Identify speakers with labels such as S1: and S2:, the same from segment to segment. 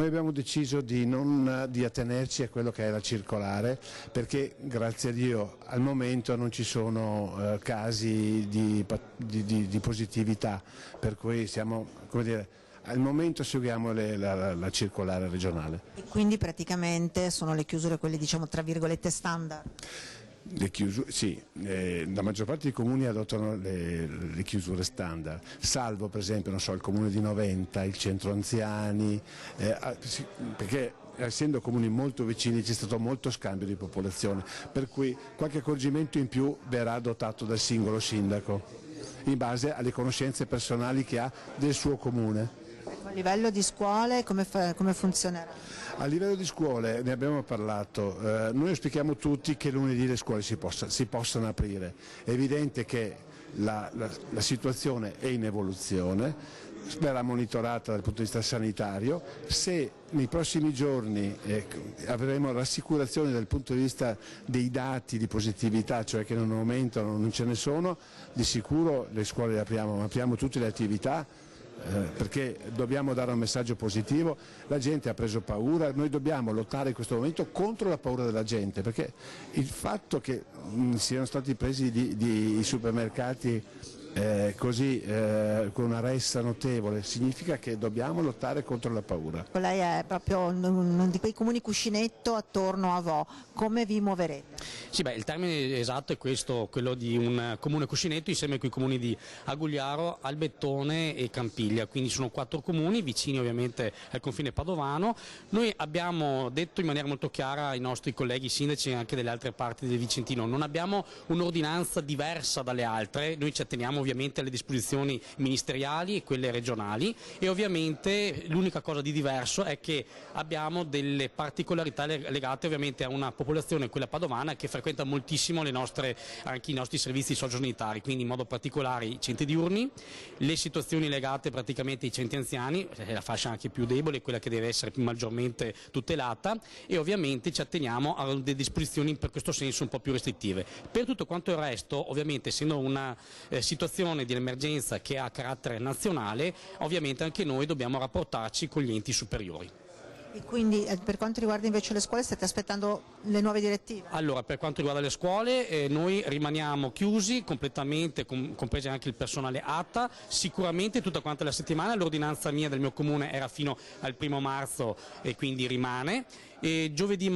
S1: Noi abbiamo deciso di attenerci a quello che è la circolare, perché grazie a Dio al momento non ci sono casi di positività, per cui siamo, come dire, al momento seguiamo la circolare regionale.
S2: E quindi praticamente sono le chiusure quelle, diciamo, tra virgolette standard?
S1: Le chiusure, sì, la maggior parte dei comuni adottano le chiusure standard, salvo per esempio non so, il comune di Noventa, il centro anziani, perché essendo comuni molto vicini c'è stato molto scambio di popolazione, per cui qualche accorgimento in più verrà adottato dal singolo sindaco, in base alle conoscenze personali che ha del suo comune.
S2: A livello di scuole come funzionerà?
S1: A livello di scuole ne abbiamo parlato, noi auspichiamo tutti che lunedì le scuole si possano aprire, è evidente che la situazione è in evoluzione, verrà monitorata dal punto di vista sanitario, se nei prossimi giorni avremo rassicurazioni dal punto di vista dei dati di positività, cioè che non aumentano, non ce ne sono, di sicuro le scuole le apriamo, ma apriamo tutte le attività. Perché dobbiamo dare un messaggio positivo, la gente ha preso paura, noi dobbiamo lottare in questo momento contro la paura della gente, perché il fatto che siano stati presi i supermercati con una ressa notevole significa che dobbiamo lottare contro la paura.
S2: Lei è proprio uno di quei comuni cuscinetto attorno a Vo, come vi muoverete?
S3: Sì, il termine esatto è questo, quello di un comune cuscinetto insieme ai comuni di Agugliaro, Albettone e Campiglia, quindi sono 4 comuni vicini ovviamente al confine padovano. Noi abbiamo detto in maniera molto chiara ai nostri colleghi sindaci anche delle altre parti del Vicentino, non abbiamo un'ordinanza diversa dalle altre, noi ci atteniamo ovviamente alle disposizioni ministeriali e quelle regionali e ovviamente l'unica cosa di diverso è che abbiamo delle particolarità legate ovviamente a una popolazione, quella padovana, che frequenta moltissimo anche i nostri servizi sociosanitari, quindi in modo particolare i centri diurni, le situazioni legate praticamente ai centri anziani, è la fascia anche più debole, quella che deve essere maggiormente tutelata e ovviamente ci atteniamo a delle disposizioni per questo senso un po' più restrittive. Per tutto quanto il resto, ovviamente essendo una situazione di emergenza che ha carattere nazionale, ovviamente anche noi dobbiamo rapportarci con gli enti superiori.
S2: E quindi per quanto riguarda invece le scuole state aspettando le nuove direttive?
S3: Allora, per quanto riguarda le scuole noi rimaniamo chiusi completamente, compreso anche il personale ATA, sicuramente tutta quanta la settimana, l'ordinanza mia del mio comune era fino al 1° marzo e quindi rimane. E giovedì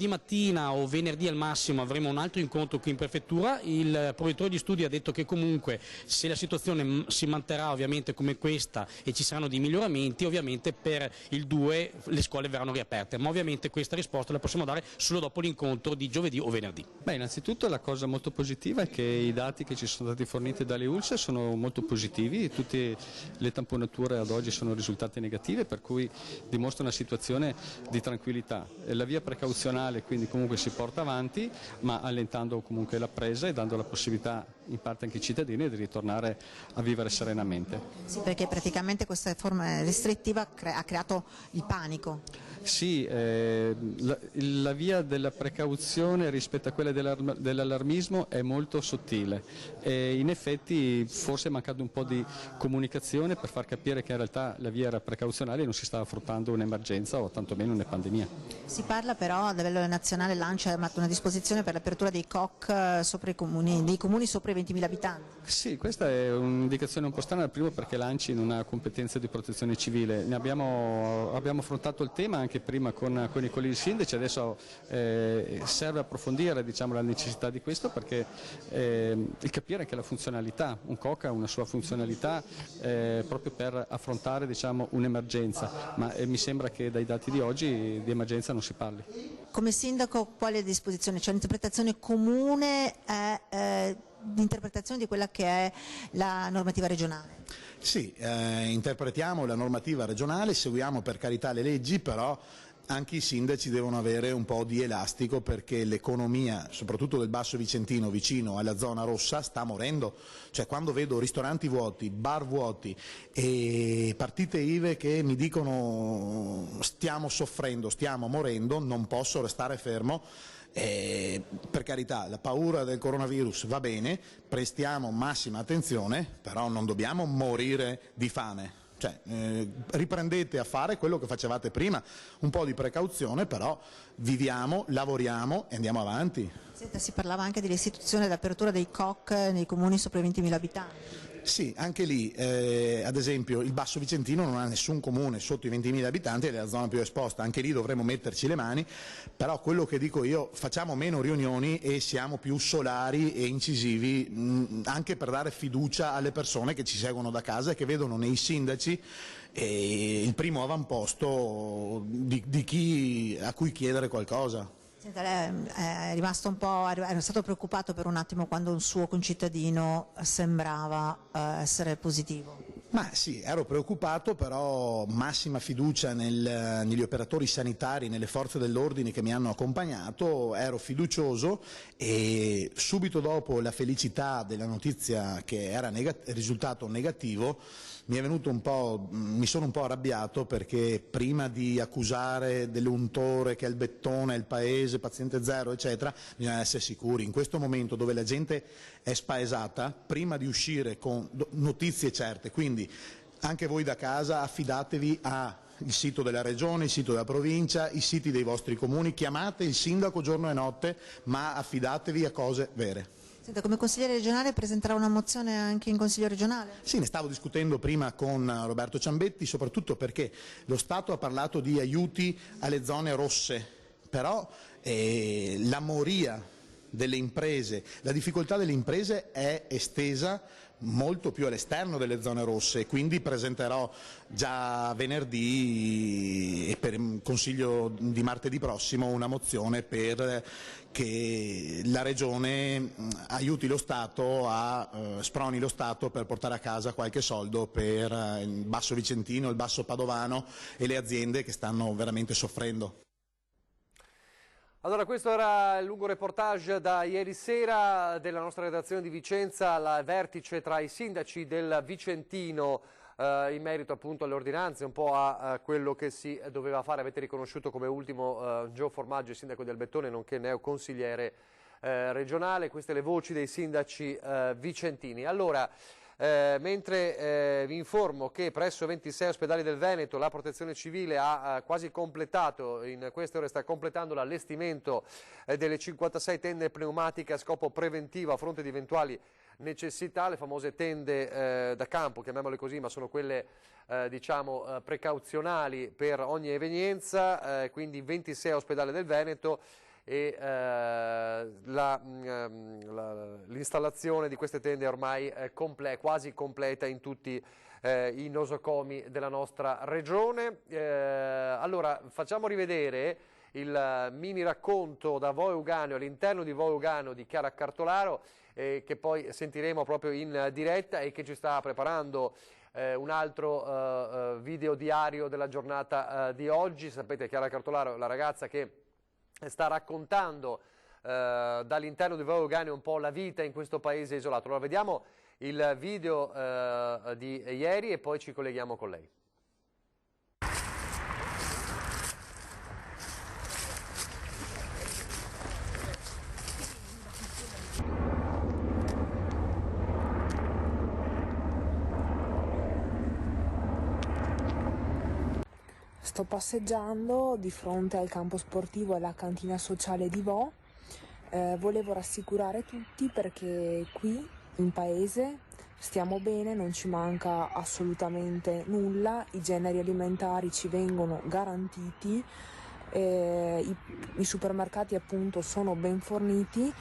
S3: mattina o venerdì al massimo avremo un altro incontro qui in prefettura, il proveditore di studi ha detto che comunque se la situazione si manterrà ovviamente come questa e ci saranno dei miglioramenti, ovviamente per il 2 le scuole verranno riaperte, ma ovviamente questa risposta la possiamo dare solo dopo l'incontro di giovedì o venerdì.
S4: Innanzitutto la cosa molto positiva è che i dati che ci sono stati forniti dalle ULSS sono molto positivi, tutte le tamponature ad oggi sono risultate negative, per cui dimostra una situazione di tranquillità. La via precauzionale quindi comunque si porta avanti, ma allentando comunque la presa e dando la possibilità in parte anche ai cittadini di ritornare a vivere serenamente.
S2: Sì, perché praticamente questa forma restrittiva ha creato il panico.
S4: Sì, la via della precauzione rispetto a quella dell'allarmismo è molto sottile e in effetti forse è mancato un po' di comunicazione per far capire che in realtà la via era precauzionale e non si stava affrontando un'emergenza o tantomeno una pandemia.
S2: Si parla però a livello nazionale, l'ANCI ha fatto una disposizione per l'apertura dei COC sopra i comuni, dei comuni sopra i 20.000 abitanti.
S4: Sì, questa è un'indicazione un po' strana, primo perché l'ANCI non ha competenze di protezione civile, abbiamo affrontato il tema anche prima con i colleghi sindaci, adesso serve approfondire la necessità di questo perché capire anche la funzionalità, un COC ha una sua funzionalità proprio per affrontare un'emergenza, ma mi sembra che dai dati di oggi di emergenza non si parli.
S2: Come sindaco quale disposizione? C'è un'interpretazione comune l'interpretazione di quella che è la normativa regionale?
S5: Sì, interpretiamo la normativa regionale, seguiamo per carità le leggi, però anche i sindaci devono avere un po' di elastico perché l'economia, soprattutto del Basso Vicentino vicino alla zona rossa, sta morendo. Cioè quando vedo ristoranti vuoti, bar vuoti e partite IVA che mi dicono stiamo soffrendo, stiamo morendo, non posso restare fermo Per carità, la paura del coronavirus va bene, prestiamo massima attenzione, però non dobbiamo morire di fame. Cioè, riprendete a fare quello che facevate prima, un po' di precauzione, però viviamo, lavoriamo e andiamo avanti.
S2: Senta, si parlava anche dell'istituzione dell'apertura dei COC nei comuni sopra i 20.000 abitanti.
S5: Sì, anche lì, ad esempio, il Basso Vicentino non ha nessun comune sotto i 20.000 abitanti ed è la zona più esposta, anche lì dovremmo metterci le mani, però quello che dico io, facciamo meno riunioni e siamo più solari e incisivi, anche per dare fiducia alle persone che ci seguono da casa e che vedono nei sindaci il primo avamposto di chi a cui chiedere qualcosa.
S2: Senta, lei è rimasto un po', è stato preoccupato per un attimo quando un suo concittadino sembrava essere positivo?
S5: Ma sì, ero preoccupato, però massima fiducia negli operatori sanitari, nelle forze dell'ordine che mi hanno accompagnato, ero fiducioso e subito dopo la felicità della notizia che era risultato negativo mi sono un po' arrabbiato, perché prima di accusare dell'untore che è il Bettone, il paese, paziente zero, eccetera, bisogna essere sicuri. In questo momento dove la gente è spaesata, prima di uscire con notizie certe, quindi anche voi da casa affidatevi al sito della regione, il sito della provincia, i siti dei vostri comuni, chiamate il sindaco giorno e notte, ma affidatevi a cose vere.
S2: Senta, come consigliere regionale presenterà una mozione anche in Consiglio regionale?
S5: Sì, ne stavo discutendo prima con Roberto Ciambetti, soprattutto perché lo Stato ha parlato di aiuti alle zone rosse, però la moria delle imprese, la difficoltà delle imprese è estesa molto più all'esterno delle zone rosse, quindi presenterò già venerdì e per il Consiglio di martedì prossimo una mozione per che la Regione aiuti lo Stato, sproni lo Stato per portare a casa qualche soldo per il Basso Vicentino, il Basso Padovano e le aziende che stanno veramente soffrendo.
S6: Allora, questo era il lungo reportage da ieri sera della nostra redazione di Vicenza, al vertice tra i sindaci del Vicentino in merito appunto alle ordinanze, un po' a quello che si doveva fare. Avete riconosciuto come ultimo Gio Formaggio, il sindaco del Bettone, nonché neoconsigliere regionale. Queste le voci dei sindaci vicentini. Allora, mentre vi informo che presso 26 ospedali del Veneto la protezione civile ha quasi completato, in queste ore sta completando l'allestimento delle 56 tende pneumatiche a scopo preventivo a fronte di eventuali necessità, le famose tende da campo, chiamiamole così, ma sono quelle diciamo precauzionali per ogni evenienza, quindi 26 ospedali del Veneto. E l'installazione di queste tende è ormai quasi completa in tutti i nosocomi della nostra regione. Allora facciamo rivedere il mini racconto da Vo' Euganeo, all'interno di Vo' Euganeo, di Chiara Cartolaro, che poi sentiremo proprio in diretta e che ci sta preparando un altro video diario della giornata di oggi. Sapete, Chiara Cartolaro, la ragazza che sta raccontando dall'interno di Vo' Euganeo un po' la vita in questo paese isolato. Allora vediamo il video di ieri e poi ci colleghiamo con lei.
S7: Sto passeggiando di fronte al campo sportivo e alla cantina sociale di Vo'. Volevo rassicurare tutti perché qui in paese stiamo bene, non ci manca assolutamente nulla, i generi alimentari ci vengono garantiti, i supermercati appunto sono ben forniti.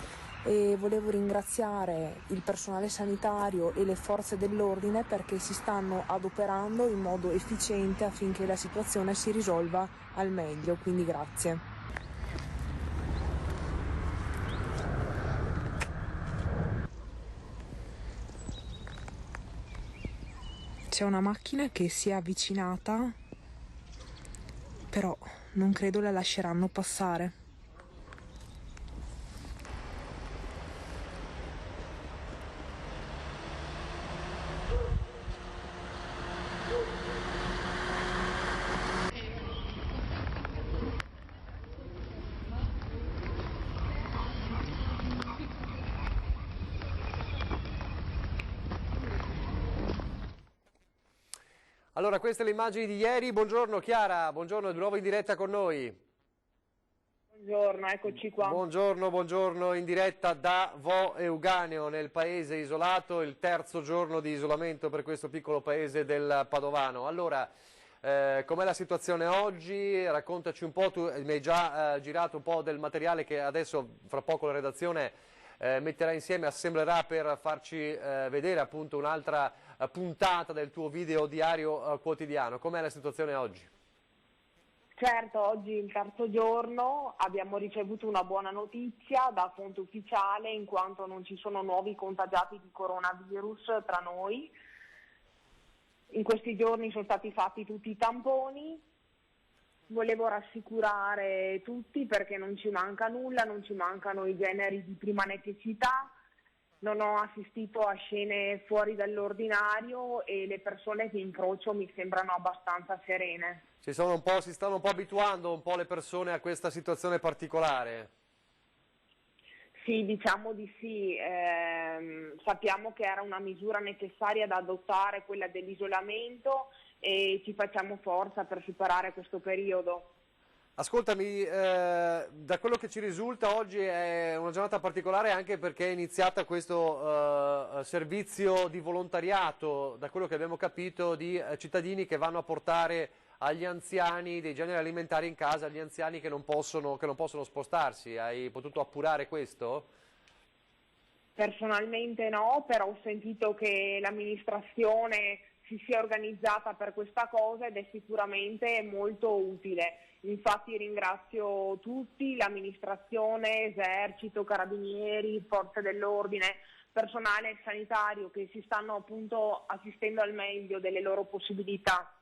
S7: E volevo ringraziare il personale sanitario e le forze dell'ordine perché si stanno adoperando in modo efficiente affinché la situazione si risolva al meglio, quindi grazie. C'è una macchina che si è avvicinata, però non credo la lasceranno passare.
S6: Allora, queste le immagini di ieri. Buongiorno Chiara, buongiorno, di nuovo in diretta con noi.
S7: Buongiorno, eccoci qua.
S6: Buongiorno, buongiorno, in diretta da Vo Euganeo, nel paese isolato, il terzo giorno di isolamento per questo piccolo paese del Padovano. Allora, com'è la situazione oggi? Raccontaci un po', tu mi hai già girato un po' del materiale che adesso fra poco la redazione metterà insieme, assemblerà per farci vedere appunto un'altra puntata del tuo video diario quotidiano. Com'è la situazione oggi?
S7: Certo, oggi il terzo giorno, abbiamo ricevuto una buona notizia da fonte ufficiale in quanto non ci sono nuovi contagiati di coronavirus tra noi. In questi giorni sono stati fatti tutti i tamponi. Volevo rassicurare tutti perché non ci manca nulla, non ci mancano i generi di prima necessità, non ho assistito a scene fuori dall'ordinario e le persone che incrocio mi sembrano abbastanza serene.
S6: Si stanno un po' abituando un po' le persone a questa situazione particolare?
S7: Sì, diciamo di sì. Sappiamo che era una misura necessaria da adottare, quella dell'isolamento, e ci facciamo forza per superare questo periodo.
S6: Ascoltami, da quello che ci risulta oggi è una giornata particolare anche perché è iniziata questo servizio di volontariato, da quello che abbiamo capito, di cittadini che vanno a portare agli anziani dei generi alimentari in casa, agli anziani che non possono spostarsi. Hai potuto appurare questo?
S7: Personalmente no, però ho sentito che l'amministrazione si sia organizzata per questa cosa ed è sicuramente molto utile. Infatti ringrazio tutti, l'amministrazione, esercito, carabinieri, forze dell'ordine, personale sanitario che si stanno appunto assistendo al meglio delle loro possibilità.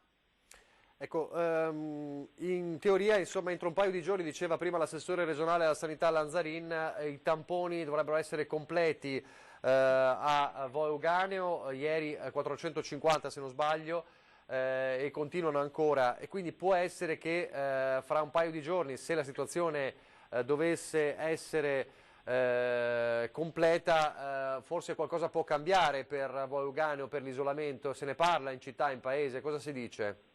S6: Ecco, in teoria, insomma, entro un paio di giorni, diceva prima l'assessore regionale alla sanità Lanzarin, i tamponi dovrebbero essere completi a Vo Euganeo, ieri 450 se non sbaglio, e continuano ancora, e quindi può essere che fra un paio di giorni, se la situazione dovesse essere completa, forse qualcosa può cambiare per Vo Euganeo, per l'isolamento. Se ne parla in città, in paese, cosa si dice?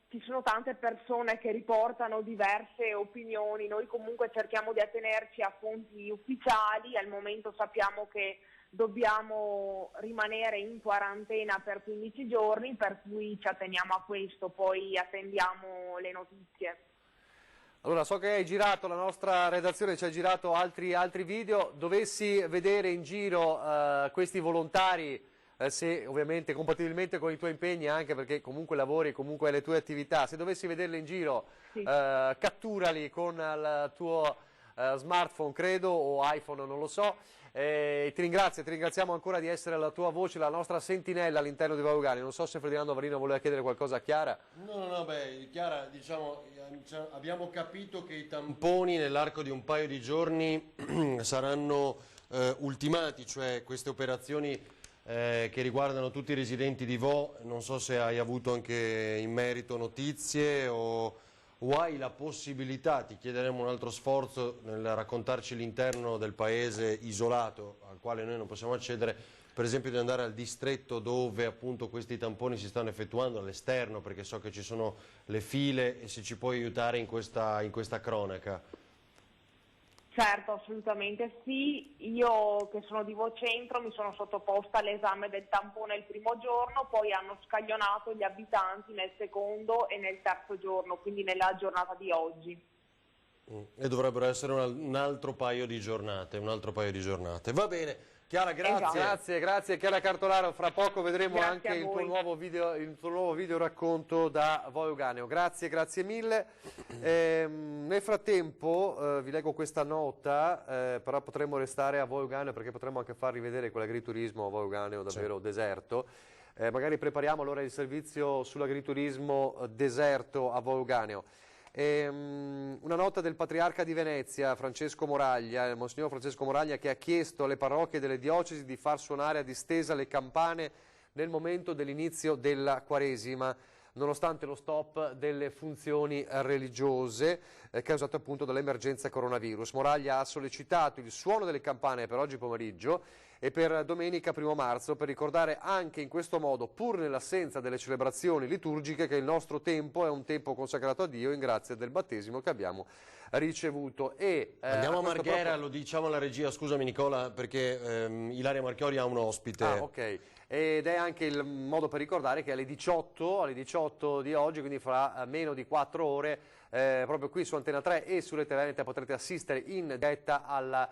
S7: Ci sono tante persone che riportano diverse opinioni, noi comunque cerchiamo di attenerci a fonti ufficiali, al momento sappiamo che dobbiamo rimanere in quarantena per 15 giorni, per cui ci atteniamo a questo, poi attendiamo le notizie.
S6: Allora, so che hai girato, la nostra redazione ci ha girato altri video, dovessi vedere in giro questi volontari, se ovviamente compatibilmente con i tuoi impegni, anche perché comunque lavori, comunque hai le tue attività, se dovessi vederli in giro, sì, catturali con il tuo smartphone, credo, o iPhone, non lo so. Ti ringraziamo ancora di essere la tua voce, la nostra sentinella all'interno di Vo Euganeo. Non so se Ferdinando Varino voleva chiedere qualcosa a Chiara.
S8: No, Chiara, diciamo, abbiamo capito che i tamponi nell'arco di un paio di giorni saranno ultimati, cioè queste operazioni che riguardano tutti i residenti di Vo. Non so se hai avuto anche in merito notizie o hai la possibilità, ti chiederemo un altro sforzo nel raccontarci l'interno del paese isolato al quale noi non possiamo accedere, per esempio di andare al distretto dove appunto questi tamponi si stanno effettuando, all'esterno, perché so che ci sono le file, e se ci puoi aiutare in questa cronaca.
S7: Certo, assolutamente sì. Io che sono di Vo Centro mi sono sottoposta all'esame del tampone il primo giorno, poi hanno scaglionato gli abitanti nel secondo e nel terzo giorno, quindi nella giornata di oggi.
S8: E dovrebbero essere un altro paio di giornate, Va bene, Chiara, grazie.
S6: Esatto. Grazie Chiara Cartolaro, fra poco vedremo anche il tuo nuovo video racconto da Vo Euganeo. Grazie mille. Nel frattempo vi leggo questa nota, però potremmo restare a Vo Euganeo perché potremmo anche far rivedere quell'agriturismo a Vo Euganeo davvero deserto. Magari prepariamo allora il servizio sull'agriturismo deserto a Vo Euganeo. Una nota del Patriarca di Venezia, Francesco Moraglia, il Monsignor Francesco Moraglia, che ha chiesto alle parrocchie delle diocesi di far suonare a distesa le campane nel momento dell'inizio della Quaresima. nonostante lo stop delle funzioni religiose causato appunto dall'emergenza coronavirus. Moraglia ha sollecitato il suono delle campane per oggi pomeriggio e per domenica 1 marzo per ricordare anche in questo modo, pur nell'assenza delle celebrazioni liturgiche, che il nostro tempo è un tempo consacrato a Dio in grazia del battesimo che abbiamo ricevuto. E
S8: andiamo a Marghera, lo diciamo alla regia, scusami Nicola, perché Ilaria Marchiori ha un ospite.
S6: Ah, ok. Ed è anche il modo per ricordare che alle 18 di oggi, quindi fra meno di 4 ore, proprio qui su Antena 3 e su Rete Veneta potrete assistere in diretta alla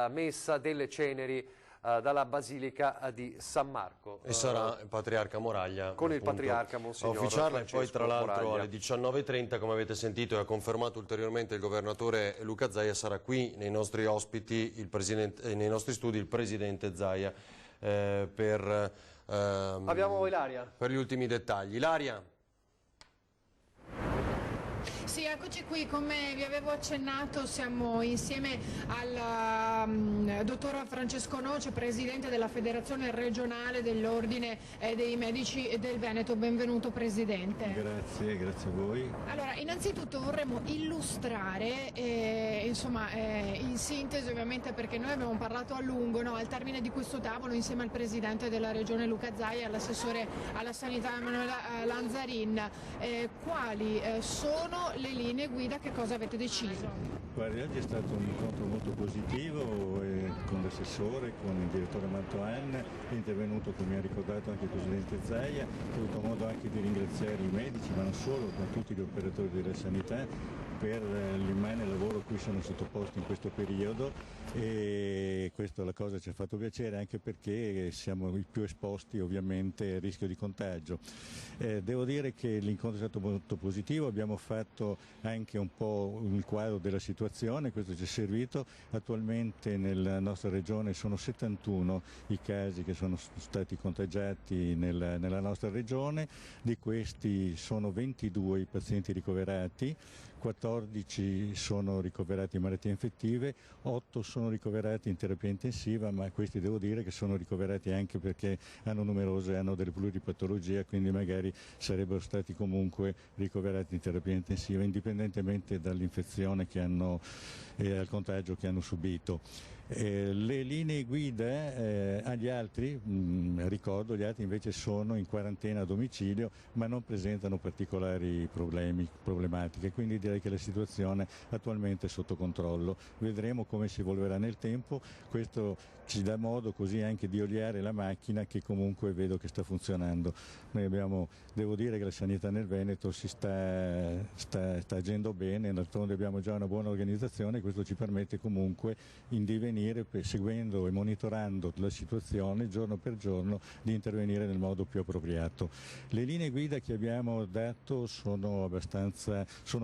S6: messa delle ceneri dalla Basilica di San Marco.
S8: E sarà il Patriarca Moraglia.
S6: Con il Patriarca Monsignor
S8: ufficiale, e poi
S6: Francesco
S8: tra l'altro
S6: Moraglia.
S8: alle 19:30, come avete sentito e ha confermato ulteriormente il governatore Luca Zaia, sarà qui nei nostri ospiti, nei nostri studi, il Presidente Zaia
S6: Abbiamo Ilaria.
S8: per gli ultimi dettagli. Ilaria.
S9: Sì, eccoci qui, come vi avevo accennato siamo insieme al dottor Francesco Noce, presidente della Federazione Regionale dell'Ordine dei Medici del Veneto. Benvenuto Presidente.
S10: Grazie, grazie a voi.
S9: Allora, innanzitutto vorremmo illustrare, in sintesi ovviamente, perché noi abbiamo parlato a lungo, no, al termine di questo tavolo insieme al Presidente della Regione Luca Zaia e all'assessore alla Sanità Emanuela Lanzarin, quali sono le linee guida, che cosa avete deciso?
S10: Guardi, oggi è stato un incontro molto positivo con l'assessore, con il direttore Mantoan, è intervenuto, come ha ricordato anche il Presidente Zaia, ho avuto modo anche di ringraziare i medici, ma non solo, ma tutti gli operatori della sanità per l'immane lavoro a cui sono sottoposti in questo periodo, e questa la cosa ci ha fatto piacere anche perché siamo i più esposti ovviamente al rischio di contagio. Devo dire che l'incontro è stato molto positivo, abbiamo fatto anche un po' il quadro della situazione, questo ci è servito. Attualmente nella nostra regione sono 71 i casi che sono stati contagiati nella nostra regione, di questi sono 22 i pazienti ricoverati, 14 sono ricoverati in malattie infettive, 8 sono ricoverati in terapia intensiva, ma questi devo dire che sono ricoverati anche perché hanno delle pluripatologie, quindi magari sarebbero stati comunque ricoverati in terapia intensiva, indipendentemente dall'infezione che hanno e al contagio che hanno subito. Le linee guida agli altri, ricordo, gli altri invece sono in quarantena a domicilio ma non presentano particolari problematiche, quindi direi che la situazione attualmente è sotto controllo. Vedremo come si evolverà nel tempo, questo ci dà modo così anche di oliare la macchina che comunque vedo che sta funzionando. Noi devo dire che la sanità nel Veneto sta agendo bene, d'altronde abbiamo già una buona organizzazione, questo ci permette comunque in divenire, seguendo e monitorando la situazione giorno per giorno, di intervenire nel modo più appropriato. Le linee guida che abbiamo dato sono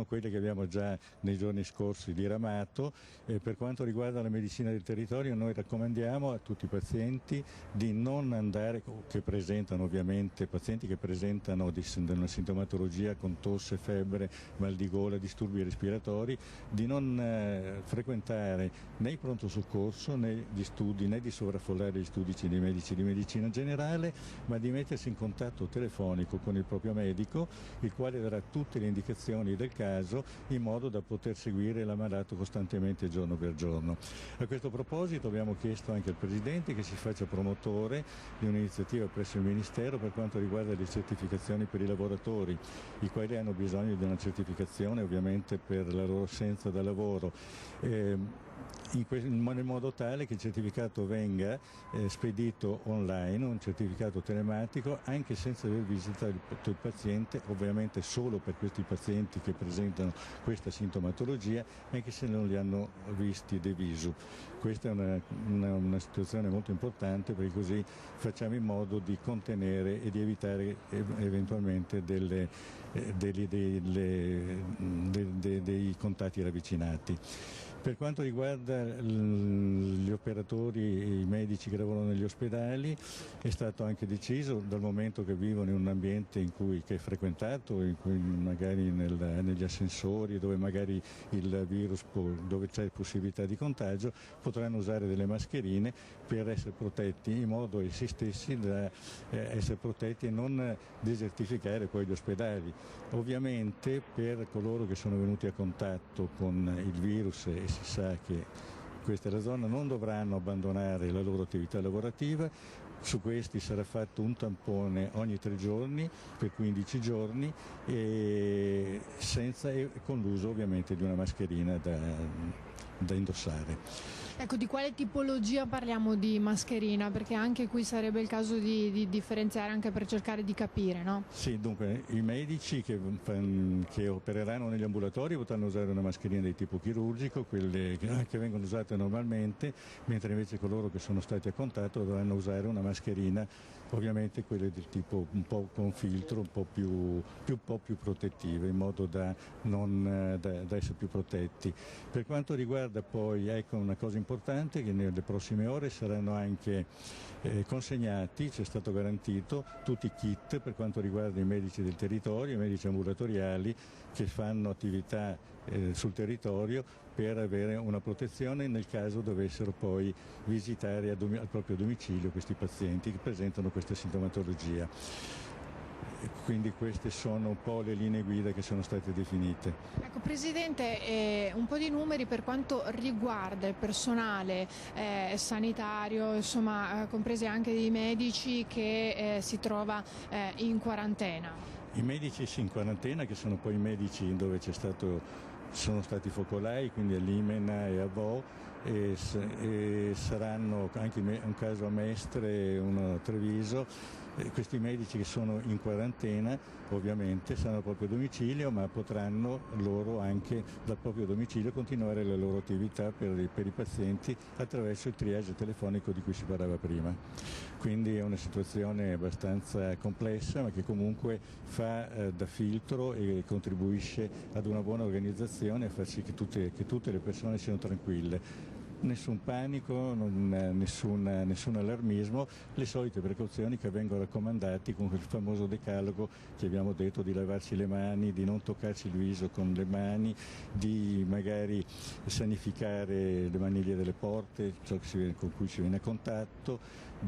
S10: quelle che abbiamo già nei giorni scorsi diramato. Per quanto riguarda la medicina del territorio, noi raccomandiamo a tutti i pazienti di non andare, che presentano ovviamente, pazienti che presentano una sintomatologia con tosse, febbre, mal di gola, disturbi respiratori, di non frequentare né i pronto soccorso né gli studi, né di sovraffollare gli studi dei medici di medicina generale, ma di mettersi in contatto telefonico con il proprio medico, il quale darà tutte le indicazioni del caso in modo da poter seguire l'ammalato costantemente giorno per giorno. A questo proposito abbiamo chiesto anche al Presidente che si faccia promotore di un'iniziativa presso il Ministero per quanto riguarda le certificazioni per i lavoratori, i quali hanno bisogno di una certificazione ovviamente per la loro assenza da lavoro. In modo tale che il certificato venga spedito online, un certificato telematico, anche senza aver visitato il paziente, ovviamente solo per questi pazienti che presentano questa sintomatologia, anche se non li hanno visti de visu. Questa è una situazione molto importante, perché così facciamo in modo di contenere e di evitare eventualmente dei contatti ravvicinati. Per quanto riguarda gli operatori, i medici che lavorano negli ospedali, è stato anche deciso, dal momento che vivono in un ambiente che è frequentato, in cui magari negli ascensori, dove magari il virus, dove c'è possibilità di contagio, potranno usare delle mascherine per essere protetti, in modo essi stessi da essere protetti e non desertificare poi gli ospedali. Ovviamente per coloro che sono venuti a contatto con il virus, e si sa che questa è la zona, non dovranno abbandonare la loro attività lavorativa. Su questi sarà fatto un tampone ogni 3 giorni per 15 giorni e con l'uso ovviamente di una mascherina da indossare.
S9: Ecco, di quale tipologia parliamo di mascherina? Perché anche qui sarebbe il caso di differenziare, anche per cercare di capire, no?
S10: Sì, dunque i medici che opereranno negli ambulatori potranno usare una mascherina di tipo chirurgico, quelle che vengono usate normalmente, mentre invece coloro che sono stati a contatto dovranno usare una mascherina, ovviamente quelle del tipo un po' con filtro, un po' più protettive, in modo da essere più protetti. Per quanto riguarda poi, ecco, una cosa importante, che nelle prossime ore saranno anche consegnati, ci è stato garantito, tutti i kit per quanto riguarda i medici del territorio, i medici ambulatoriali che fanno attività sul territorio, per avere una protezione nel caso dovessero poi visitare al proprio domicilio questi pazienti che presentano questa sintomatologia. Quindi queste sono un po' le linee guida che sono state definite.
S9: Ecco, Presidente, un po' di numeri per quanto riguarda il personale sanitario, insomma, compresi anche i medici che si trova in quarantena.
S10: I medici in quarantena, che sono poi i medici dove sono stati focolai, quindi a Limena e a Vo, e saranno anche un caso a Mestre e uno a Treviso. Questi medici che sono in quarantena ovviamente saranno al proprio domicilio, ma potranno loro anche dal proprio domicilio continuare la loro attività per i pazienti attraverso il triage telefonico di cui si parlava prima. Quindi è una situazione abbastanza complessa, ma che comunque fa da filtro e contribuisce ad una buona organizzazione, a far sì che tutte le persone siano tranquille. Nessun panico, nessun allarmismo, le solite precauzioni che vengono raccomandate con quel famoso decalogo che abbiamo detto, di lavarsi le mani, di non toccarsi il viso con le mani, di magari sanificare le maniglie delle porte, ciò con cui si viene a contatto.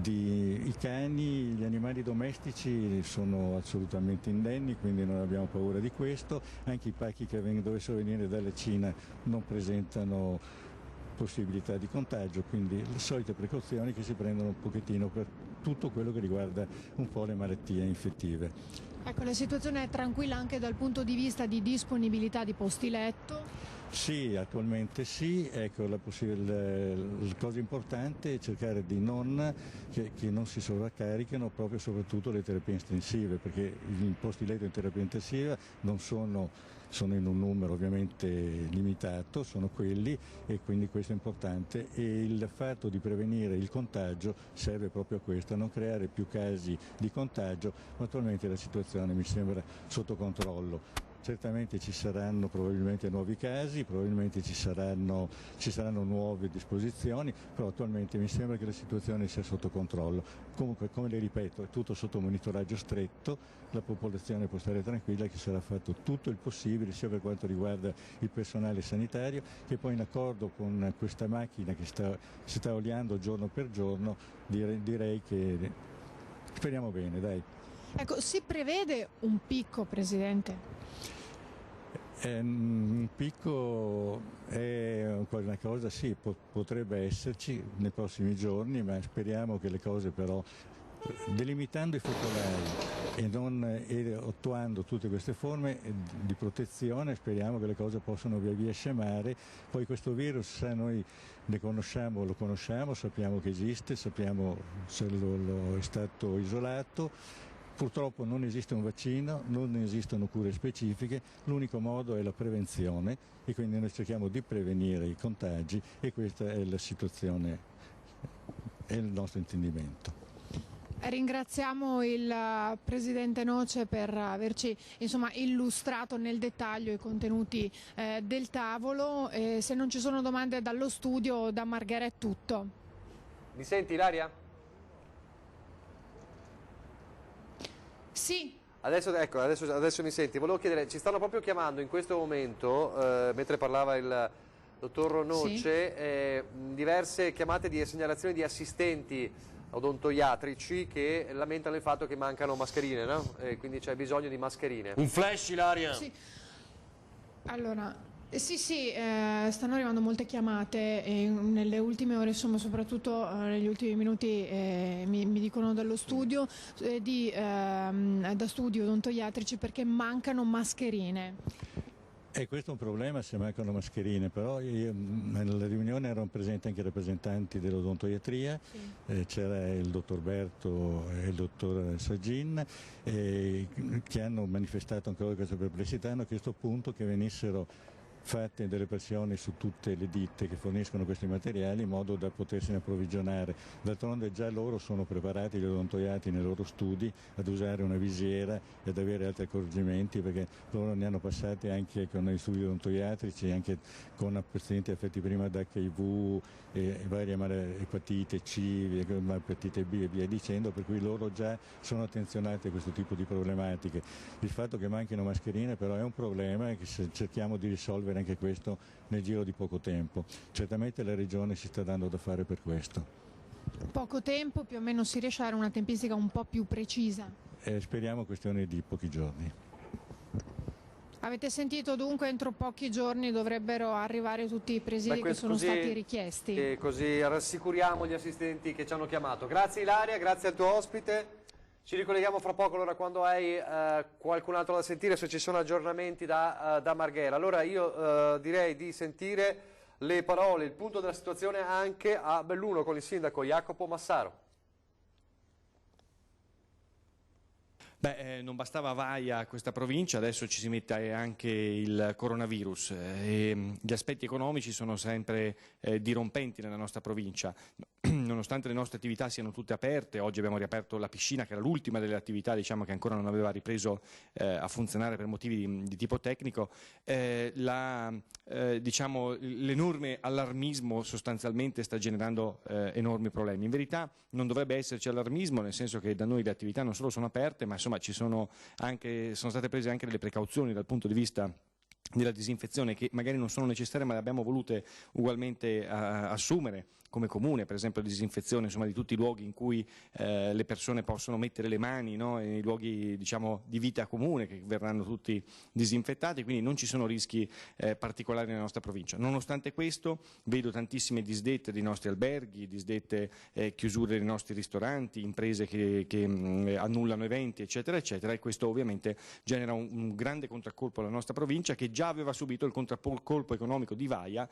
S10: I cani, gli animali domestici sono assolutamente indenni, quindi non abbiamo paura di questo. Anche i pacchi che dovessero venire dalla Cina non presentano possibilità di contagio, quindi le solite precauzioni che si prendono un pochettino per tutto quello che riguarda un po' le malattie infettive.
S9: Ecco, la situazione è tranquilla anche dal punto di vista di disponibilità di posti letto?
S10: Sì, attualmente sì, ecco, la cosa importante è cercare di che non si sovraccarichino proprio soprattutto le terapie intensive, perché i posti letto in terapia intensiva non sono in un numero ovviamente limitato, sono quelli, e quindi questo è importante, e il fatto di prevenire il contagio serve proprio a questo, a non creare più casi di contagio, ma attualmente la situazione mi sembra sotto controllo. Certamente ci saranno probabilmente nuovi casi, probabilmente ci saranno nuove disposizioni, però attualmente mi sembra che la situazione sia sotto controllo. Comunque, come le ripeto, è tutto sotto monitoraggio stretto, la popolazione può stare tranquilla che sarà fatto tutto il possibile, sia per quanto riguarda il personale sanitario, che poi in accordo con questa macchina che si sta oliando giorno per giorno, direi che speriamo bene, dai.
S9: Ecco, si prevede un picco, Presidente?
S10: Un picco è una cosa, sì, potrebbe esserci nei prossimi giorni, ma speriamo che le cose però, delimitando i focolai e attuando tutte queste forme di protezione, speriamo che le cose possano via via scemare. Poi questo virus noi lo conosciamo, sappiamo che esiste, sappiamo se è stato isolato. Purtroppo non esiste un vaccino, non esistono cure specifiche, l'unico modo è la prevenzione, e quindi noi cerchiamo di prevenire i contagi, e questa è la situazione, è il nostro intendimento.
S9: Ringraziamo il Presidente Noce per averci illustrato nel dettaglio i contenuti del tavolo. Se non ci sono domande dallo studio, da Marghera è tutto.
S6: Mi senti, Ilaria?
S9: Sì.
S6: Adesso mi senti. Volevo chiedere, ci stanno proprio chiamando in questo momento, mentre parlava il dottor Noce, diverse chiamate di segnalazioni di assistenti odontoiatrici che lamentano il fatto che mancano mascherine, no? Quindi c'è bisogno di mascherine.
S8: Un flash, Ilaria?
S9: Sì. Allora, stanno arrivando molte chiamate e nelle ultime ore, soprattutto negli ultimi minuti mi dicono dallo studio, da studi odontoiatrici, perché mancano mascherine.
S10: E questo è un problema se mancano mascherine, però io, nella riunione erano presenti anche rappresentanti dell'odontoiatria, c'era il dottor Berto e il dottor Saggin, che hanno manifestato ancora questa perplessità, hanno chiesto appunto che venissero fatte delle pressioni su tutte le ditte che forniscono questi materiali in modo da potersene approvvigionare. D'altronde già loro sono preparati, gli odontoiatri nei loro studi, ad usare una visiera e ad avere altri accorgimenti, perché loro ne hanno passati anche con gli studi odontoiatrici, anche con precedenti effetti prima da HIV e varie epatite C, epatite B e via dicendo, per cui loro già sono attenzionati a questo tipo di problematiche. Il fatto che manchino mascherine però è un problema che cerchiamo di risolvere anche questo nel giro di poco tempo. Certamente la Regione si sta dando da fare per questo.
S9: Poco tempo, più o meno si riesce a dare una tempistica un po' più precisa?
S10: Speriamo questione di pochi giorni.
S9: Avete sentito, dunque entro pochi giorni dovrebbero arrivare tutti i presidi che sono stati richiesti.
S6: E così rassicuriamo gli assistenti che ci hanno chiamato. Grazie Ilaria, grazie al tuo ospite. Ci ricolleghiamo fra poco, allora, quando hai qualcun altro da sentire, se ci sono aggiornamenti da Marghera. Allora io direi di sentire le parole, il punto della situazione anche a Belluno con il sindaco Jacopo Massaro.
S11: Non bastava Vaia a questa provincia, adesso ci si mette anche il coronavirus. Gli aspetti economici sono sempre dirompenti nella nostra provincia. Nonostante le nostre attività siano tutte aperte, oggi abbiamo riaperto la piscina, che era l'ultima delle attività che ancora non aveva ripreso a funzionare per motivi di tipo tecnico, l'enorme allarmismo sostanzialmente sta generando enormi problemi. In verità non dovrebbe esserci allarmismo, nel senso che da noi le attività non solo sono aperte, ma insomma sono state prese anche delle precauzioni dal punto di vista della disinfezione, che magari non sono necessarie ma le abbiamo volute ugualmente assumere come comune, per esempio la disinfezione di tutti i luoghi in cui le persone possono mettere le mani, no? I luoghi di vita comune che verranno tutti disinfettati, quindi non ci sono rischi particolari nella nostra provincia. Nonostante questo vedo tantissime disdette dei nostri alberghi, disdette chiusure dei nostri ristoranti, imprese che annullano eventi eccetera eccetera, e questo ovviamente genera un grande contraccolpo alla nostra provincia, che già aveva subito il contraccolpo economico di Vaia.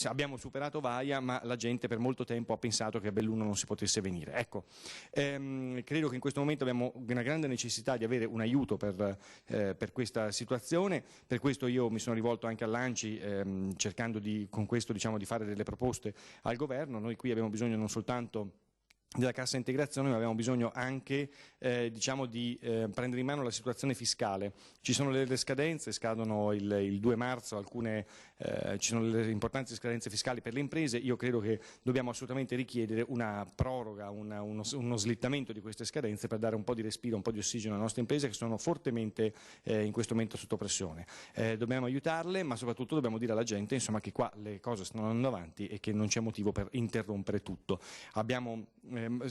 S11: Abbiamo superato Vaia, ma la gente per molto tempo ha pensato che a Belluno non si potesse venire. Ecco, credo che in questo momento abbiamo una grande necessità di avere un aiuto per questa situazione. Per questo io mi sono rivolto anche all'ANCI, cercando con questo di fare delle proposte al governo. Noi qui abbiamo bisogno non soltanto della cassa integrazione, ma abbiamo bisogno anche di prendere in mano la situazione fiscale. Ci sono le scadenze, scadono il 2 marzo, ci sono le importanti scadenze fiscali per le imprese. Io credo che dobbiamo assolutamente richiedere una proroga, uno slittamento di queste scadenze per dare un po' di respiro, un po' di ossigeno alle nostre imprese che sono fortemente in questo momento sotto pressione. Dobbiamo aiutarle, ma soprattutto dobbiamo dire alla gente che qua le cose stanno andando avanti e che non c'è motivo per interrompere tutto.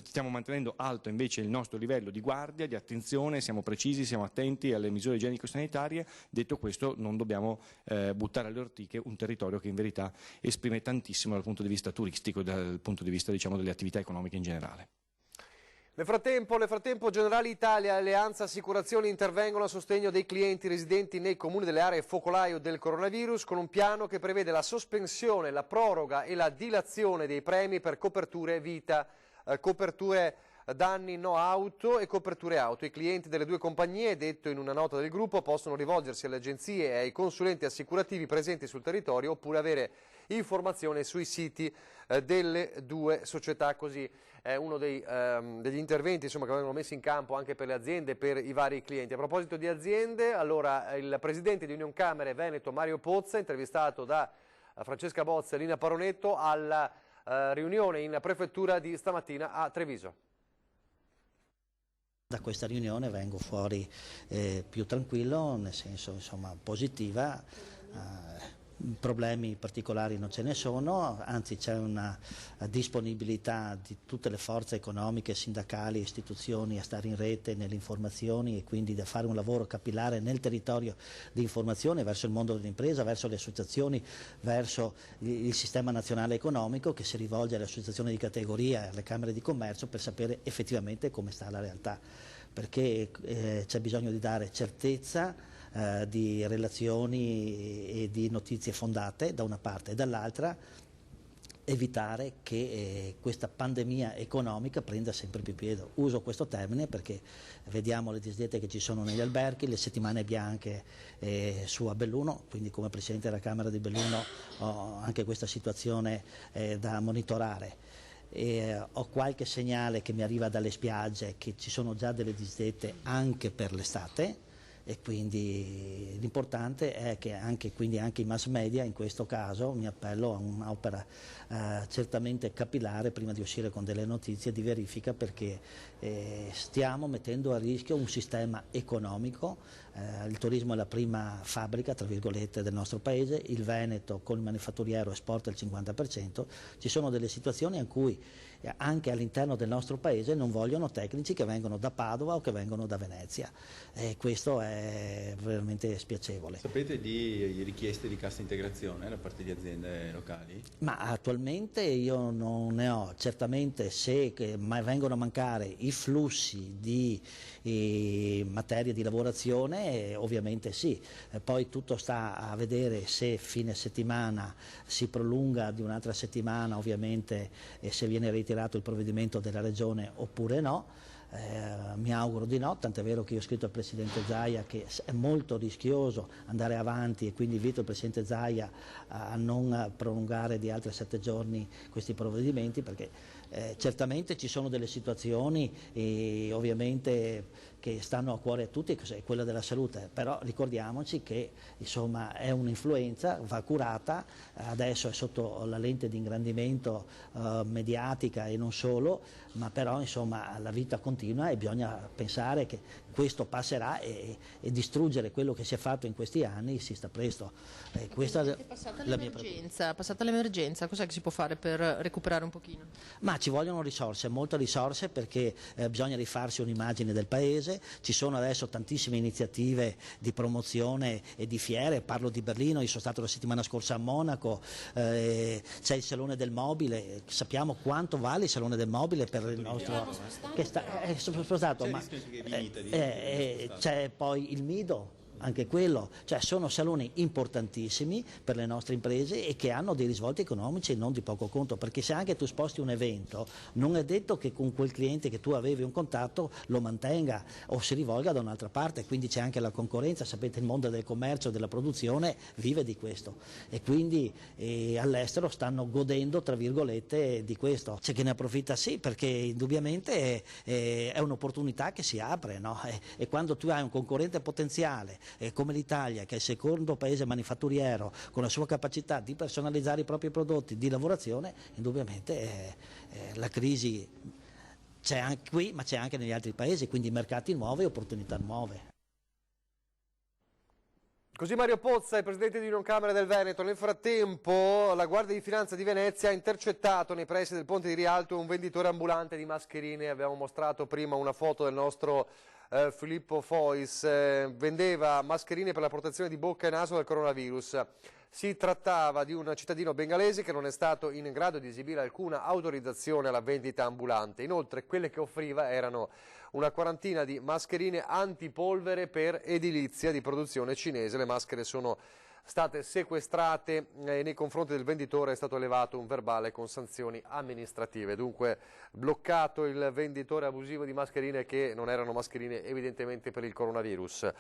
S11: Stiamo mantenendo alto invece il nostro livello di guardia, di attenzione, siamo precisi, siamo attenti alle misure igienico-sanitarie. Detto questo, non dobbiamo buttare alle ortiche un territorio che in verità esprime tantissimo dal punto di vista turistico e dal punto di vista delle attività economiche in generale.
S6: Nel frattempo Generali Italia e Alleanza Assicurazioni intervengono a sostegno dei clienti residenti nei comuni delle aree focolaio del coronavirus, con un piano che prevede la sospensione, la proroga e la dilazione dei premi per coperture vita, coperture danni no auto e coperture auto. I clienti delle due compagnie, detto in una nota del gruppo, possono rivolgersi alle agenzie e ai consulenti assicurativi presenti sul territorio oppure avere informazione sui siti delle due società. Così è uno degli interventi, insomma, che vengono messi in campo anche per le aziende e per i vari clienti. A proposito di aziende, allora il presidente di Union Camere Veneto Mario Pozza, intervistato da Francesca Bozza e Lina Paronetto alla riunione in prefettura di stamattina a Treviso.
S12: Da questa riunione vengo fuori più tranquillo, nel senso, insomma, positiva. Problemi particolari non ce ne sono, anzi c'è una disponibilità di tutte le forze economiche, sindacali, istituzioni a stare in rete nelle informazioni e quindi da fare un lavoro capillare nel territorio di informazione verso il mondo dell'impresa, verso le associazioni, verso il sistema nazionale economico che si rivolge alle associazioni di categoria e alle camere di commercio per sapere effettivamente come sta la realtà, perché c'è bisogno di dare certezza di relazioni e di notizie fondate da una parte e dall'altra evitare che questa pandemia economica prenda sempre più piede. Uso questo termine perché vediamo le disdette che ci sono negli alberghi, le settimane bianche su a Belluno, quindi come Presidente della Camera di Belluno ho anche questa situazione da monitorare. Ho qualche segnale che mi arriva dalle spiagge che ci sono già delle disdette anche per l'estate, e quindi l'importante è che anche i mass media in questo caso, mi appello a un'opera certamente capillare prima di uscire con delle notizie di verifica, perché stiamo mettendo a rischio un sistema economico. Il turismo è la prima fabbrica, tra virgolette, del nostro paese, il Veneto con il manifatturiero esporta il 50%, ci sono delle situazioni in cui anche all'interno del nostro paese non vogliono tecnici che vengono da Padova o che vengono da Venezia, e questo è veramente spiacevole.
S13: Sapete di richieste di cassa integrazione da parte di aziende locali?
S12: Ma attualmente io non ne ho, certamente se vengono a mancare i flussi di materie di lavorazione ovviamente sì, poi tutto sta a vedere se fine settimana si prolunga di un'altra settimana ovviamente e se viene ritirato il provvedimento della Regione oppure no. Mi auguro di no, tant'è vero che io ho scritto al Presidente Zaia che è molto rischioso andare avanti e quindi invito il Presidente Zaia a non prolungare di altri 7 giorni questi provvedimenti, perché certamente ci sono delle situazioni ovviamente che stanno a cuore a tutti, è quella della salute, però ricordiamoci che insomma è un'influenza, va curata, adesso è sotto la lente di ingrandimento mediatica e non solo, ma però insomma la vita continua e bisogna pensare che questo passerà e distruggere quello che si è fatto in questi anni si sta presto. Questa è la mia
S14: passata l'emergenza, cos'è che si può fare per recuperare un pochino?
S12: Ma ci vogliono risorse, molte risorse, perché bisogna rifarsi un'immagine del paese, ci sono adesso tantissime iniziative di promozione e di fiere, parlo di Berlino, io sono stato la settimana scorsa a Monaco, c'è il Salone del Mobile, sappiamo quanto vale il Salone del Mobile per il nostro... c'è poi il Mido, anche quello, cioè sono saloni importantissimi per le nostre imprese e che hanno dei risvolti economici non di poco conto, perché se anche tu sposti un evento non è detto che con quel cliente che tu avevi un contatto lo mantenga o si rivolga da un'altra parte, quindi c'è anche la concorrenza, sapete il mondo del commercio, della produzione vive di questo e quindi all'estero stanno godendo tra virgolette di questo, c'è chi ne approfitta sì, perché indubbiamente è un'opportunità che si apre, no? E quando tu hai un concorrente potenziale come l'Italia, che è il secondo paese manifatturiero con la sua capacità di personalizzare i propri prodotti di lavorazione, indubbiamente la crisi c'è anche qui ma c'è anche negli altri paesi, quindi mercati nuovi e opportunità nuove.
S6: Così Mario Pozza, il presidente di Union Camere del Veneto. Nel frattempo la Guardia di Finanza di Venezia ha intercettato nei pressi del Ponte di Rialto un venditore ambulante di mascherine. Abbiamo mostrato prima una foto del nostro Filippo Fois, vendeva mascherine per la protezione di bocca e naso dal coronavirus. Si trattava di un cittadino bengalese che non è stato in grado di esibire alcuna autorizzazione alla vendita ambulante. Inoltre quelle che offriva erano una quarantina di mascherine antipolvere per edilizia di produzione cinese. Le maschere sono state sequestrate e nei confronti del venditore è stato elevato un verbale con sanzioni amministrative. Dunque bloccato il venditore abusivo di mascherine che non erano mascherine evidentemente per il coronavirus.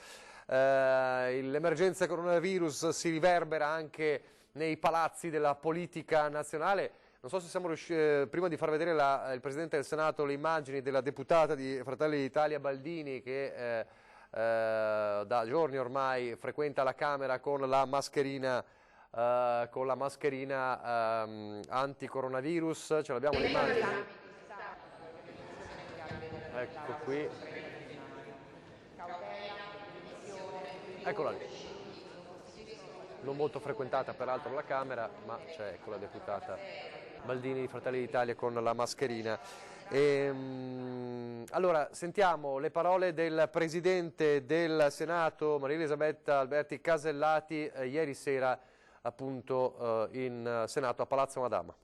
S6: L'emergenza coronavirus si riverbera anche nei palazzi della politica nazionale. Non so se siamo riusciti, prima di far vedere il Presidente del Senato le immagini della deputata di Fratelli d'Italia Baldini che da giorni ormai frequenta la Camera con la mascherina anti-coronavirus. Ce l'abbiamo l'immagine. Ecco qui. Eccola lì. Non molto frequentata peraltro la Camera, ma c'è ecco la deputata Baldini di Fratelli d'Italia con la mascherina. Allora, sentiamo le parole del Presidente del Senato, Maria Elisabetta Alberti Casellati, ieri sera appunto in Senato a Palazzo Madama.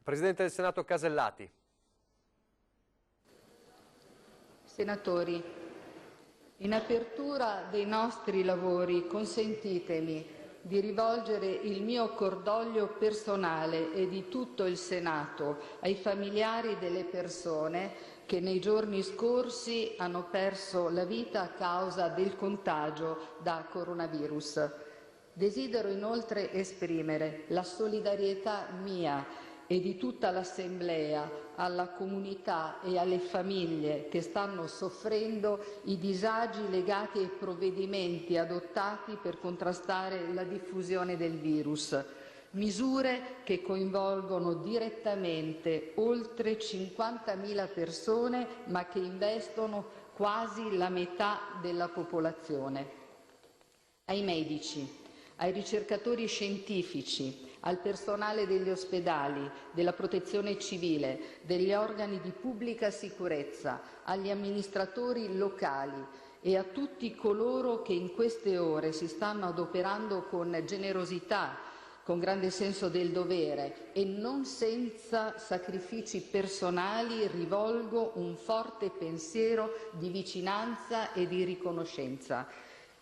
S6: Presidente del Senato Casellati.
S15: Senatori, in apertura dei nostri lavori consentitemi di rivolgere il mio cordoglio personale e di tutto il Senato ai familiari delle persone che nei giorni scorsi hanno perso la vita a causa del contagio da coronavirus. Desidero inoltre esprimere la solidarietà mia e di tutta l'Assemblea alla comunità e alle famiglie che stanno soffrendo i disagi legati ai provvedimenti adottati per contrastare la diffusione del virus. Misure che coinvolgono direttamente oltre 50.000 persone, ma che investono quasi la metà della popolazione. Ai medici, ai ricercatori scientifici, al personale degli ospedali, della protezione civile, degli organi di pubblica sicurezza, agli amministratori locali e a tutti coloro che in queste ore si stanno adoperando con generosità, con grande senso del dovere e non senza sacrifici personali, rivolgo un forte pensiero di vicinanza e di riconoscenza.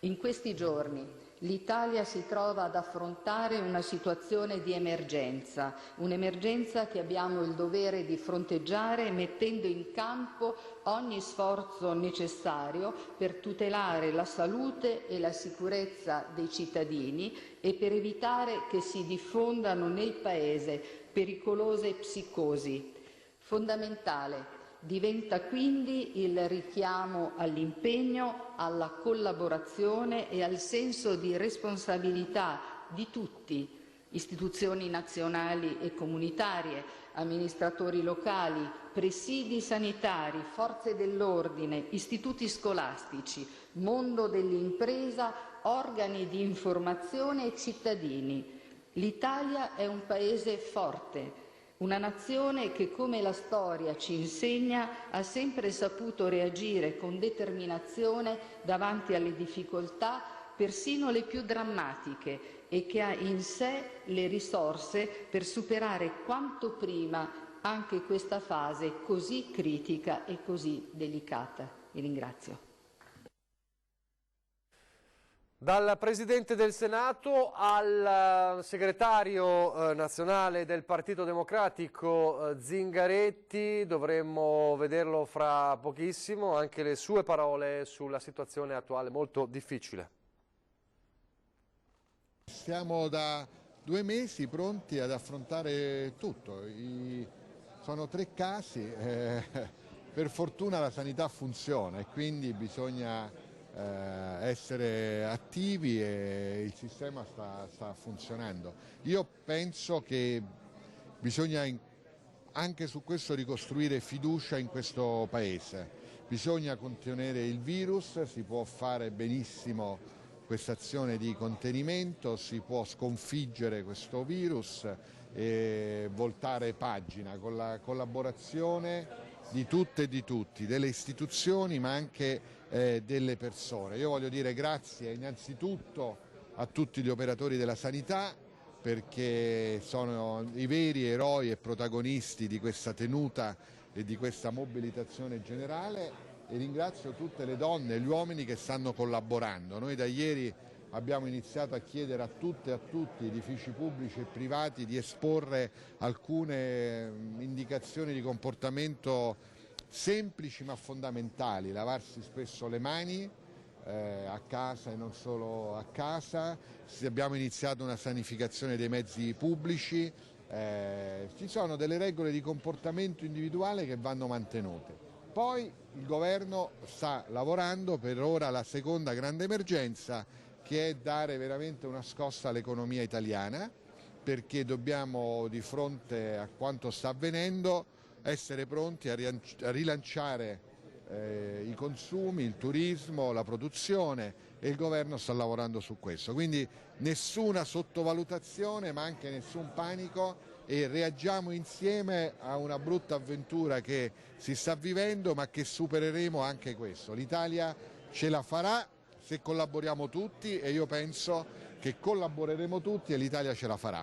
S15: In questi giorni l'Italia si trova ad affrontare una situazione di emergenza, un'emergenza che abbiamo il dovere di fronteggiare mettendo in campo ogni sforzo necessario per tutelare la salute e la sicurezza dei cittadini e per evitare che si diffondano nel Paese pericolose psicosi. Fondamentale diventa quindi il richiamo all'impegno, alla collaborazione e al senso di responsabilità di tutti, istituzioni nazionali e comunitarie, amministratori locali, presidi sanitari, forze dell'ordine, istituti scolastici, mondo dell'impresa, organi di informazione e cittadini. L'Italia è un Paese forte, una nazione che, come la storia ci insegna, ha sempre saputo reagire con determinazione davanti alle difficoltà, persino le più drammatiche, e che ha in sé le risorse per superare quanto prima anche questa fase così critica e così delicata. Vi ringrazio.
S6: Dal Presidente del Senato al segretario nazionale del Partito Democratico Zingaretti, dovremmo vederlo fra pochissimo, anche le sue parole sulla situazione attuale molto difficile.
S16: Siamo da 2 mesi pronti ad affrontare tutto, sono 3 casi, per fortuna la sanità funziona e quindi bisogna essere attivi e il sistema sta funzionando. Io penso che bisogna anche su questo ricostruire fiducia in questo Paese, bisogna contenere il virus, si può fare benissimo questa azione di contenimento, si può sconfiggere questo virus e voltare pagina con la collaborazione di tutte e di tutti, delle istituzioni ma anche delle persone. Io voglio dire grazie innanzitutto a tutti gli operatori della sanità perché sono i veri eroi e protagonisti di questa tenuta e di questa mobilitazione generale, e ringrazio tutte le donne e gli uomini che stanno collaborando. Noi da ieri abbiamo iniziato a chiedere a tutte e a tutti, edifici pubblici e privati, di esporre alcune indicazioni di comportamento semplici ma fondamentali: lavarsi spesso le mani a casa e non solo a casa. Abbiamo iniziato una sanificazione dei mezzi pubblici, ci sono delle regole di comportamento individuale che vanno mantenute. Poi il governo sta lavorando per ora alla seconda grande emergenza, che è dare veramente una scossa all'economia italiana, perché dobbiamo, di fronte a quanto sta avvenendo, essere pronti a rilanciare i consumi, il turismo, la produzione, e il governo sta lavorando su questo. Quindi nessuna sottovalutazione ma anche nessun panico, e reagiamo insieme a una brutta avventura che si sta vivendo, ma che supereremo anche questo. L'Italia ce la farà se collaboriamo tutti, e io penso che collaboreremo tutti e l'Italia ce la farà.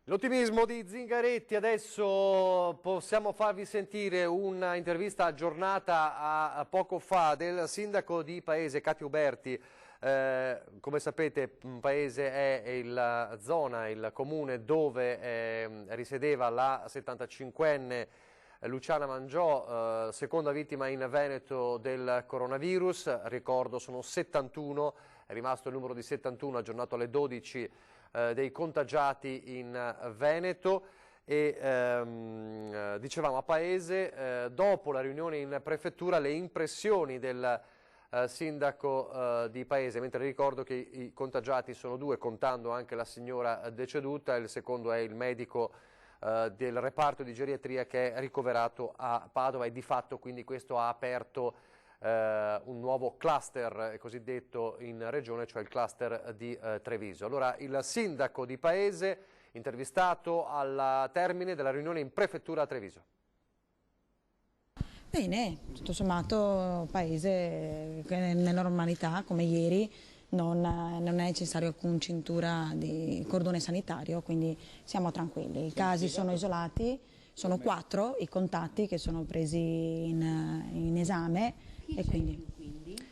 S6: L'ottimismo di Zingaretti. Adesso possiamo farvi sentire un'intervista aggiornata a poco fa del sindaco di Paese, Katia Uberti. Come sapete, Paese è la zona, il comune dove risiedeva la 75enne Luciana Mangiò, seconda vittima in Veneto del coronavirus. Ricordo, sono 71, è rimasto il numero di 71 aggiornato alle 12 dei contagiati in Veneto. E dicevamo, a Paese, dopo la riunione in prefettura, le impressioni del sindaco di Paese, mentre ricordo che i contagiati sono 2, contando anche la signora deceduta, il secondo è il medico del reparto di geriatria che è ricoverato a Padova, e di fatto quindi questo ha aperto un nuovo cluster cosiddetto in regione, cioè il cluster di Treviso. Allora, il sindaco di Paese intervistato al termine della riunione in prefettura a Treviso.
S17: Bene, tutto sommato Paese nella normalità, come ieri, non è necessario alcun cintura di cordone sanitario, quindi siamo tranquilli. I casi sono isolati, sono 4 i contatti che sono presi in esame, e quindi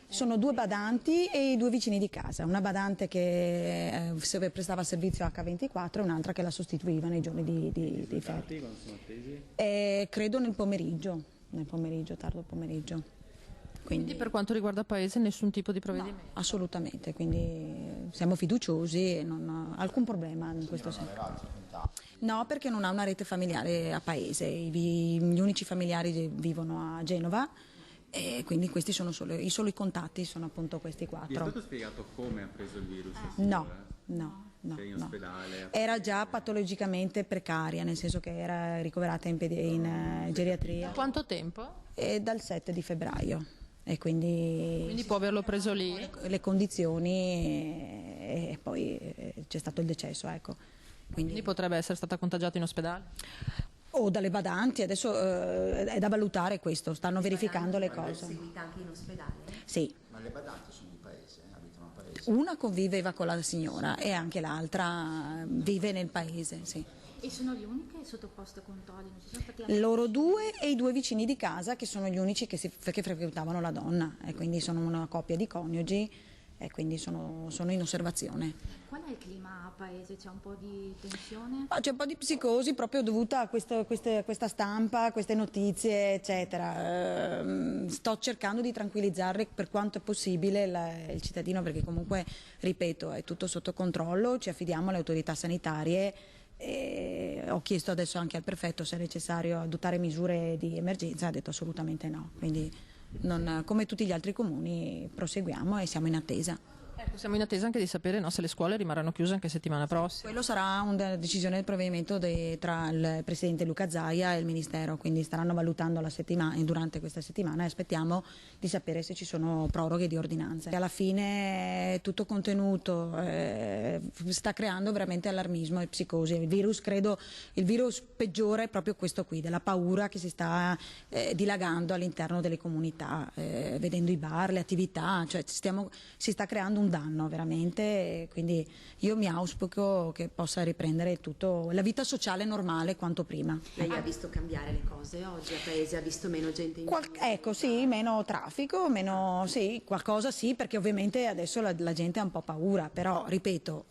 S17: sono 2 badanti e i 2 vicini di casa, una badante che prestava servizio H24 e un'altra che la sostituiva nei giorni di ferie.
S13: Quando sono attesi?
S17: Credo nel pomeriggio, tardo pomeriggio.
S14: Quindi per quanto riguarda Paese nessun tipo di provvedimento?
S17: No, assolutamente, quindi siamo fiduciosi e non ho alcun problema in questo senso. No, perché non ha una rete familiare a Paese, gli unici familiari vivono a Genova, e quindi questi sono solo i contatti, sono appunto questi 4.
S13: Vi è stato spiegato come ha preso il virus?
S17: No.
S13: Sei in ospedale?
S17: Era già patologicamente precaria, nel senso che era ricoverata in geriatria.
S14: Da quanto tempo?
S17: Dal 7 di febbraio. E quindi
S14: può averlo preso lì?
S17: Le condizioni, e poi c'è stato il decesso, ecco.
S14: Quindi potrebbe essere stata contagiata in ospedale?
S17: O dalle badanti, adesso è da valutare questo, stanno verificando le cose.
S18: Seguita anche in ospedale?
S17: Sì.
S18: Ma le badanti sono di Paese, abitano a Paese?
S17: Una conviveva con la signora e anche l'altra vive nel paese, sì.
S18: E sono le uniche sottoposte a controlli? Non ci sono stati
S17: Loro 2 e i 2 vicini di casa, che sono gli unici che frequentavano la donna, e quindi sono una coppia di coniugi, e quindi sono in osservazione.
S18: Qual è il clima a Paese? C'è un po' di tensione?
S17: C'è un po' di psicosi proprio dovuta a questa stampa, queste notizie, eccetera. Sto cercando di tranquillizzare per quanto è possibile il cittadino, perché comunque, ripeto, è tutto sotto controllo, ci affidiamo alle autorità sanitarie. E ho chiesto adesso anche al prefetto se è necessario adottare misure di emergenza, ha detto assolutamente no, quindi come tutti gli altri comuni proseguiamo e siamo in attesa.
S14: Ecco, siamo in attesa anche di sapere se le scuole rimarranno chiuse anche settimana prossima.
S17: Quello sarà una decisione del provvedimento tra il Presidente Luca Zaia e il Ministero, quindi staranno valutando durante questa settimana, e aspettiamo di sapere se ci sono proroghe di ordinanze. Alla fine è tutto contenuto, sta creando veramente allarmismo e psicosi. Il virus peggiore è proprio questo qui, della paura che si sta dilagando all'interno delle comunità, vedendo i bar, le attività, cioè si sta creando un danno veramente, quindi io mi auspico che possa riprendere tutto la vita sociale normale quanto prima.
S18: Lei ha visto cambiare le cose oggi a Paese, ha visto meno gente in
S17: Ecco, sì, meno traffico, meno, sì, qualcosa sì, perché ovviamente adesso la gente ha un po' paura, però ripeto,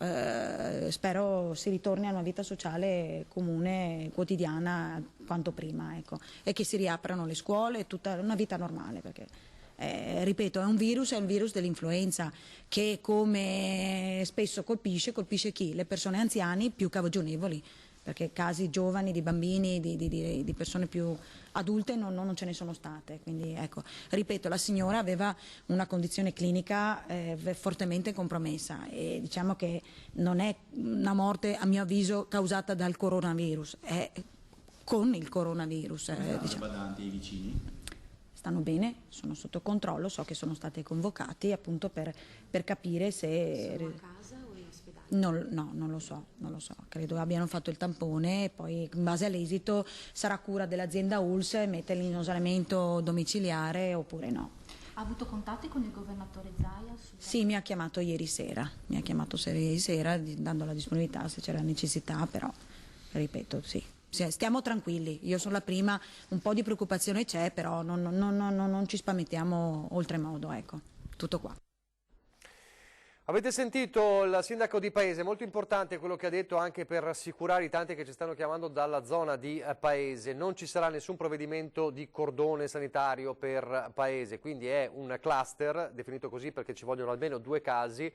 S17: spero si ritorni a una vita sociale comune, quotidiana, quanto prima, ecco, e che si riaprano le scuole, tutta una vita normale, perché ripeto, è un virus dell'influenza che, come spesso colpisce chi? Le persone anziane più cagionevoli, perché casi giovani, di bambini, di persone più adulte non ce ne sono state. Quindi ecco, ripeto, la signora aveva una condizione clinica fortemente compromessa e diciamo che non è una morte, a mio avviso, causata dal coronavirus, è con il coronavirus.
S13: I badanti, i vicini?
S17: Stanno bene, sono sotto controllo, so che sono stati convocati appunto per capire se...
S18: Sono a casa o in ospedale?
S17: Non lo so, credo abbiano fatto il tampone e poi in base all'esito sarà cura dell'azienda ULSS metterli in isolamento domiciliare oppure no.
S18: Ha avuto contatti con il governatore Zaia?
S17: Sì, mi ha chiamato ieri sera, dando la disponibilità se c'era necessità, però ripeto sì. Stiamo tranquilli, io sono la prima, un po' di preoccupazione c'è, però non ci spaventiamo oltremodo, ecco, tutto qua.
S6: Avete sentito il sindaco di Paese, molto importante quello che ha detto anche per rassicurare i tanti che ci stanno chiamando dalla zona di Paese. Non ci sarà nessun provvedimento di cordone sanitario per Paese, quindi è un cluster, definito così perché ci vogliono almeno 2 casi,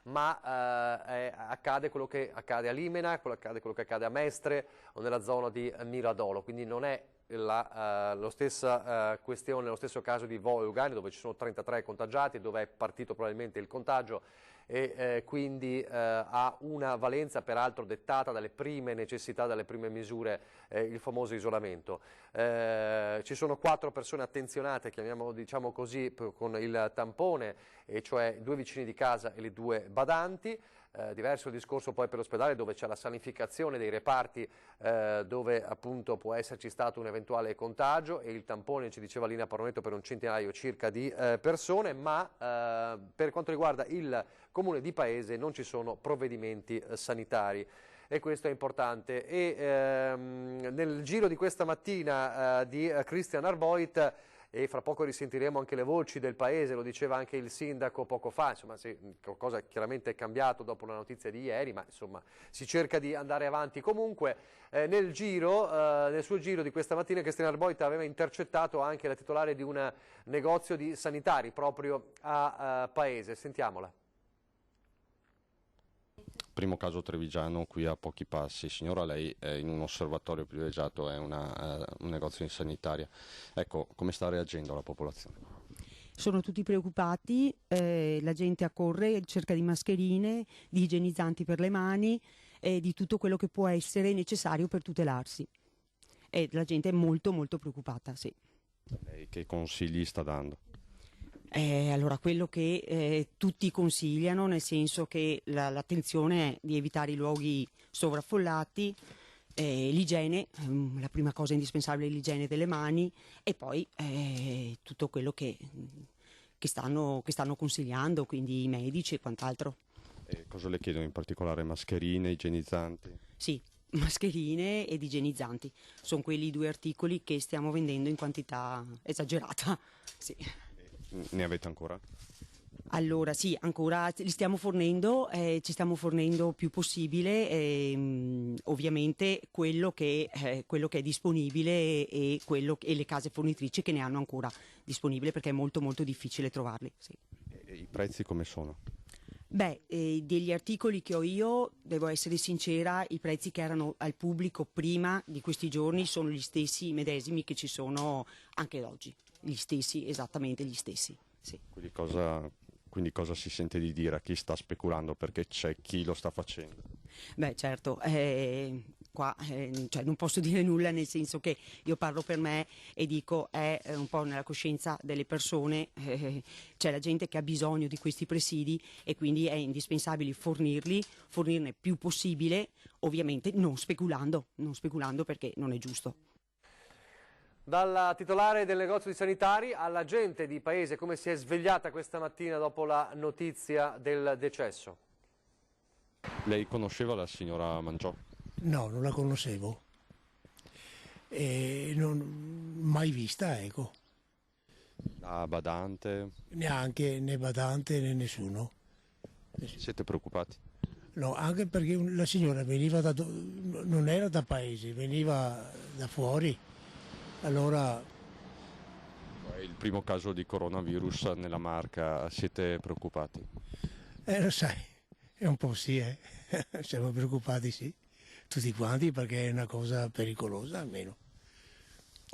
S6: ma accade quello che accade a Limena, quello che accade a Mestre o nella zona di Miradolo, quindi non è lo stessa questione, lo stesso caso di Volgane, dove ci sono 33 contagiati, dove è partito probabilmente il contagio e quindi ha una valenza peraltro dettata dalle prime necessità, dalle prime misure, il famoso isolamento. Ci sono 4 persone attenzionate, chiamiamolo diciamo così, con il tampone, e cioè 2 vicini di casa e le 2 badanti. Diverso il discorso poi per l'ospedale, dove c'è la sanificazione dei reparti dove appunto può esserci stato un eventuale contagio, e il tampone, ci diceva Lina Paronetto, per un centinaio circa di persone, ma per quanto riguarda il comune di Paese non ci sono provvedimenti sanitari. E questo è importante. E nel giro di questa mattina di Christian Arboit, e fra poco risentiremo anche le voci del Paese, lo diceva anche il sindaco poco fa, insomma sì, qualcosa chiaramente è cambiato dopo la notizia di ieri, ma insomma si cerca di andare avanti comunque. Nel suo giro di questa mattina Christian Arboit aveva intercettato anche la titolare di un negozio di sanitari proprio a Paese, sentiamola.
S19: Primo caso trevigiano qui a pochi passi. Signora, lei è in un osservatorio privilegiato, è un negozio di sanitaria. Ecco, come sta reagendo la popolazione?
S20: Sono tutti preoccupati, la gente accorre, cerca di mascherine, di igienizzanti per le mani e di tutto quello che può essere necessario per tutelarsi. E la gente è molto molto preoccupata, sì.
S19: Lei che consigli sta dando?
S20: Allora, quello che tutti consigliano, nel senso che l'attenzione è di evitare i luoghi sovraffollati, l'igiene, la prima cosa indispensabile è l'igiene delle mani, e poi tutto quello che stanno consigliando, quindi i medici e quant'altro.
S19: Cosa le chiedono in particolare? Mascherine, igienizzanti?
S20: Sì, mascherine ed igienizzanti. Sono quelli 2 articoli che stiamo vendendo in quantità esagerata. Sì.
S19: Ne avete ancora?
S20: Allora sì, ancora li stiamo fornendo, ci stiamo fornendo più possibile, ovviamente quello che è disponibile e le case fornitrici che ne hanno ancora disponibile, perché è molto molto difficile trovarli. Sì.
S19: E i prezzi come sono?
S20: Beh, degli articoli che ho io, devo essere sincera, i prezzi che erano al pubblico prima di questi giorni sono gli stessi, medesimi che ci sono anche oggi. Gli stessi, esattamente gli stessi. Sì.
S19: Quindi cosa si sente di dire a chi sta speculando, perché c'è chi lo sta facendo?
S20: Beh certo, qua cioè non posso dire nulla, nel senso che io parlo per me e dico è un po' nella coscienza delle persone, c'è la gente che ha bisogno di questi presidi e quindi è indispensabile fornirne più possibile, ovviamente non speculando perché non è giusto.
S6: Dalla titolare del negozio di sanitari alla gente di paese, come si è svegliata questa mattina dopo la notizia del decesso?
S19: Lei conosceva la signora Mangiò?
S21: No, non la conoscevo. Mai vista, ecco.
S19: La badante?
S21: Neanche né badante né nessuno.
S19: Siete preoccupati?
S21: No, anche perché la signora veniva non era da paese, veniva da fuori. Allora...
S19: È il primo caso di coronavirus nella Marca, siete preoccupati?
S21: Lo sai, è un po' sì, siamo preoccupati, sì, tutti quanti, perché è una cosa pericolosa almeno,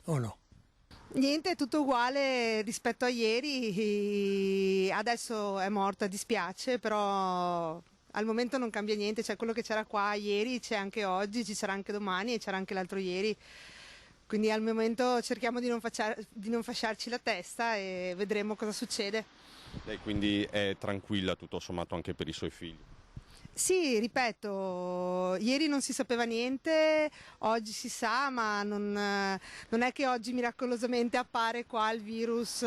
S21: o no?
S22: Niente, è tutto uguale rispetto a ieri, adesso è morta, dispiace, però al momento non cambia niente, cioè quello che c'era qua ieri c'è anche oggi, ci sarà anche domani e c'era anche l'altro ieri. Quindi al momento cerchiamo di non fasciarci la testa e vedremo cosa succede.
S19: Lei quindi è tranquilla tutto sommato anche per i suoi figli?
S22: Sì, ripeto, ieri non si sapeva niente, oggi si sa, ma non è che oggi miracolosamente appare qua il virus,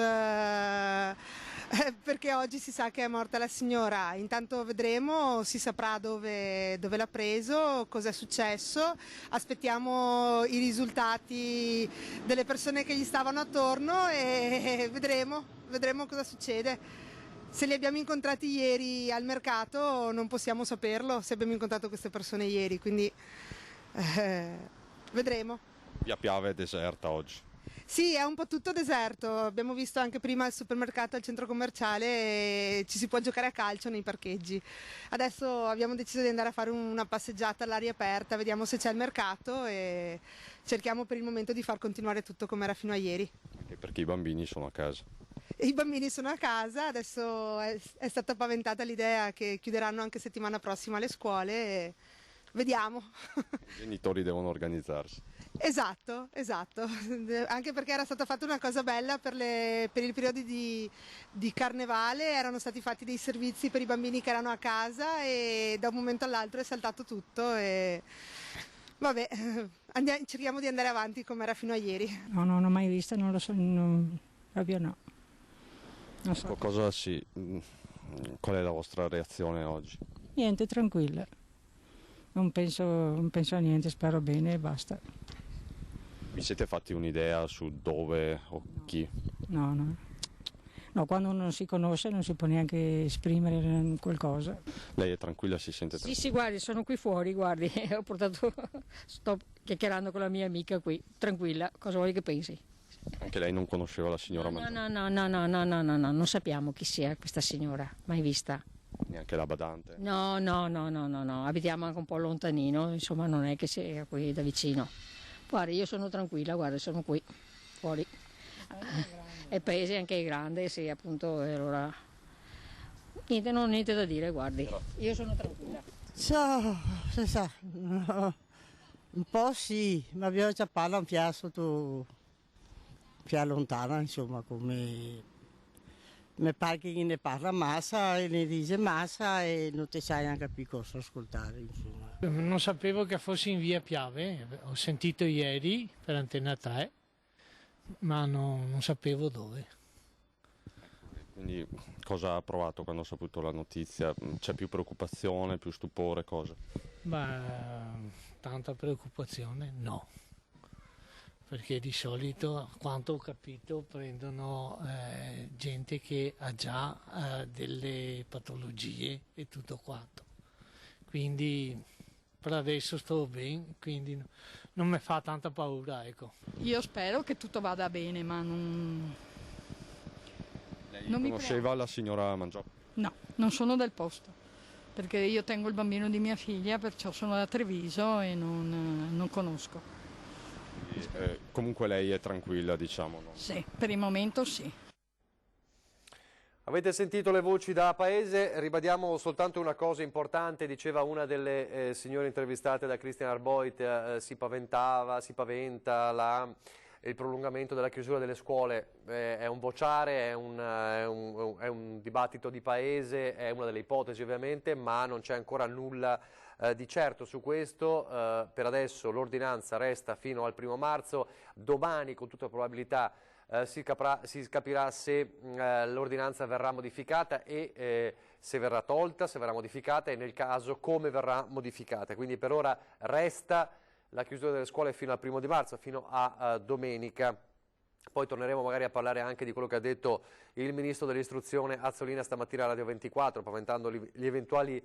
S22: perché oggi si sa che è morta la signora. Intanto vedremo, si saprà dove l'ha preso, cosa è successo, aspettiamo i risultati delle persone che gli stavano attorno e vedremo cosa succede. Se li abbiamo incontrati ieri al mercato non possiamo saperlo, se abbiamo incontrato queste persone ieri, quindi vedremo.
S19: Via Piave è deserta oggi?
S22: Sì, è un po' tutto deserto, abbiamo visto anche prima al supermercato, al centro commerciale, e ci si può giocare a calcio nei parcheggi. Adesso abbiamo deciso di andare a fare una passeggiata all'aria aperta, vediamo se c'è il mercato e cerchiamo per il momento di far continuare tutto come era fino a ieri.
S19: Anche perché i bambini sono a casa.
S22: I bambini sono a casa, adesso è stata paventata l'idea che chiuderanno anche settimana prossima le scuole e vediamo.
S19: I genitori devono organizzarsi.
S22: Esatto, anche perché era stata fatta una cosa bella per il periodo di carnevale, erano stati fatti dei servizi per i bambini che erano a casa e da un momento all'altro è saltato tutto e vabbè, cerchiamo di andare avanti come era fino a ieri.
S23: No, non ho mai vista, non lo so, proprio no. Non so.
S19: Qual è la vostra reazione oggi?
S23: Niente, tranquilla. Non penso a niente, spero bene e basta.
S19: Vi siete fatti un'idea su dove o chi?
S23: No, quando non si conosce non si può neanche esprimere qualcosa.
S19: Lei è tranquilla, si sente tranquilla?
S23: Sì, guardi, sono qui fuori, guardi, sto chiacchierando con la mia amica qui, tranquilla, cosa vuoi che pensi?
S19: Anche lei non conosceva la signora Mangiò?
S23: No, non sappiamo chi sia questa signora, mai vista.
S19: Neanche la badante?
S23: No, abitiamo anche un po' lontanino, insomma non è che sia qui da vicino. Guarda, io sono tranquilla, guarda, sono qui, fuori. E il paese anche è grande, sì, appunto, e allora... Niente, non ho niente da dire, guardi, io sono tranquilla.
S24: Si sa, no. Un po' sì, ma abbiamo già parlato un po' più lontana, insomma, come... Mi pare che ne parla massa e ne dice massa e non ti sai neanche più cosa ascoltare, insomma.
S25: Non sapevo che fosse in via Piave, ho sentito ieri per Antena 3, ma non sapevo dove.
S19: Quindi cosa ha provato quando ha saputo la notizia? C'è più preoccupazione, più stupore, cosa?
S25: Tanta preoccupazione no. Perché di solito, a quanto ho capito, prendono gente che ha già delle patologie e tutto quanto. Quindi per adesso sto bene, quindi non mi fa tanta paura, ecco.
S26: Io spero che tutto vada bene, ma non...
S19: Lei conosceva la signora Mangiò?
S26: No, non sono del posto, perché io tengo il bambino di mia figlia, perciò sono da Treviso e non conosco.
S19: Comunque lei è tranquilla, diciamo, no?
S26: Sì, per il momento sì.
S6: Avete sentito le voci da paese, ribadiamo soltanto una cosa importante, diceva una delle signore intervistate da Christian Arboit, si paventa il prolungamento della chiusura delle scuole, è un vociare, è un dibattito di paese, è una delle ipotesi ovviamente, ma non c'è ancora nulla di certo su questo. Per adesso l'ordinanza resta fino al 1° marzo, domani con tutta probabilità si capirà se l'ordinanza verrà modificata e se verrà tolta, se verrà modificata e nel caso come verrà modificata. Quindi per ora resta la chiusura delle scuole fino al 1° marzo, fino a domenica. Poi torneremo magari a parlare anche di quello che ha detto il Ministro dell'Istruzione Azzolina stamattina a Radio 24, paventando gli eventuali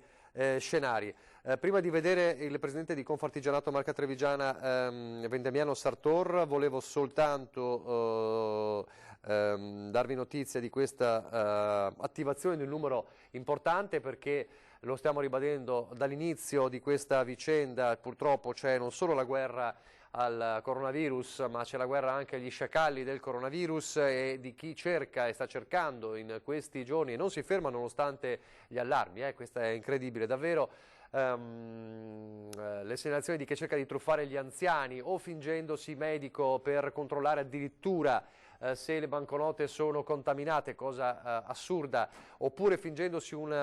S6: scenari. Prima di vedere il Presidente di Confartigianato Marca Trevigiana, Vendemiano Sartor, volevo soltanto darvi notizia di questa attivazione di un numero importante, perché lo stiamo ribadendo dall'inizio di questa vicenda. Purtroppo c'è non solo la guerra al coronavirus, ma c'è la guerra anche agli sciacalli del coronavirus e di chi cerca e sta cercando in questi giorni e non si ferma nonostante gli allarmi, questo è incredibile davvero. Le segnalazioni di chi cerca di truffare gli anziani o fingendosi medico per controllare addirittura se le banconote sono contaminate, cosa assurda, oppure fingendosi un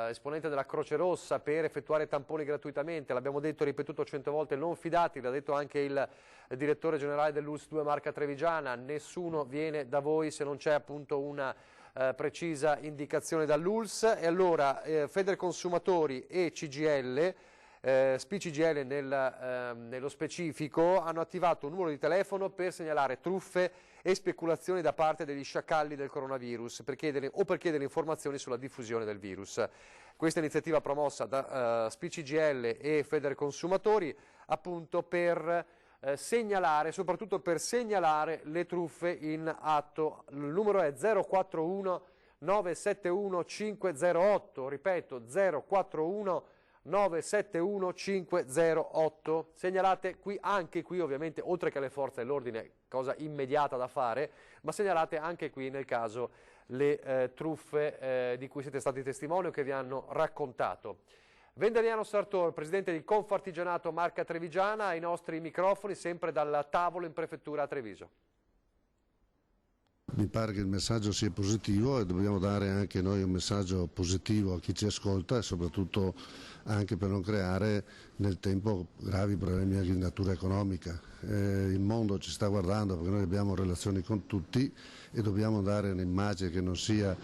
S6: esponente della Croce Rossa per effettuare tamponi gratuitamente. L'abbiamo detto e ripetuto 100 volte, non fidatevi, l'ha detto anche il direttore generale dell'ULSS 2 Marca Trevigiana, nessuno viene da voi se non c'è appunto una precisa indicazione dall'ULSS. E allora Federconsumatori e CGIL, SPI-CGIL nello specifico, hanno attivato un numero di telefono per segnalare truffe e speculazioni da parte degli sciacalli del coronavirus per chiedere informazioni sulla diffusione del virus. Questa iniziativa promossa da SPI-CGIL e Federconsumatori appunto per segnalare, soprattutto per segnalare le truffe in atto. Il numero è 041 971 508, ripeto 041 971 508. Segnalate qui, anche qui ovviamente, oltre che alle forze dell'ordine, cosa immediata da fare, ma segnalate anche qui nel caso le truffe di cui siete stati testimoni o che vi hanno raccontato. Vendemiano Sartor, presidente di Confartigianato Marca Trevigiana, ai nostri microfoni, sempre dal tavolo in prefettura a Treviso.
S1: Mi pare che il messaggio sia positivo e dobbiamo dare anche noi un messaggio positivo a chi ci ascolta e soprattutto anche per non creare nel tempo gravi problemi anche di natura economica. Il mondo ci sta guardando perché noi abbiamo relazioni con tutti e dobbiamo dare un'immagine che non sia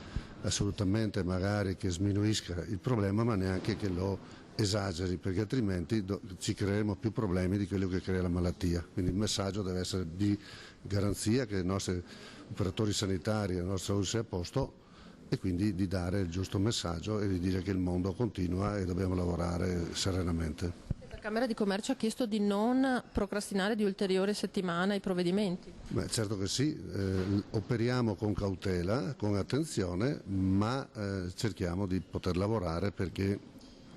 S1: assolutamente magari che sminuisca il problema, ma neanche che lo esageri, perché altrimenti ci creeremo più problemi di quello che crea la malattia. Quindi il messaggio deve essere di garanzia che i nostri operatori sanitari e la nostra ULSS sia a posto, e quindi di dare il giusto messaggio e di dire che il mondo continua e dobbiamo lavorare serenamente.
S14: La Camera di Commercio ha chiesto di non procrastinare di ulteriore settimana i provvedimenti.
S1: Beh, certo che sì, operiamo con cautela, con attenzione, ma cerchiamo di poter lavorare perché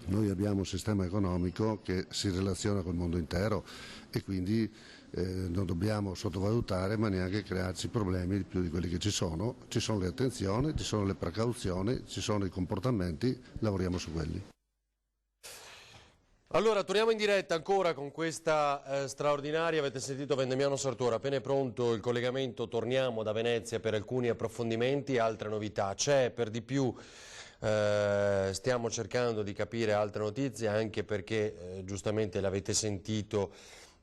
S1: noi abbiamo un sistema economico che si relaziona col mondo intero e quindi non dobbiamo sottovalutare ma neanche crearci problemi più di quelli che ci sono le attenzioni, ci sono le precauzioni, ci sono i comportamenti, lavoriamo su quelli.
S8: Allora, torniamo in diretta ancora con questa straordinaria, avete sentito Vendemiano Sartor, appena è pronto il collegamento torniamo da Venezia per alcuni approfondimenti e altre novità. C'è per di più, stiamo cercando di capire altre notizie anche perché giustamente l'avete sentito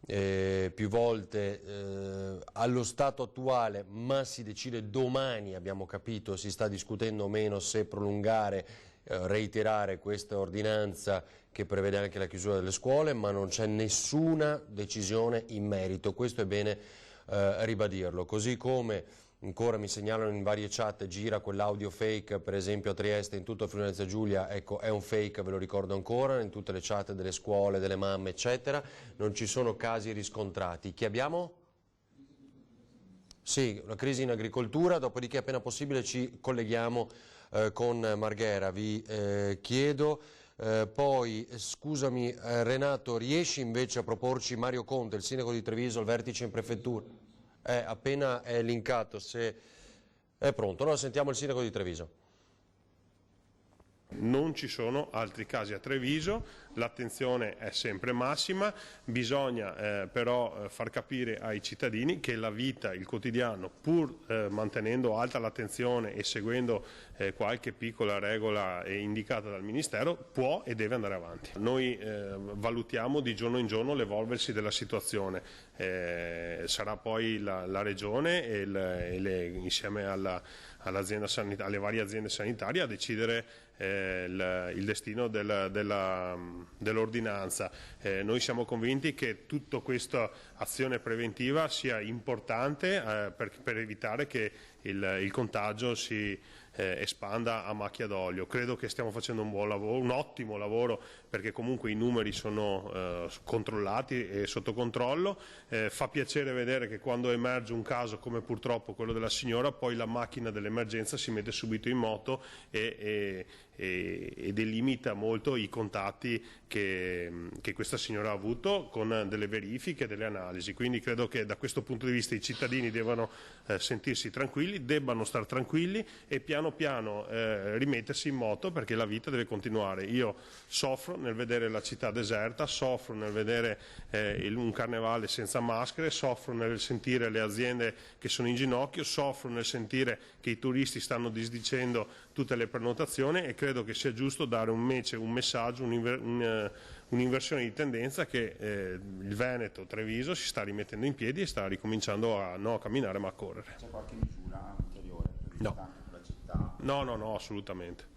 S8: più volte, allo stato attuale, ma si decide domani, abbiamo capito, si sta discutendo o meno se prolungare, reiterare questa ordinanza che prevede anche la chiusura delle scuole, ma non c'è nessuna decisione in merito, questo è bene ribadirlo, così come ancora mi segnalano in varie chat gira quell'audio fake, per esempio a Trieste, in tutto Friuli Venezia Giulia, ecco è un fake, ve lo ricordo ancora, in tutte le chat delle scuole, delle mamme eccetera, non ci sono casi riscontrati. Chi abbiamo? Sì, una crisi in agricoltura, dopodiché appena possibile ci colleghiamo con Marghera, vi chiedo. Poi scusami Renato, riesci invece a proporci Mario Conte, il sindaco di Treviso, al vertice in prefettura? Appena è linkato, se è pronto, no? Sentiamo il sindaco di Treviso.
S2: Non ci sono altri casi a Treviso, l'attenzione è sempre massima, bisogna però far capire ai cittadini che la vita, il quotidiano, pur mantenendo alta l'attenzione e seguendo qualche piccola regola indicata dal Ministero, può e deve andare avanti. Noi valutiamo di giorno in giorno l'evolversi della situazione, sarà poi la Regione insieme alle varie aziende sanitarie a decidere il destino dell'ordinanza. Noi siamo convinti che tutta questa azione preventiva sia importante per evitare che il contagio si espanda a macchia d'olio. Credo che stiamo facendo un buon lavoro, un ottimo lavoro, perché comunque i numeri sono controllati e sotto controllo. Fa piacere vedere che quando emerge un caso come purtroppo quello della signora, poi la macchina dell'emergenza si mette subito in moto e delimita molto i contatti che questa signora ha avuto con delle verifiche, delle analisi. Quindi credo che da questo punto di vista i cittadini devono sentirsi tranquilli, debbano stare tranquilli e piano piano rimettersi in moto, perché la vita deve continuare. Io soffro nel vedere la città deserta, soffro nel vedere un carnevale senza maschere, soffro nel sentire le aziende che sono in ginocchio, soffro nel sentire che i turisti stanno disdicendo tutte le prenotazioni, e credo che sia giusto dare un messaggio, un'inversione di tendenza, che il Veneto, Treviso, si sta rimettendo in piedi e sta ricominciando non a camminare ma a correre.
S3: C'è qualche misura ulteriore prevista anche per la città?
S2: No, assolutamente.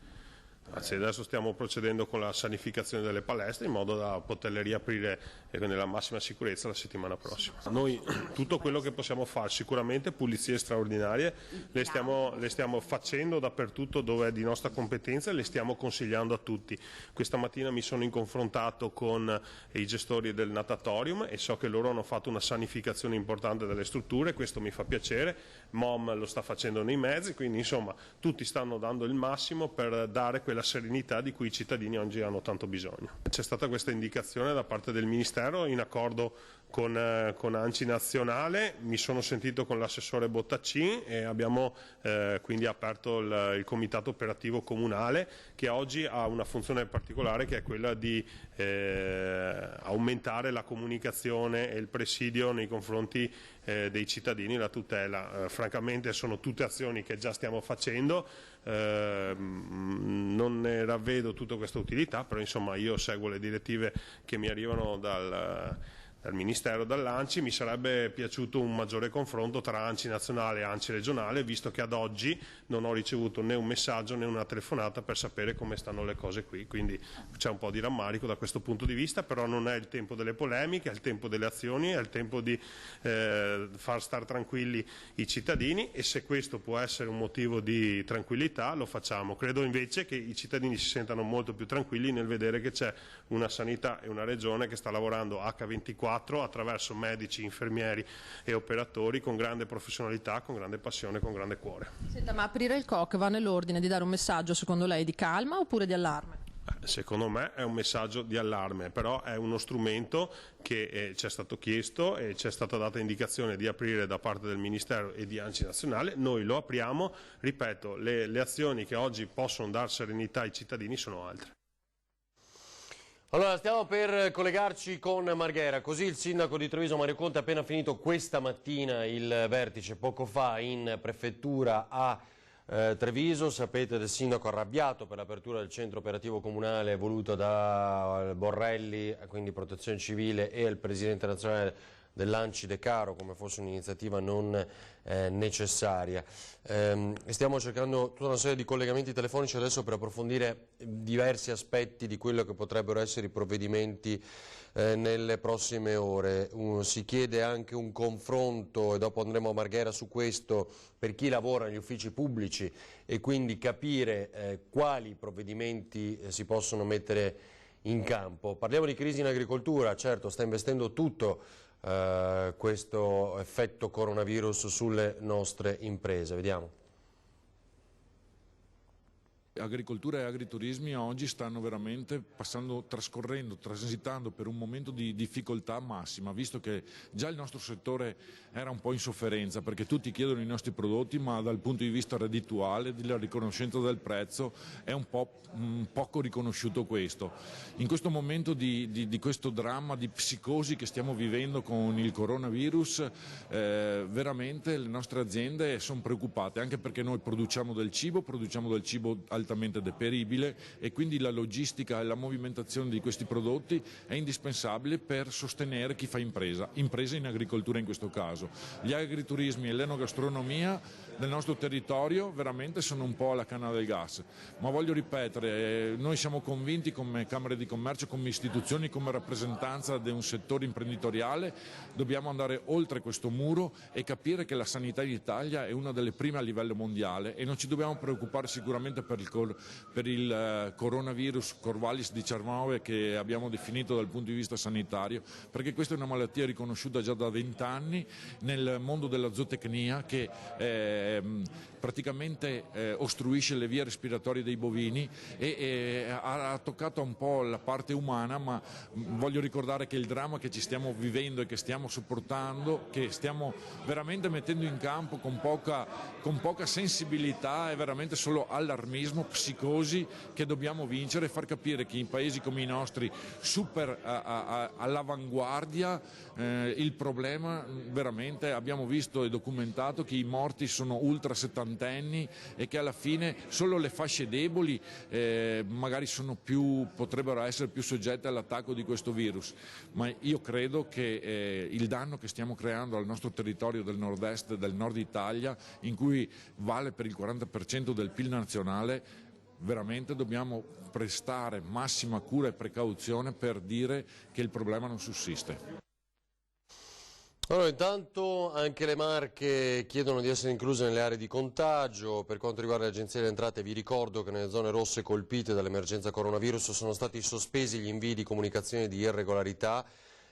S2: Anzi, adesso stiamo procedendo con la sanificazione delle palestre in modo da poterle riaprire nella massima sicurezza la settimana prossima. Noi tutto quello che possiamo fare, sicuramente pulizie straordinarie, le stiamo facendo dappertutto dove è di nostra competenza e le stiamo consigliando a tutti. Questa mattina mi sono confrontato con i gestori del natatorium e so che loro hanno fatto una sanificazione importante delle strutture, questo mi fa piacere. MOM lo sta facendo nei mezzi, quindi insomma tutti stanno dando il massimo per dare quella serenità di cui i cittadini oggi hanno tanto bisogno. C'è stata questa indicazione da parte del Ministero in accordo con ANCI Nazionale, mi sono sentito con l'assessore Bottaccin e abbiamo quindi aperto il comitato operativo comunale, che oggi ha una funzione particolare, che è quella di aumentare la comunicazione e il presidio nei confronti dei cittadini, la tutela. Francamente sono tutte azioni che già stiamo facendo, non ne ravvedo tutta questa utilità, però insomma io seguo le direttive che mi arrivano dal Ministero, dall'ANCI. Mi sarebbe piaciuto un maggiore confronto tra ANCI nazionale e ANCI regionale, visto che ad oggi non ho ricevuto né un messaggio né una telefonata per sapere come stanno le cose qui, quindi c'è un po' di rammarico da questo punto di vista, però non è il tempo delle polemiche, è il tempo delle azioni, è il tempo di far star tranquilli i cittadini, e se questo può essere un motivo di tranquillità lo facciamo. Credo invece che i cittadini si sentano molto più tranquilli nel vedere che c'è una sanità e una regione che sta lavorando H24 attraverso medici, infermieri e operatori con grande professionalità, con grande passione, con grande cuore.
S14: Senta, ma aprire il COC va nell'ordine di dare un messaggio, secondo lei, di calma oppure di allarme?
S2: Secondo me è un messaggio di allarme, però è uno strumento che ci è stato chiesto e ci è stata data indicazione di aprire da parte del Ministero e di ANCI Nazionale. Noi lo apriamo, ripeto, le azioni che oggi possono dar serenità ai cittadini sono altre.
S8: Allora, stiamo per collegarci con Marghera, così il sindaco di Treviso Mario Conte ha appena finito questa mattina il vertice, poco fa in prefettura a Treviso. Sapete del sindaco arrabbiato per l'apertura del centro operativo comunale voluto da Borrelli, quindi Protezione Civile, e il presidente nazionale dell'ANCI De Caro, come fosse un'iniziativa non necessaria. Stiamo cercando tutta una serie di collegamenti telefonici adesso per approfondire diversi aspetti di quello che potrebbero essere i provvedimenti nelle prossime ore. Si chiede anche un confronto, e dopo andremo a Marghera su questo, per chi lavora negli uffici pubblici, e quindi capire quali provvedimenti si possono mettere in campo. Parliamo di crisi in agricoltura, certo sta investendo tutto questo effetto coronavirus sulle nostre imprese. Vediamo.
S4: Agricoltura e agriturismi oggi stanno veramente transitando per un momento di difficoltà massima, visto che già il nostro settore era un po' in sofferenza perché tutti chiedono i nostri prodotti, ma dal punto di vista reddituale, della riconoscenza del prezzo, è un po' poco riconosciuto questo. In questo momento di questo dramma di psicosi che stiamo vivendo con il coronavirus, veramente le nostre aziende sono preoccupate, anche perché noi produciamo del cibo altamente deperibile e quindi la logistica e la movimentazione di questi prodotti è indispensabile per sostenere chi fa impresa in agricoltura in questo caso. Gli agriturismi e l'enogastronomia del nostro territorio veramente sono un po' alla canna del gas, ma voglio ripetere, noi siamo convinti come Camere di Commercio, come istituzioni, come rappresentanza di un settore imprenditoriale, dobbiamo andare oltre questo muro e capire che la sanità in Italia è una delle prime a livello mondiale e non ci dobbiamo preoccupare sicuramente per il coronavirus Corvallis 19 che abbiamo definito dal punto di vista sanitario, perché questa è una malattia riconosciuta già da 20 anni nel mondo della zootecnia che praticamente ostruisce le vie respiratorie dei bovini e ha toccato un po' la parte umana, ma voglio ricordare che il dramma che ci stiamo vivendo e che stiamo sopportando, che stiamo veramente mettendo in campo con poca sensibilità, è veramente solo allarmismo, psicosi che dobbiamo vincere e far capire che in paesi come i nostri, super all'avanguardia, il problema veramente abbiamo visto e documentato che i morti sono ultra settantenni e che alla fine solo le fasce deboli magari potrebbero essere più soggette all'attacco di questo virus, ma io credo che il danno che stiamo creando al nostro territorio del nord-est, del nord Italia, in cui vale per il 40% del PIL nazionale, veramente dobbiamo prestare massima cura e precauzione per dire che il problema non sussiste.
S8: Allora, intanto anche le Marche chiedono di essere incluse nelle aree di contagio. Per quanto riguarda l'Agenzia delle Entrate vi ricordo che nelle zone rosse colpite dall'emergenza coronavirus sono stati sospesi gli invii di comunicazione di irregolarità,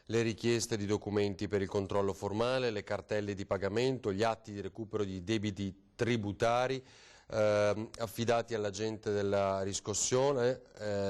S8: le richieste di documenti per il controllo formale, le cartelle di pagamento, gli atti di recupero di debiti tributari affidati all'agente della riscossione,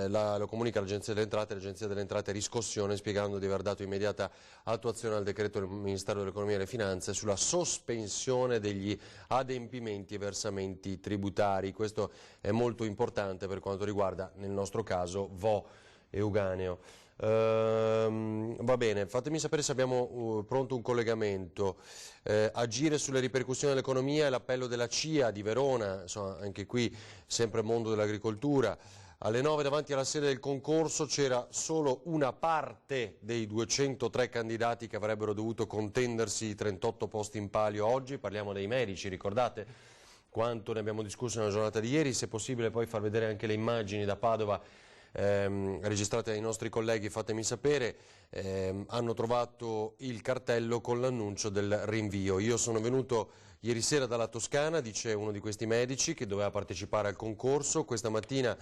S8: lo comunica l'Agenzia delle Entrate riscossione, spiegando di aver dato immediata attuazione al decreto del Ministero dell'Economia e delle Finanze sulla sospensione degli adempimenti e versamenti tributari. Questo è molto importante per quanto riguarda, nel nostro caso, Vo e Euganeo. Va bene, fatemi sapere se abbiamo pronto un collegamento. Agire sulle ripercussioni dell'economia è l'appello della CIA di Verona, insomma, anche qui sempre mondo dell'agricoltura. Alle 9 davanti alla sede del concorso c'era solo una parte dei 203 candidati che avrebbero dovuto contendersi i 38 posti in palio oggi. Parliamo dei medici, ricordate quanto ne abbiamo discusso nella giornata di ieri? Se è possibile poi far vedere anche le immagini da Padova registrate dai nostri colleghi, fatemi sapere. Hanno trovato il cartello con l'annuncio del rinvio. Io sono venuto ieri sera dalla Toscana, dice uno di questi medici che doveva partecipare al concorso. Questa mattina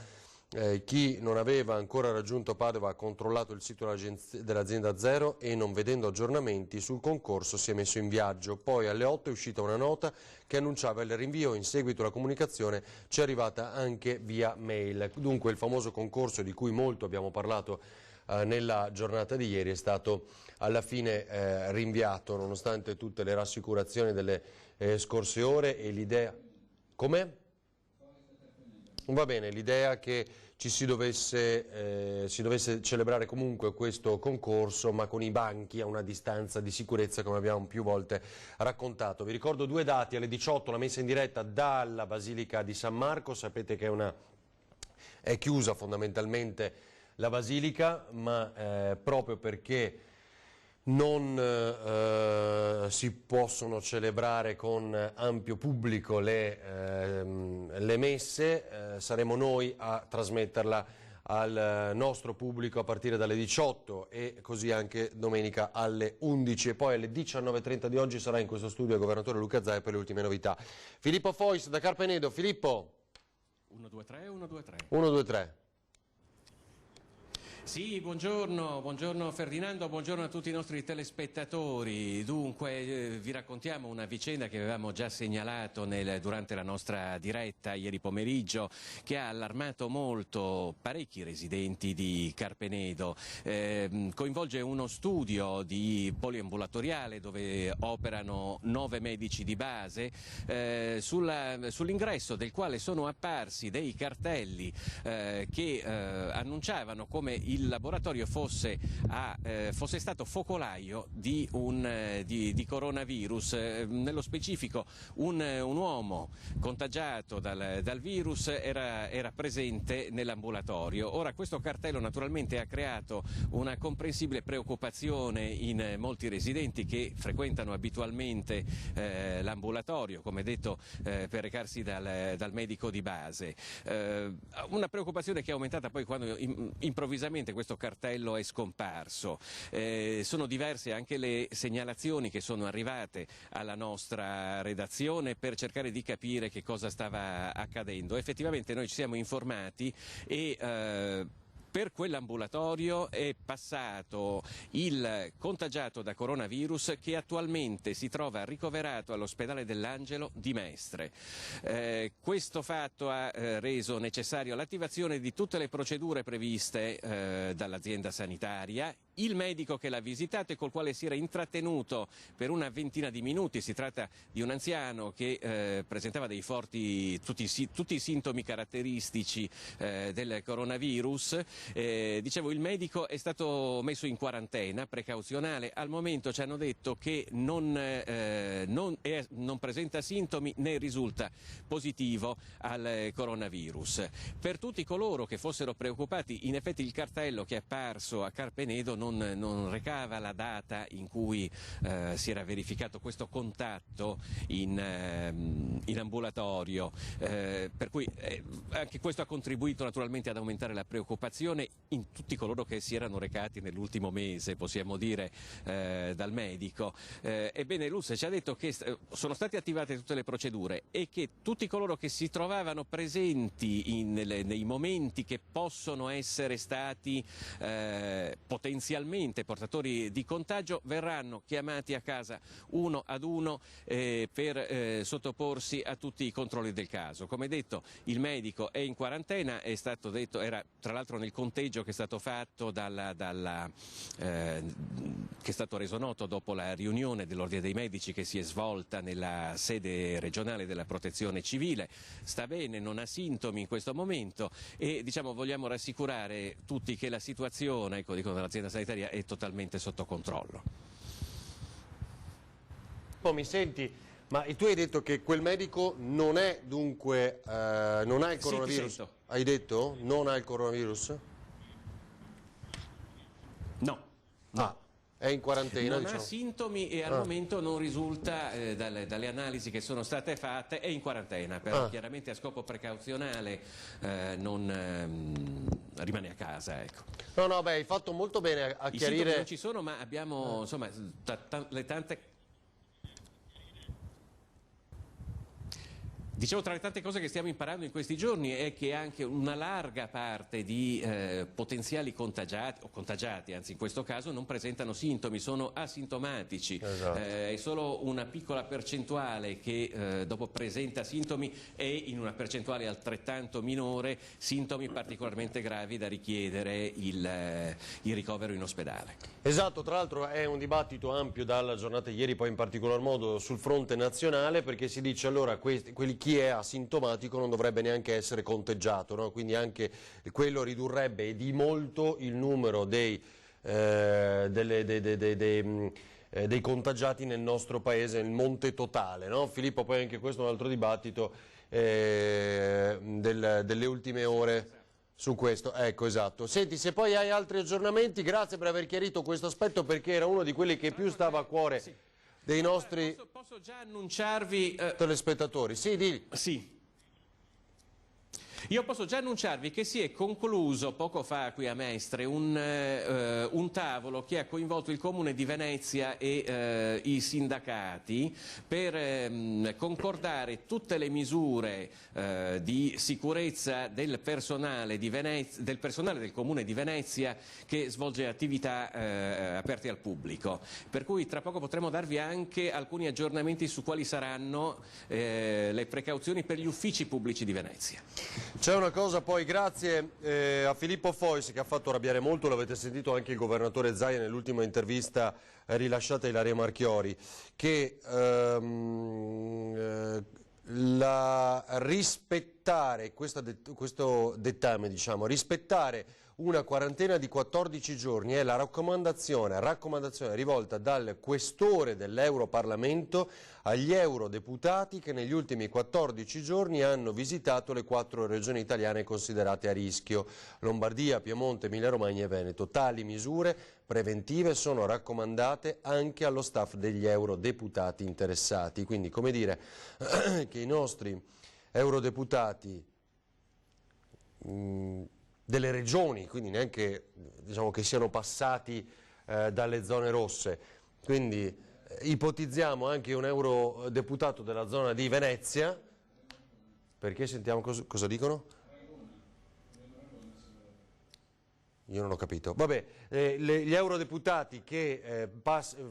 S8: chi non aveva ancora raggiunto Padova ha controllato il sito dell'azienda Zero e, non vedendo aggiornamenti sul concorso, si è messo in viaggio. Poi alle 8 è uscita una nota che annunciava il rinvio. In seguito la comunicazione ci è arrivata anche via mail. Dunque il famoso concorso di cui molto abbiamo parlato nella giornata di ieri è stato alla fine rinviato, nonostante tutte le rassicurazioni delle scorse ore e l'idea... Com'è? Va bene, l'idea che si dovesse celebrare comunque questo concorso, ma con i banchi a una distanza di sicurezza, come abbiamo più volte raccontato. Vi ricordo due dati: alle 18 la messa in diretta dalla Basilica di San Marco. Sapete che è chiusa fondamentalmente la Basilica, ma proprio perché non si possono celebrare con ampio pubblico le messe, saremo noi a trasmetterla al nostro pubblico a partire dalle 18 e così anche domenica alle 11, e poi alle 19:30 di oggi sarà in questo studio il governatore Luca Zaia per le ultime novità. Filippo Fois da Carpenedo. Filippo.
S5: 1, 2, 3, 1, 2, 3.
S8: 1, 2, 3.
S5: Sì, buongiorno Ferdinando, buongiorno a tutti i nostri telespettatori. Dunque vi raccontiamo una vicenda che avevamo già segnalato durante la nostra diretta ieri pomeriggio, che ha allarmato molto parecchi residenti di Carpenedo. Coinvolge uno studio di poliambulatoriale dove operano 9 medici di base, sull'ingresso del quale sono apparsi dei cartelli che annunciavano come il laboratorio fosse stato focolaio di coronavirus. Nello specifico un uomo contagiato dal virus era presente nell'ambulatorio. Ora questo cartello naturalmente ha creato una comprensibile preoccupazione in molti residenti che frequentano abitualmente l'ambulatorio, come detto, per recarsi dal medico di base. Una preoccupazione che è aumentata poi quando improvvisamente questo cartello è scomparso. Sono diverse anche le segnalazioni che sono arrivate alla nostra redazione per cercare di capire che cosa stava accadendo. Effettivamente noi ci siamo informati e per quell'ambulatorio è passato il contagiato da coronavirus che attualmente si trova ricoverato all'ospedale dell'Angelo di Mestre. Questo fatto ha reso necessario l'attivazione di tutte le procedure previste dall'azienda sanitaria. Il medico che l'ha visitato e col quale si era intrattenuto per una ventina di minuti, si tratta di un anziano che presentava dei forti, tutti i sintomi caratteristici del coronavirus. Dicevo, il medico è stato messo in quarantena precauzionale. Al momento ci hanno detto che non presenta sintomi né risulta positivo al coronavirus. Per tutti coloro che fossero preoccupati, in effetti il cartello che è apparso a Carpenedo non recava la data in cui si era verificato questo contatto in ambulatorio, per cui anche questo ha contribuito naturalmente ad aumentare la preoccupazione in tutti coloro che si erano recati nell'ultimo mese, possiamo dire, dal medico. Ebbene, l'ULSS ci ha detto che sono state attivate tutte le procedure e che tutti coloro che si trovavano presenti nei momenti che possono essere stati potenzialmente portatori di contagio verranno chiamati a casa uno ad uno per sottoporsi a tutti i controlli del caso. Come detto, il medico è in quarantena, è stato detto, era tra l'altro nel conteggio che è stato fatto che è stato reso noto dopo la riunione dell'Ordine dei Medici che si è svolta nella sede regionale della Protezione Civile. Sta bene, non ha sintomi in questo momento e vogliamo rassicurare tutti che la situazione, dicono dall'azienda sanitaria, è totalmente sotto controllo.
S8: Mi senti? Ma tu hai detto che quel medico non è dunque, non ha il coronavirus?
S5: Sì, ti sento.
S8: Hai detto? Non ha il coronavirus?
S5: No.
S8: È in quarantena,
S5: non ha sintomi e al momento non risulta dalle analisi che sono state fatte, è in quarantena, però chiaramente a scopo precauzionale non rimane a casa, ecco.
S8: No, hai fatto molto bene a
S5: I
S8: chiarire.
S5: sintomi non ci sono, ma abbiamo insomma le tante. Dicevo, tra le tante cose che stiamo imparando in questi giorni è che anche una larga parte di potenziali contagiati, o contagiati anzi in questo caso, non presentano sintomi, sono asintomatici.
S8: Esatto.
S5: È solo una piccola percentuale che dopo presenta sintomi e in una percentuale altrettanto minore sintomi particolarmente gravi da richiedere il ricovero in ospedale.
S8: Esatto, tra l'altro è un dibattito ampio dalla giornata di ieri, poi in particolar modo sul fronte nazionale, perché si dice allora chi è asintomatico non dovrebbe neanche essere conteggiato, no? Quindi anche quello ridurrebbe di molto il numero dei contagiati nel nostro paese, nel monte totale, no? Filippo, poi anche questo è un altro dibattito delle ultime ore su questo. Ecco, esatto. Senti, se poi hai altri aggiornamenti, grazie per aver chiarito questo aspetto, perché era uno di quelli che più stava a cuore dei nostri
S5: posso già annunciarvi
S8: telespettatori. Sì, di.
S5: Sì. Io posso già annunciarvi che si è concluso poco fa qui a Mestre un tavolo che ha coinvolto il Comune di Venezia e i sindacati per concordare tutte le misure di sicurezza del personale del Comune di Venezia che svolge attività aperte al pubblico. Per cui tra poco potremo darvi anche alcuni aggiornamenti su quali saranno le precauzioni per gli uffici pubblici di Venezia.
S8: C'è una cosa poi, grazie a Filippo Fois, che ha fatto arrabbiare molto, l'avete sentito anche il governatore Zaia nell'ultima intervista rilasciata a Ilaria Marchiori, che rispettare questo dettame, diciamo, rispettare una quarantena di 14 giorni è la raccomandazione rivolta dal questore dell'Europarlamento agli eurodeputati che negli ultimi 14 giorni hanno visitato le 4 regioni italiane considerate a rischio: Lombardia, Piemonte, Emilia-Romagna e Veneto. Tali misure preventive sono raccomandate anche allo staff degli eurodeputati interessati. Quindi, come dire, che i nostri eurodeputati delle regioni, quindi neanche diciamo che siano passati dalle zone rosse, quindi ipotizziamo anche un eurodeputato della zona di Venezia, perché sentiamo cosa dicono? Io non ho capito. Vabbè, gli eurodeputati che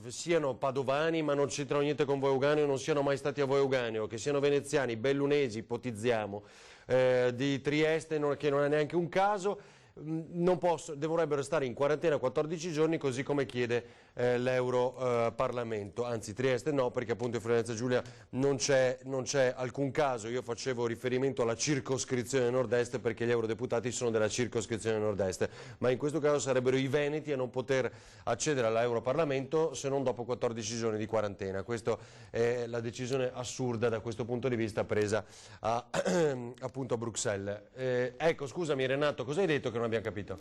S8: siano padovani ma non c'entrano niente con Voi Euganeo, non siano mai stati a Voi Euganeo, che siano veneziani, bellunesi, ipotizziamo, di Trieste, che non è neanche un caso, dovrebbero stare in quarantena 14 giorni, così come chiede l'Europarlamento. Anzi, Trieste no, perché appunto in Friuli Venezia Giulia non c'è alcun caso. Io facevo riferimento alla circoscrizione nord-est, perché gli eurodeputati sono della circoscrizione nord-est, ma in questo caso sarebbero i veneti a non poter accedere all'Europarlamento se non dopo 14 giorni di quarantena. Questa è la decisione assurda da questo punto di vista presa appunto a Bruxelles. Ecco, scusami Renato, cosa hai detto che non abbiamo capito?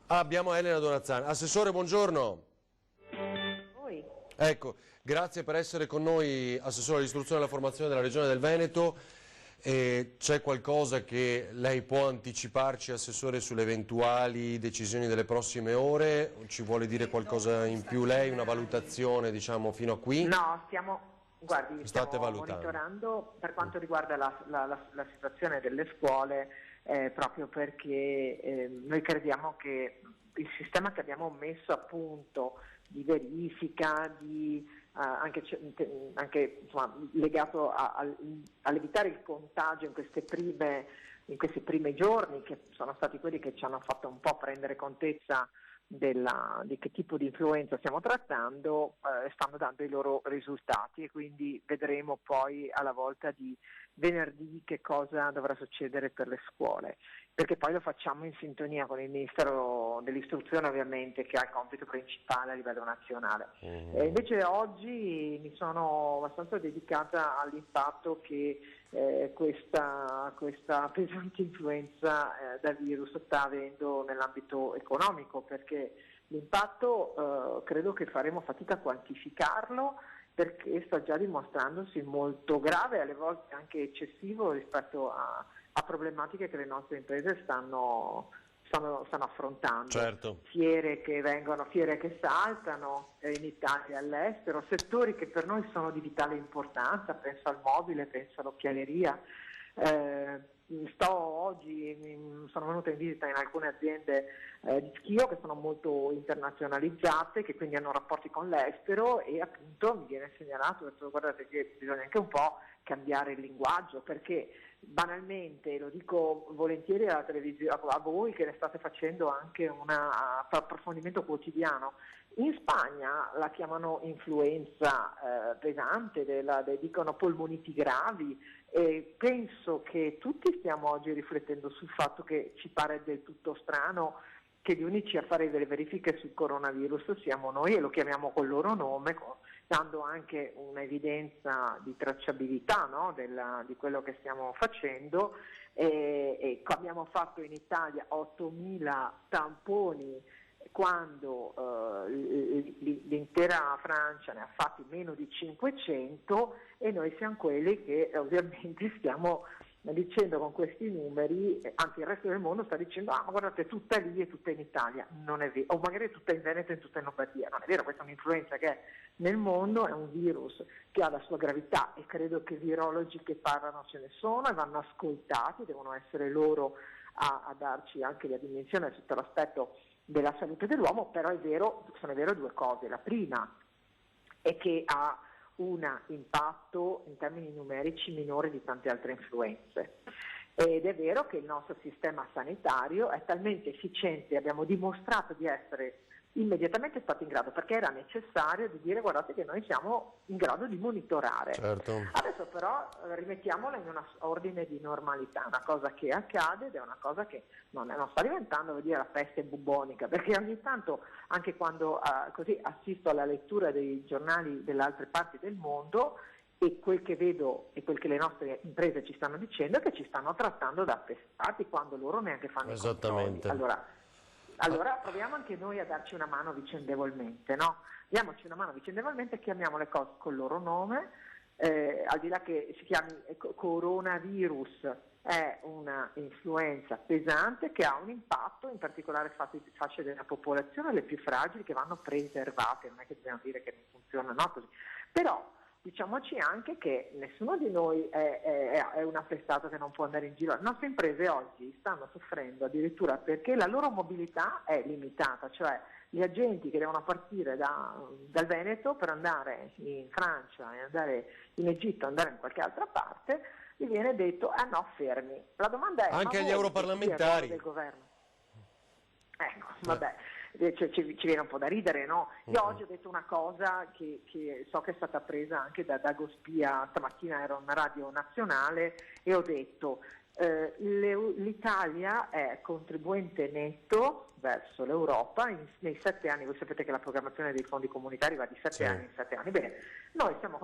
S8: Abbiamo Elena Donazzani. Assessore, buongiorno. Ecco, grazie per essere con noi, Assessore all'istruzione e alla formazione della Regione del Veneto. C'è qualcosa che lei può anticiparci, Assessore, sulle eventuali decisioni delle prossime ore? Ci vuole dire qualcosa in più lei, una valutazione diciamo fino a qui?
S7: No, stiamo monitorando per quanto riguarda la situazione delle scuole, proprio perché noi crediamo che il sistema che abbiamo messo a punto di verifica, anche insomma, legato all'evitare il contagio in questi primi giorni, che sono stati quelli che ci hanno fatto un po' prendere contezza di che tipo di influenza stiamo trattando, stanno dando i loro risultati, e quindi vedremo poi alla volta di venerdì che cosa dovrà succedere per le scuole, perché poi lo facciamo in sintonia con il Ministero dell'Istruzione, ovviamente, che ha il compito principale a livello nazionale. Invece oggi mi sono abbastanza dedicata all'impatto che questa pesante influenza da virus sta avendo nell'ambito economico, perché l'impatto credo che faremo fatica a quantificarlo, perché sta già dimostrandosi molto grave, alle volte anche eccessivo rispetto a problematiche che le nostre imprese stanno affrontando.
S8: Certo.
S7: Fiere che saltano in Italia e all'estero, settori che per noi sono di vitale importanza, penso al mobile, penso all'occhialeria. Oggi sono venuta in visita in alcune aziende di Schio che sono molto internazionalizzate, che quindi hanno rapporti con l'estero, e appunto mi viene segnalato, guardate che bisogna anche un po' cambiare il linguaggio, perché banalmente, lo dico volentieri alla televisione, a voi che ne state facendo anche un approfondimento quotidiano, in Spagna la chiamano influenza pesante, dicono polmoniti gravi, e penso che tutti stiamo oggi riflettendo sul fatto che ci pare del tutto strano che gli unici a fare delle verifiche sul coronavirus siamo noi, e lo chiamiamo col loro nome, dando anche un'evidenza di tracciabilità, no? di quello che stiamo facendo. Abbiamo fatto in Italia 8.000 tamponi, quando l'intera Francia ne ha fatti meno di 500, e noi siamo quelli che ovviamente stiamo dicendo con questi numeri, anzi il resto del mondo sta dicendo ma guardate, tutta lì e tutta in Italia. Non è vero, o magari tutta in Veneto e tutta in Lombardia. Non è vero, questa è un'influenza che è nel mondo, è un virus che ha la sua gravità e credo che virologi che parlano ce ne sono e vanno ascoltati, devono essere loro a darci anche la dimensione sotto l'aspetto della salute dell'uomo. Però sono vero due cose. La prima è che ha un impatto in termini numerici minore di tante altre influenze, ed è vero che il nostro sistema sanitario è talmente efficiente, abbiamo dimostrato di essere immediatamente stati in grado, perché era necessario, di dire guardate che noi siamo in grado di monitorare.
S8: Certo.
S7: Adesso però rimettiamola in un ordine di normalità, una cosa che accade ed è una cosa che non sta diventando, vuol dire, la peste bubonica, perché ogni tanto, anche quando così assisto alla lettura dei giornali delle altre parti del mondo, e quel che vedo e quel che le nostre imprese ci stanno dicendo è che ci stanno trattando da appestati quando loro neanche fanno i controlli. Allora proviamo anche noi a darci una mano vicendevolmente, no? Diamoci una mano vicendevolmente, chiamiamo le cose col loro nome, al di là che si chiami coronavirus, è una influenza pesante che ha un impatto in particolare fasce della popolazione, le più fragili, che vanno preservate, non è che dobbiamo dire che non funziona, no? Così. Però diciamoci anche che nessuno di noi è un appestato che non può andare in giro. Le nostre imprese oggi stanno soffrendo addirittura perché la loro mobilità è limitata, cioè gli agenti che devono partire dal Veneto per andare in Francia, andare in Egitto, andare in qualche altra parte, gli viene detto no, fermi. La domanda è
S8: anche agli europarlamentari
S7: del governo. Ecco, vabbè. Ci viene un po' da ridere, no? Io oggi ho detto una cosa che so che è stata presa anche da Dago Spia, stamattina ero in una radio nazionale e ho detto l'Italia è contribuente netto verso l'Europa nei 7 anni, voi sapete che la programmazione dei fondi comunitari va di 7 anni in 7 anni, bene, noi siamo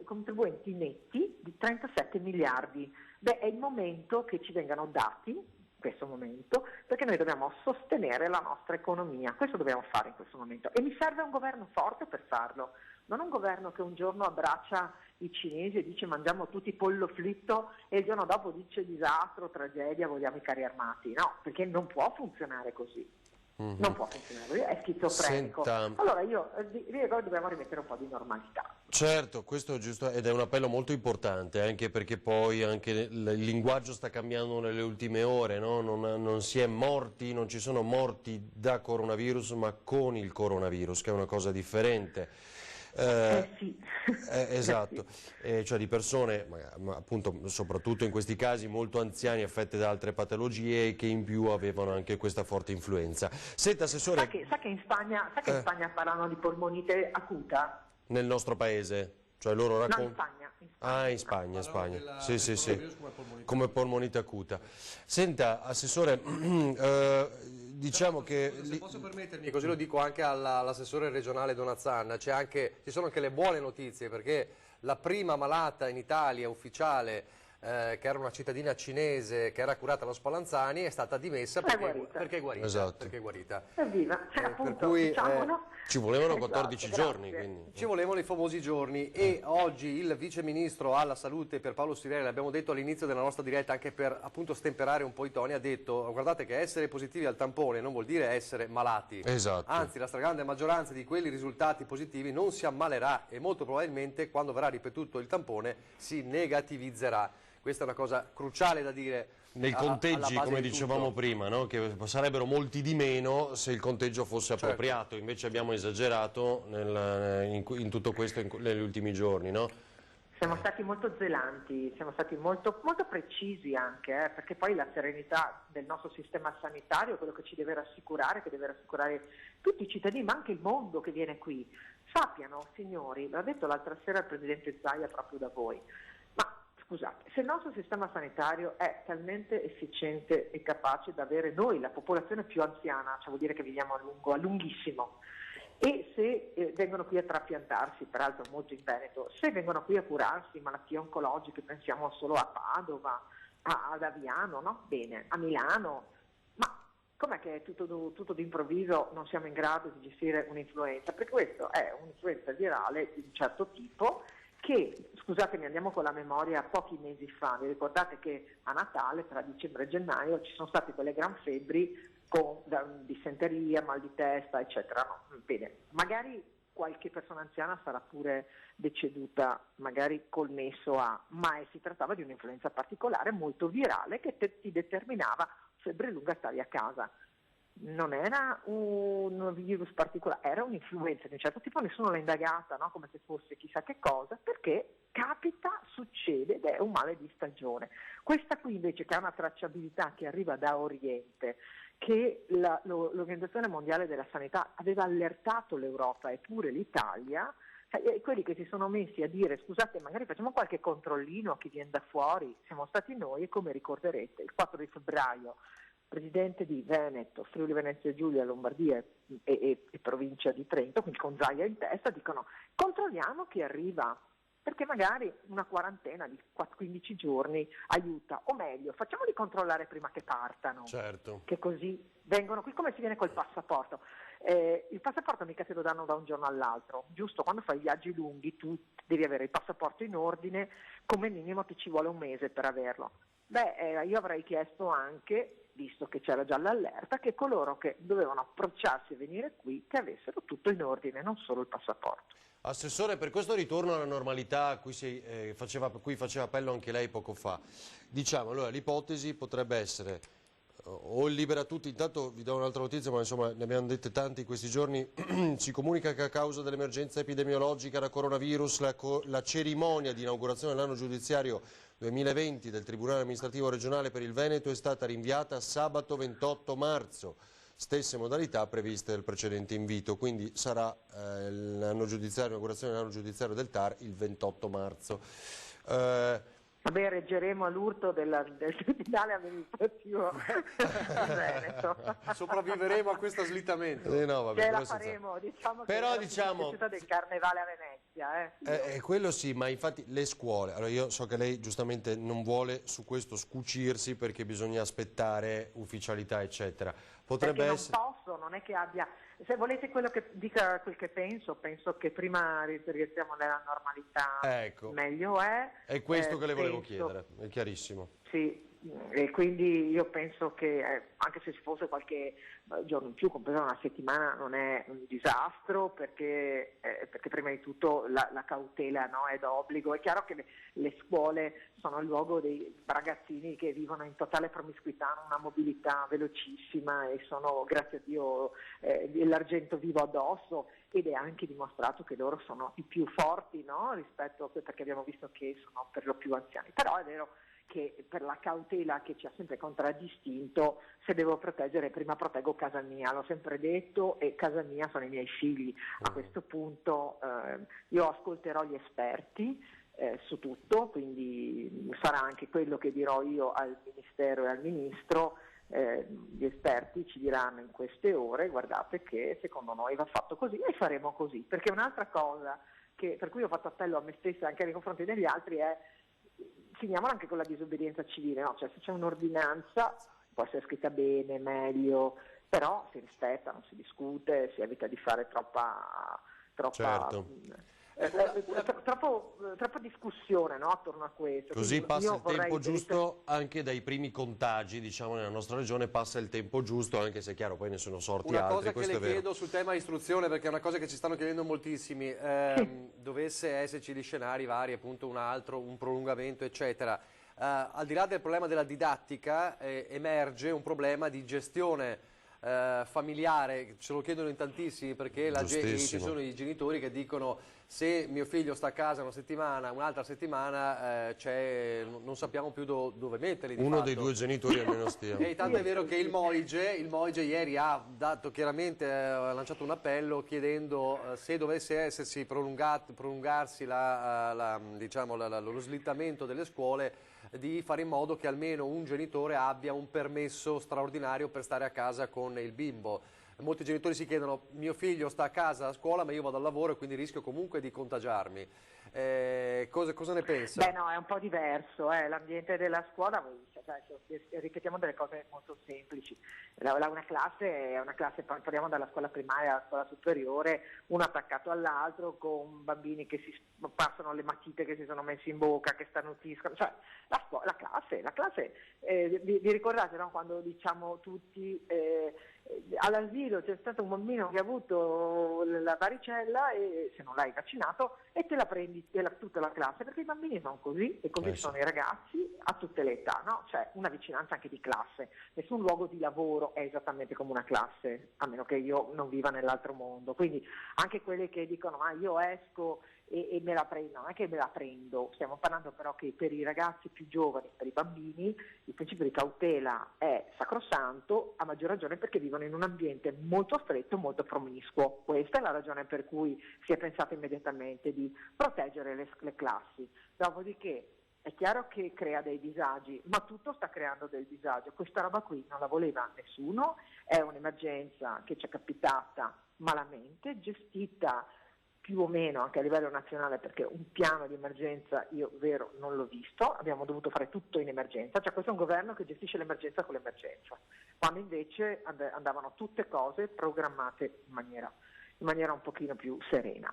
S7: contribuenti netti di 37 miliardi, è il momento che ci vengano dati questo momento, perché noi dobbiamo sostenere la nostra economia, questo dobbiamo fare in questo momento e mi serve un governo forte per farlo, non un governo che un giorno abbraccia i cinesi e dice mangiamo tutti pollo fritto e il giorno dopo dice disastro, tragedia, vogliamo i carri armati, no, perché non può funzionare così. Non può funzionare, è schizofrenico. Allora io dico che dobbiamo rimettere un po' di normalità.
S8: Certo, questo è giusto ed è un appello molto importante, anche perché poi anche il linguaggio sta cambiando nelle ultime ore, no? Non si è morti, non ci sono morti da coronavirus, ma con il coronavirus, che è una cosa differente.
S7: Sì.
S8: Esatto, cioè di persone, ma appunto soprattutto in questi casi molto anziani, affette da altre patologie e che in più avevano anche questa forte influenza. Senta, Assessore,
S7: sa che in Spagna parlano di polmonite acuta?
S8: Nel nostro paese? Cioè loro raccontano...
S7: No, in Spagna.
S8: In Spagna. Sì. Come polmonite acuta. Senta, Assessore, diciamo che...
S6: Se posso permettermi, così lo dico anche all'assessore regionale Donazzanna, ci sono anche le buone notizie, perché la prima malata in Italia ufficiale, che era una cittadina cinese che era curata allo Spallanzani, è stata dimessa perché è guarita.
S8: Esatto.
S6: Perché è guarita.
S7: Evviva,
S6: per cui
S8: ci volevano 14 giorni.
S6: Quindi. Ci volevano i famosi giorni e oggi il vice ministro alla salute per Paolo Stirelli, l'abbiamo detto all'inizio della nostra diretta anche per appunto stemperare un po' i toni, ha detto guardate che essere positivi al tampone non vuol dire essere malati.
S8: Esatto.
S6: Anzi, la stragrande maggioranza di quelli risultati positivi non si ammalerà e molto probabilmente quando verrà ripetuto il tampone si negativizzerà. Questa è una cosa cruciale da dire.
S8: Nei conteggi, come dicevamo prima, no? Che sarebbero molti di meno se il conteggio fosse appropriato, invece abbiamo esagerato in tutto questo negli ultimi giorni, no?
S7: Siamo stati molto zelanti, siamo stati molto precisi anche, perché poi la serenità del nostro sistema sanitario è quello che ci deve rassicurare, che deve rassicurare tutti i cittadini, ma anche il mondo che viene qui. Sappiano, signori, l'ha detto l'altra sera il Presidente Zaia proprio da voi, scusate, se il nostro sistema sanitario è talmente efficiente e capace da avere noi, la popolazione più anziana, cioè vuol dire che viviamo a lunghissimo, e se vengono qui a trapiantarsi, peraltro molto in Veneto, se vengono qui a curarsi malattie oncologiche, pensiamo solo a Padova, ad Aviano, no? Bene, a Milano, ma com'è che tutto d'improvviso non siamo in grado di gestire un'influenza? Perché questo è un'influenza virale di un certo tipo che, scusatemi, andiamo con la memoria pochi mesi fa, vi ricordate che a Natale, tra dicembre e gennaio, ci sono state quelle gran febbri con dissenteria, mal di testa, eccetera. No? Bene, magari qualche persona anziana sarà pure deceduta, magari col nesso a, ma si trattava di un'influenza particolare, molto virale, che ti determinava febbre lunga, stavi a casa. Non era un virus particolare, era un'influenza di un certo tipo, nessuno l'ha indagata, no? Come se fosse chissà che cosa, perché capita, succede ed è un male di stagione. Questa qui invece, che ha una tracciabilità che arriva da Oriente, che l'Organizzazione Mondiale della Sanità aveva allertato l'Europa e pure l'Italia, quelli che si sono messi a dire scusate, magari facciamo qualche controllino a chi viene da fuori, siamo stati noi, e come ricorderete il 4 di febbraio presidente di Veneto, Friuli Venezia Giulia, Lombardia e provincia di Trento, quindi con Zaia in testa, dicono controlliamo chi arriva, perché magari una quarantena di 15 giorni aiuta, o meglio, facciamoli controllare prima che partano,
S8: certo,
S7: che così vengono qui, come si viene col passaporto. Il passaporto mica te lo danno da un giorno all'altro, giusto? Quando fai viaggi lunghi tu devi avere il passaporto in ordine, come minimo ti ci vuole un mese per averlo. Io avrei chiesto anche, visto che c'era già l'allerta, che coloro che dovevano approcciarsi e venire qui, che avessero tutto in ordine, non solo il passaporto.
S8: Assessore, per questo ritorno alla normalità a cui faceva appello anche lei poco fa, diciamo, allora l'ipotesi potrebbe essere o il libera tutti, intanto vi do un'altra notizia, ma insomma ne abbiamo dette tante in questi giorni, si comunica che a causa dell'emergenza epidemiologica da coronavirus la cerimonia di inaugurazione dell'anno giudiziario 2020 del Tribunale Amministrativo Regionale per il Veneto è stata rinviata a sabato 28 marzo, stesse modalità previste del precedente invito, quindi sarà l'inaugurazione dell'anno giudiziario del TAR il 28 marzo.
S7: Vabbè, reggeremo all'urto del Tribunale Amministrativo Veneto.
S6: Sopravviveremo a questo slittamento.
S8: No, vabbè,
S7: ce la faremo, diciamo,
S8: però
S7: che
S8: diciamo
S7: del Carnevale a Venezia.
S8: Quello sì, ma infatti le scuole, allora io so che lei giustamente non vuole su questo scucirsi perché bisogna aspettare ufficialità eccetera. Potrebbe essere...
S7: non posso, non è che abbia... Se volete quello che dica quel che penso che prima rientriamo nella normalità, ecco, meglio è.
S8: È questo che le volevo chiedere, è chiarissimo.
S7: Sì, e quindi io penso che anche se ci fosse qualche giorno in più, compreso una settimana, non è un disastro, perché prima di tutto la cautela, no, è d'obbligo. È chiaro che le scuole sono il luogo dei ragazzini che vivono in totale promiscuità, hanno una mobilità velocissima e sono, grazie a Dio, l'argento vivo addosso, ed è anche dimostrato che loro sono i più forti, no, rispetto, perché abbiamo visto che sono per lo più anziani. Però è vero che per la cautela che ci ha sempre contraddistinto, se devo proteggere prima proteggo casa mia, l'ho sempre detto, e casa mia sono i miei figli. A questo punto io ascolterò gli esperti su tutto, quindi sarà anche quello che dirò io al Ministero e al Ministro. Gli esperti ci diranno in queste ore guardate che secondo noi va fatto così e faremo così, perché un'altra cosa per cui ho fatto appello a me stessa anche nei confronti degli altri è finiamola anche con la disobbedienza civile, no? Cioè, se c'è un'ordinanza può essere scritta bene, meglio, però si rispetta, non si discute, si evita di fare troppa discussione, no, attorno a questo.
S8: Così passa il tempo giusto anche dai primi contagi, diciamo, nella nostra regione passa il tempo giusto, anche se è chiaro poi ne sono sorti altri.
S6: Una cosa che le chiedo sul tema istruzione, perché è una cosa che ci stanno chiedendo moltissimi, dovesse esserci gli scenari vari, appunto un prolungamento eccetera, al di là del problema della didattica emerge un problema di gestione familiare, ce lo chiedono in tantissimi, perché ci sono i genitori che dicono se mio figlio sta a casa una settimana, un'altra settimana non sappiamo più dove metterli.
S8: Uno dei due genitori almeno stia.
S6: E tanto è vero che il Moige ieri ha lanciato un appello chiedendo se dovesse essersi prolungarsi lo slittamento delle scuole, di fare in modo che almeno un genitore abbia un permesso straordinario per stare a casa con il bimbo. Molti genitori si chiedono: mio figlio sta a casa a scuola ma io vado al lavoro e quindi rischio comunque di contagiarmi. Cosa ne pensa?
S7: Beh no, è un po' diverso, l'ambiente della scuola, ripetiamo delle cose molto semplici. Una classe è una classe, parliamo dalla scuola primaria alla scuola superiore, uno attaccato all'altro, con bambini che si passano le matite che si sono messi in bocca, che starnutiscono, cioè la classe, vi ricordate, no? Quando diciamo tutti all'asilo c'è stato un bambino che ha avuto la varicella e se non l'hai vaccinato e te la prendi tutta la classe, perché i bambini sono così e così sono i ragazzi a tutte le età, no? Cioè una vicinanza anche di classe. Nessun luogo di lavoro è esattamente come una classe, a meno che io non viva nell'altro mondo. Quindi anche quelli che dicono ma io esco e me la prendo, non è che me la prendo, stiamo parlando però che per i ragazzi più giovani, per i bambini, il principio di cautela è sacrosanto, a maggior ragione perché vivono in un ambiente molto stretto, molto promiscuo. Questa è la ragione per cui si è pensato immediatamente di proteggere le classi. Dopodiché è chiaro che crea dei disagi, ma tutto sta creando del disagio. Questa roba qui non la voleva nessuno, è un'emergenza che ci è capitata malamente, gestita più o meno anche a livello nazionale, perché un piano di emergenza io vero non l'ho visto, abbiamo dovuto fare tutto in emergenza, cioè questo è un governo che gestisce l'emergenza con l'emergenza, quando invece andavano tutte cose programmate in maniera un pochino più serena.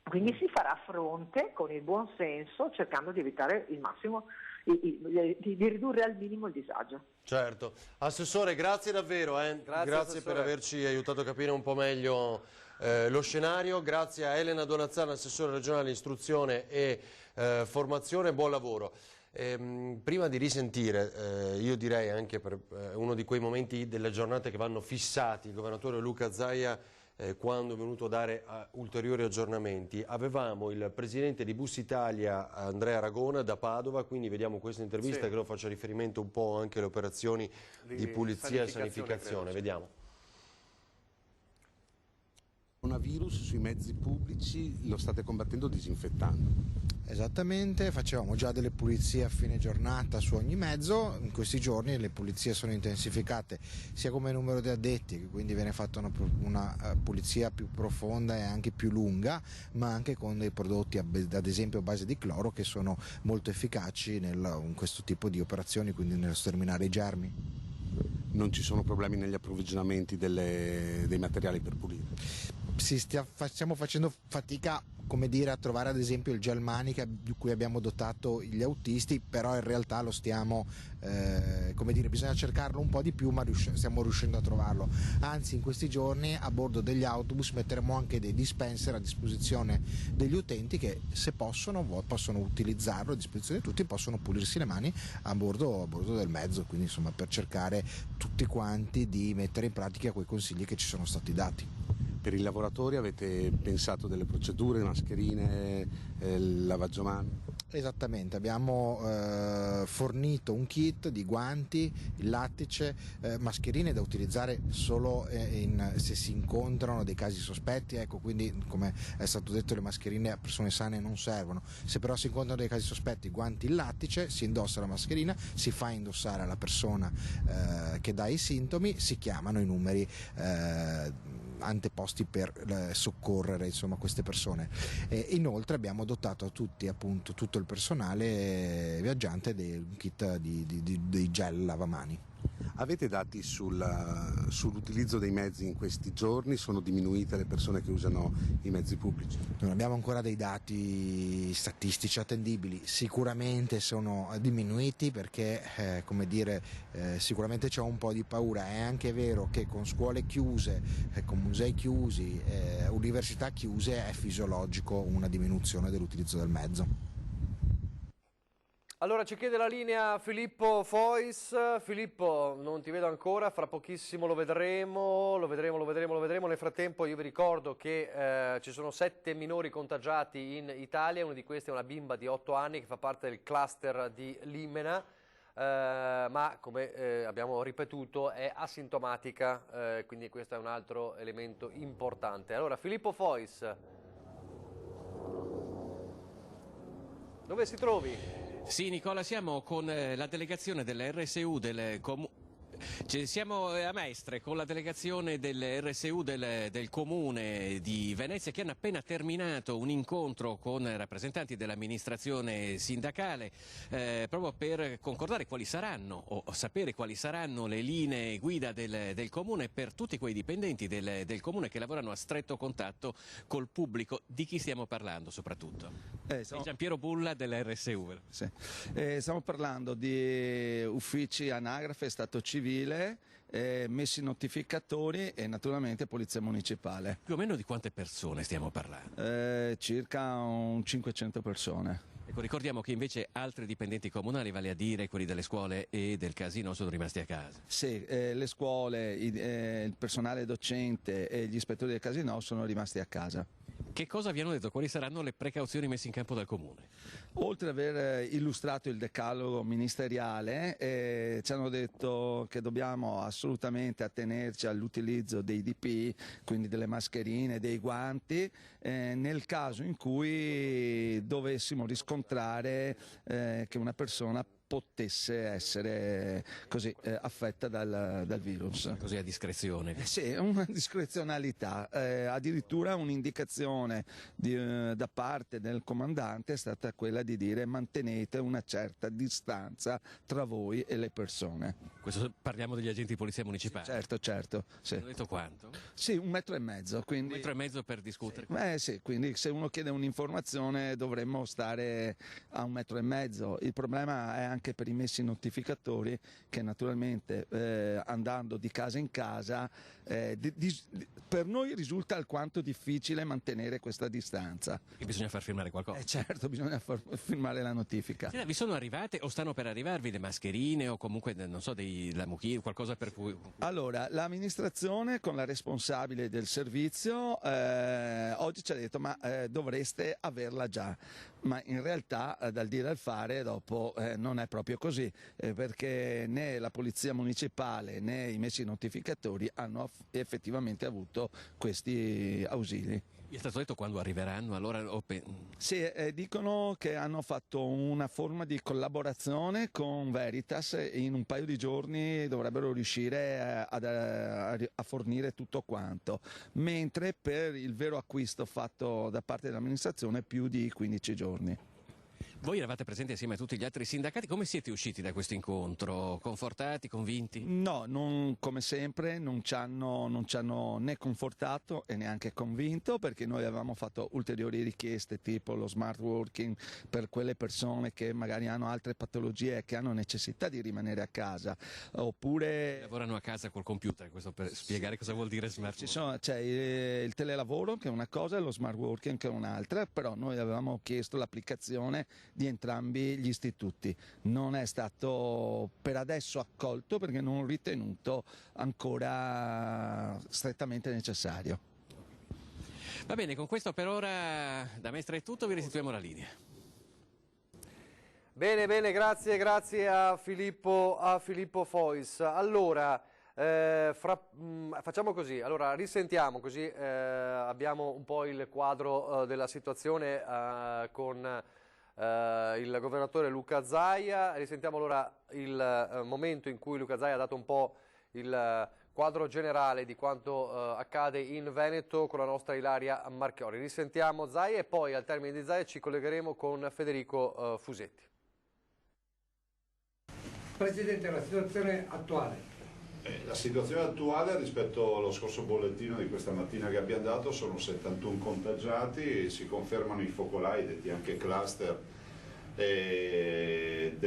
S7: Quindi si farà fronte con il buon senso, cercando di evitare il massimo, di ridurre al minimo il disagio.
S8: Certo. Assessore, grazie davvero, grazie per averci aiutato a capire un po' meglio lo scenario. Grazie a Elena Donazzano, assessore regionale istruzione e formazione, buon lavoro. Prima di risentire, io direi anche per uno di quei momenti della giornata che vanno fissati, il governatore Luca Zaia quando è venuto a dare ulteriori aggiornamenti, avevamo il presidente di Bus Italia Andrea Aragona da Padova, quindi vediamo questa intervista che lo faccia riferimento un po' anche alle operazioni di pulizia e sanificazione, vediamo.
S9: Il coronavirus sui mezzi pubblici lo state combattendo disinfettando.
S10: Esattamente, facevamo già delle pulizie a fine giornata su ogni mezzo, in questi giorni le pulizie sono intensificate sia come numero di addetti, quindi viene fatta una pulizia più profonda e anche più lunga, ma anche con dei prodotti ad esempio a base di cloro che sono molto efficaci in questo tipo di operazioni, quindi nello sterminare i germi.
S9: Non ci sono problemi negli approvvigionamenti dei materiali per pulire?
S10: Stiamo facendo fatica, come dire, a trovare ad esempio il gel manica di cui abbiamo dotato gli autisti, però in realtà lo stiamo, come dire, bisogna cercarlo un po' di più, ma stiamo riuscendo a trovarlo. Anzi, in questi giorni a bordo degli autobus metteremo anche dei dispenser a disposizione degli utenti che, se possono utilizzarlo a disposizione di tutti, possono pulirsi le mani a bordo del mezzo, quindi insomma per cercare tutti quanti di mettere in pratica quei consigli che ci sono stati dati.
S9: Per i lavoratori avete pensato delle procedure, mascherine, lavaggio mani?
S10: Esattamente, abbiamo fornito un kit di guanti, il lattice, mascherine da utilizzare solo se si incontrano dei casi sospetti, ecco, quindi come è stato detto le mascherine a persone sane non servono. Se però si incontrano dei casi sospetti, guanti, il lattice, si indossa la mascherina, si fa indossare alla persona che dà i sintomi, si chiamano i numeri anteposti per soccorrere insomma queste persone. Inoltre abbiamo dotato a tutti, appunto, tutto il personale viaggiante di kit dei gel lavamani.
S9: Avete dati sull'utilizzo dei mezzi in questi giorni? Sono diminuite le persone che usano i mezzi pubblici?
S10: Non abbiamo ancora dei dati statistici attendibili, sicuramente sono diminuiti perché come dire, sicuramente c'è un po' di paura. È anche vero che con scuole chiuse, con musei chiusi, università chiuse è fisiologico una diminuzione dell'utilizzo del mezzo.
S6: Allora ci chiede la linea Filippo Fois. Filippo, non ti vedo ancora, fra pochissimo lo vedremo. Nel frattempo io vi ricordo che ci sono 7 minori contagiati in Italia, uno di questi è una bimba di 8 anni che fa parte del cluster di Limena, ma come abbiamo ripetuto è asintomatica, quindi questo è un altro elemento importante. Allora Filippo Fois, dove si trovi?
S5: Sì, Nicola, siamo con la delegazione dell'RSU del Siamo a Mestre con la delegazione del RSU del Comune di Venezia, che hanno appena terminato un incontro con rappresentanti dell'amministrazione sindacale proprio per concordare quali saranno o sapere quali saranno le linee guida del Comune per tutti quei dipendenti del Comune che lavorano a stretto contatto col pubblico. Di chi stiamo parlando soprattutto? Giampiero Bulla dell'RSU.
S11: Sì. Stiamo parlando di uffici anagrafe, Stato civile, messi notificatori e naturalmente Polizia Municipale.
S5: Più o meno di quante persone stiamo parlando?
S11: Circa 500 persone.
S5: Ecco, ricordiamo che invece altri dipendenti comunali, vale a dire quelli delle scuole e del casino, sono rimasti a casa.
S11: Sì, le scuole, il personale docente e gli ispettori del casino sono rimasti a casa.
S5: Che cosa vi hanno detto? Quali saranno le precauzioni messe in campo dal Comune?
S11: Oltre ad aver illustrato il decalogo ministeriale, ci hanno detto che dobbiamo assolutamente attenerci all'utilizzo dei DPI, quindi delle mascherine, dei guanti, nel caso in cui dovessimo riscontrare che una persona potesse essere così affetta dal virus.
S5: Così a discrezione?
S11: Sì, una discrezionalità, addirittura un'indicazione da parte del comandante è stata quella di dire mantenete una certa distanza tra voi e le persone.
S5: Questo parliamo degli agenti di polizia municipale?
S11: Certo. Sì.
S5: Hanno detto quanto?
S11: Sì, 1,5 metri. Quindi...
S5: 1,5 metri per discutere?
S11: Sì, quindi se uno chiede un'informazione dovremmo stare a 1,5 metri. Il problema è anche per i messi notificatori che naturalmente andando di casa in casa per noi risulta alquanto difficile mantenere questa distanza.
S5: E bisogna far firmare qualcosa?
S11: Certo, bisogna far firmare la notifica.
S5: Vi sono arrivate o stanno per arrivarvi le mascherine o comunque non so la mucchina, qualcosa per cui...
S11: Allora, l'amministrazione con la responsabile del servizio oggi ci ha detto ma dovreste averla già, ma in realtà dal dire al fare dopo non è proprio così, perché né la polizia municipale né i messi notificatori hanno effettivamente avuto questi ausili.
S5: Vi è stato detto quando arriveranno? Allora,
S11: sì, dicono che hanno fatto una forma di collaborazione con Veritas e in un paio di giorni dovrebbero riuscire a fornire tutto quanto, mentre per il vero acquisto fatto da parte dell'amministrazione più di 15 giorni.
S5: Voi eravate presenti assieme a tutti gli altri sindacati, come siete usciti da questo incontro? Confortati, convinti?
S11: No, non, come sempre non ci hanno né confortato e neanche convinto, perché noi avevamo fatto ulteriori richieste tipo lo smart working per quelle persone che magari hanno altre patologie e che hanno necessità di rimanere a casa, oppure...
S5: Lavorano a casa col computer, questo per spiegare cosa vuol dire smart working.
S11: C'è il telelavoro che è una cosa e lo smart working che è un'altra, però noi avevamo chiesto l'applicazione di entrambi gli istituti. Non è stato per adesso accolto perché non ritenuto ancora strettamente necessario.
S5: Va bene, con questo per ora da Mestre è tutto, vi restituiamo la linea.
S6: Bene, grazie a Filippo Fois. Allora, facciamo così, allora risentiamo così abbiamo un po' il quadro della situazione con il governatore Luca Zaia. Risentiamo allora il momento in cui Luca Zaia ha dato un po' il quadro generale di quanto accade in Veneto con la nostra Ilaria Marchiori. Risentiamo Zaia e poi al termine di Zaia ci collegheremo con Federico Fusetti.
S12: Presidente, la situazione attuale.
S3: La situazione attuale rispetto allo scorso bollettino di questa mattina che abbiamo dato sono 71 contagiati, si confermano i focolai, detti anche cluster del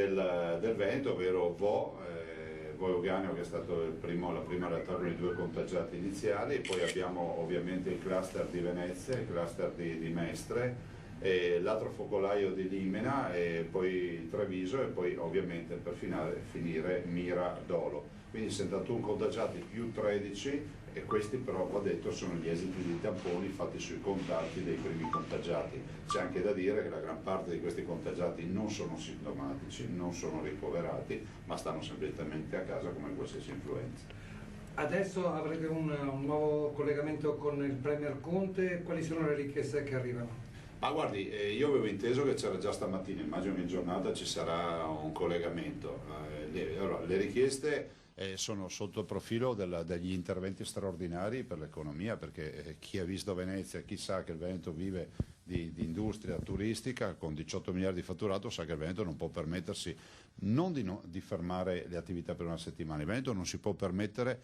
S3: Veneto, ovvero Vo Euganeo che è stato la prima realtà con i 2 contagiati iniziali, e poi abbiamo ovviamente il cluster di Venezia, il cluster di Mestre, l'altro focolaio di Limena e poi Treviso e poi ovviamente per finire Mira Dolo. Quindi 71 contagiati più 13 e questi però, va detto, sono gli esiti di tamponi fatti sui contatti dei primi contagiati. C'è anche da dire che la gran parte di questi contagiati non sono sintomatici, non sono ricoverati, ma stanno semplicemente a casa come qualsiasi influenza.
S12: Adesso avrete un nuovo collegamento con il Premier Conte, quali sono le richieste che arrivano?
S3: Ma guardi, io avevo inteso che c'era già stamattina, immagino che in giornata ci sarà un collegamento. Allora, le richieste sono sotto il profilo degli interventi straordinari per l'economia, perché chi ha visto Venezia, chi sa che il Veneto vive di industria turistica con 18 miliardi di fatturato, sa che il Veneto non può permettersi di fermare le attività per una settimana. Il Veneto non si può permettere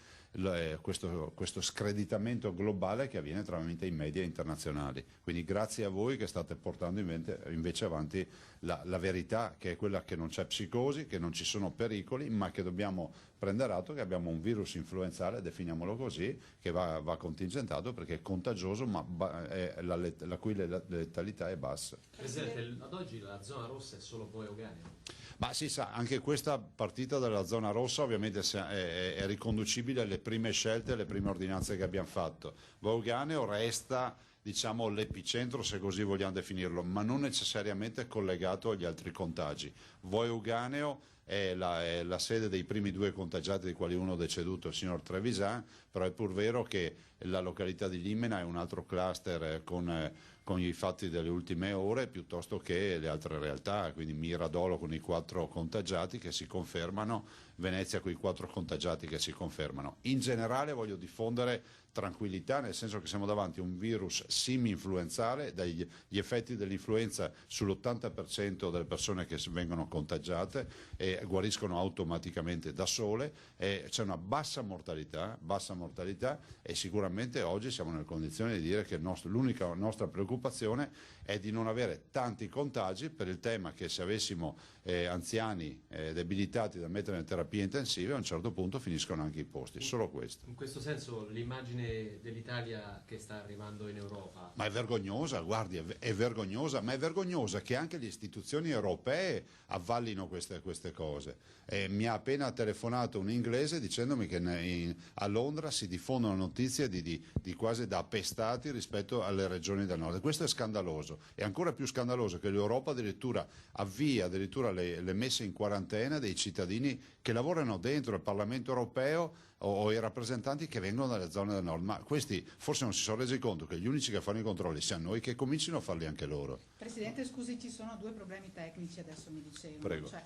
S3: questo screditamento globale che avviene tramite i media internazionali. Quindi grazie a voi che state portando invece avanti la verità, che è quella che non c'è psicosi, che non ci sono pericoli, ma che dobbiamo prendere atto che abbiamo un virus influenzale, definiamolo così, che va contingentato perché è contagioso, ma la cui letalità è bassa.
S5: Presidente, ad oggi la zona rossa è solo Vo Euganeo?
S3: Ma si sa, anche questa partita della zona rossa ovviamente è riconducibile alle prime scelte, alle prime ordinanze che abbiamo fatto. Vo Euganeo resta, diciamo, l'epicentro, se così vogliamo definirlo, ma non necessariamente collegato agli altri contagi. Vo Euganeo è la sede dei primi 2 contagiati, dei quali uno deceduto, il signor Trevisan, però è pur vero che la località di Limena è un altro cluster con i fatti delle ultime ore, piuttosto che le altre realtà, quindi Miradolo con i 4 contagiati che si confermano, Venezia con i 4 contagiati che si confermano. In generale voglio diffondere tranquillità, nel senso che siamo davanti a un virus simi-influenzale, gli effetti dell'influenza sull'80% delle persone che vengono contagiate guariscono automaticamente da sole, c'è una bassa mortalità e sicuramente oggi siamo nelle condizioni di dire che l'unica nostra preoccupazione è di non avere tanti contagi, per il tema che se avessimo anziani debilitati da mettere in terapie intensive a un certo punto finiscono anche i posti, solo questo.
S5: In questo senso l'immagine dell'Italia che sta arrivando in Europa...
S3: Ma è vergognosa, guardi, è vergognosa, ma è vergognosa che anche le istituzioni europee avvallino queste cose. Mi ha appena telefonato un inglese dicendomi che a Londra si diffondono notizie di quasi da appestati rispetto alle regioni del nord. Questo è scandaloso. È ancora più scandaloso che l'Europa addirittura avvia le messe in quarantena dei cittadini che lavorano dentro il Parlamento europeo o i rappresentanti che vengono dalle zone del nord, ma questi forse non si sono resi conto che gli unici che fanno i controlli siamo noi, che comincino a farli anche loro.
S13: Presidente, scusi, ci sono 2 problemi tecnici, adesso mi dicevano.
S3: Prego.
S13: Cioè,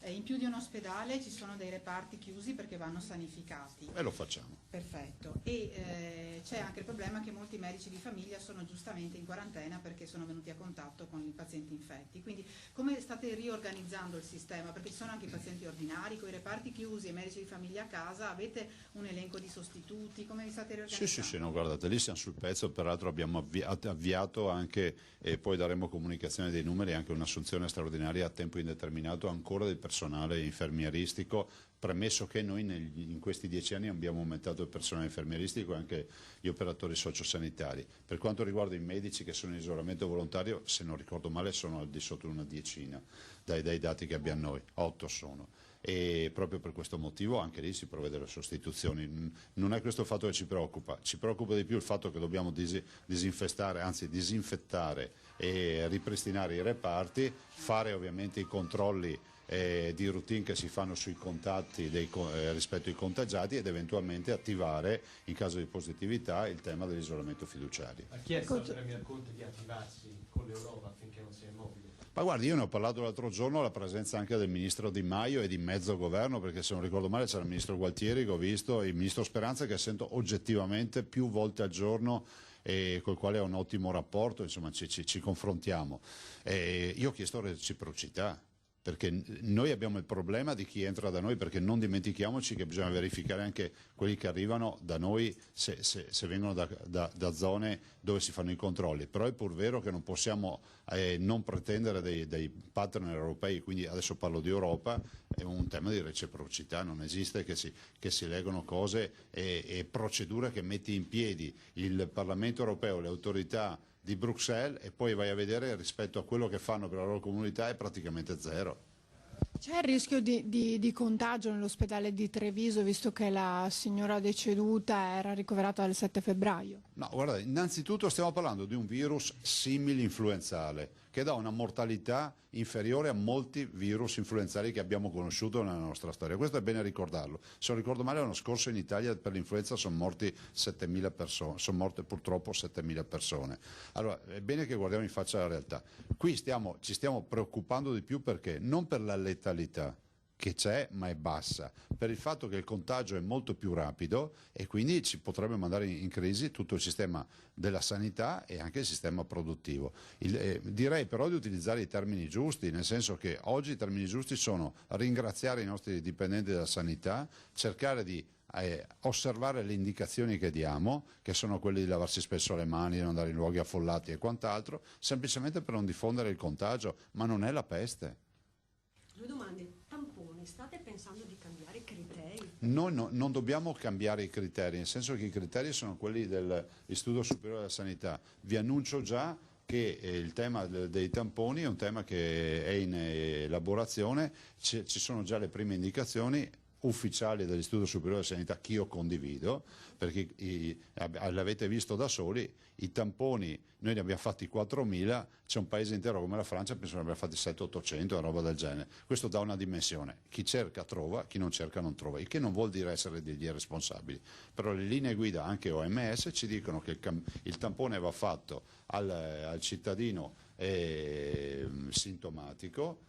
S13: in più di un ospedale ci sono dei reparti chiusi perché vanno sanificati.
S3: E lo facciamo.
S13: Perfetto. E c'è anche il problema che molti medici di famiglia sono giustamente in quarantena perché sono venuti a contatto con i pazienti infetti. Quindi come state riorganizzando il sistema? Perché ci sono anche i pazienti ordinari, con i reparti chiusi e i medici di famiglia a casa, avete un elenco di sostituti? Come vi state riorganizzando?
S3: Sì, no, guardate, lì siamo sul pezzo, peraltro abbiamo avviato anche, e poi daremo comunicazione dei numeri, anche un'assunzione straordinaria a tempo indeterminato ancora del personale infermieristico, premesso che noi in questi 10 anni abbiamo aumentato il personale infermieristico e anche gli operatori sociosanitari. Per quanto riguarda i medici che sono in isolamento volontario, se non ricordo male sono al di sotto di una decina, dai dati che abbiamo noi, 8 sono. E proprio per questo motivo anche lì si provvede alle sostituzioni. Non è questo il fatto che ci preoccupa di più il fatto che dobbiamo disinfettare e ripristinare i reparti, fare ovviamente i controlli di routine che si fanno sui contatti rispetto ai contagiati ed eventualmente attivare, in caso di positività, il tema dell'isolamento fiduciario.
S5: Ha chiesto al Premier Conte di attivarsi con l'Europa affinché non sia immobile?
S3: Ma guardi, io ne ho parlato l'altro giorno alla presenza anche del ministro Di Maio e di mezzo governo, perché se non ricordo male c'era il ministro Gualtieri che ho visto e il ministro Speranza che sento oggettivamente più volte al giorno e col quale ho un ottimo rapporto, insomma ci confrontiamo. Io ho chiesto reciprocità, perché noi abbiamo il problema di chi entra da noi, perché non dimentichiamoci che bisogna verificare anche quelli che arrivano da noi se vengono da zone dove si fanno i controlli, però è pur vero che non possiamo non pretendere dei partner europei, quindi adesso parlo di Europa, è un tema di reciprocità, non esiste che si leggono cose e procedure che metti in piedi il Parlamento europeo, le autorità di Bruxelles e poi vai a vedere rispetto a quello che fanno per la loro comunità è praticamente zero.
S22: C'è il rischio di contagio nell'ospedale di Treviso, visto che la signora deceduta era ricoverata dal 7 febbraio?
S3: No, guarda, innanzitutto stiamo parlando di un virus simil-influenzale che dà una mortalità inferiore a molti virus influenzali che abbiamo conosciuto nella nostra storia. Questo è bene ricordarlo. Se non ricordo male, l'anno scorso in Italia per l'influenza sono morte purtroppo 7.000 persone. Allora, è bene che guardiamo in faccia la realtà. Qui ci stiamo preoccupando di più perché non per la letalità,
S15: che c'è, ma è bassa, per il fatto che il contagio è molto più rapido e quindi ci potrebbe mandare in crisi tutto il sistema della sanità e anche il sistema produttivo. Direi però di utilizzare i termini giusti, nel senso che oggi i termini giusti sono ringraziare i nostri dipendenti della sanità, cercare di osservare le indicazioni che diamo, che sono quelle di lavarsi spesso le mani, di non andare in luoghi affollati e quant'altro, semplicemente per non diffondere il contagio, ma non è la peste.
S16: Due domande. Tamponi, state pensando di cambiare i criteri?
S15: Noi non dobbiamo cambiare i criteri, nel senso che i criteri sono quelli dell'Istituto Superiore della Sanità. Vi annuncio già che il tema dei tamponi è un tema che è in elaborazione, ci sono già le prime indicazioni ufficiali dell'Istituto Superiore della Sanità che io condivido, perché l'avete visto da soli, i tamponi noi ne abbiamo fatti 4.000, c'è un paese intero come la Francia, penso ne abbiamo fatti 700-800, una roba del genere. Questo dà una dimensione, chi cerca trova, chi non cerca non trova, il che non vuol dire essere degli irresponsabili, però le linee guida anche OMS ci dicono che il tampone va fatto al cittadino sintomatico,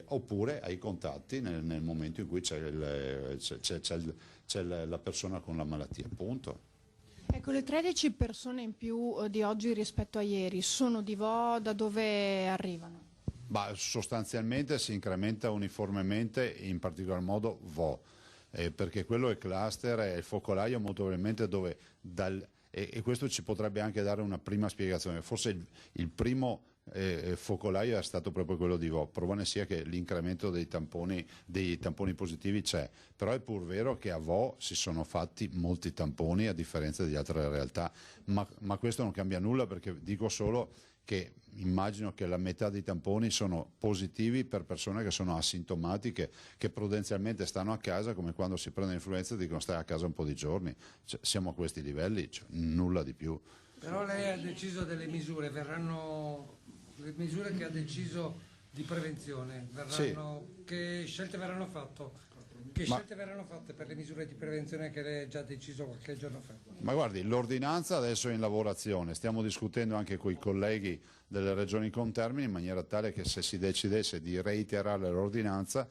S15: oppure ai contatti nel momento in cui c'è la persona con la malattia, punto.
S17: Ecco, le 13 persone in più di oggi rispetto a ieri sono di Vo, da dove arrivano?
S15: Sostanzialmente si incrementa uniformemente, in particolar modo Vo, perché quello è cluster, è il focolaio molto probabilmente dove e questo ci potrebbe anche dare una prima spiegazione, forse il primo focolaio è stato proprio quello di Vo, prova ne sia che l'incremento dei tamponi positivi c'è, però è pur vero che a Vo si sono fatti molti tamponi a differenza di altre realtà, ma questo non cambia nulla, perché dico solo che immagino che la metà dei tamponi sono positivi per persone che sono asintomatiche, che prudenzialmente stanno a casa, come quando si prende l'influenza e dicono stai a casa un po' di giorni, siamo a questi livelli, nulla di più.
S12: Però lei ha deciso delle misure, le misure che ha deciso di prevenzione,
S15: Sì.
S12: Che scelte verranno fatte? Che scelte verranno fatte per le misure di prevenzione che lei ha già deciso qualche giorno fa?
S15: Ma guardi, l'ordinanza adesso è in lavorazione, stiamo discutendo anche con i colleghi delle regioni contermini in maniera tale che se si decidesse di reiterare l'ordinanza,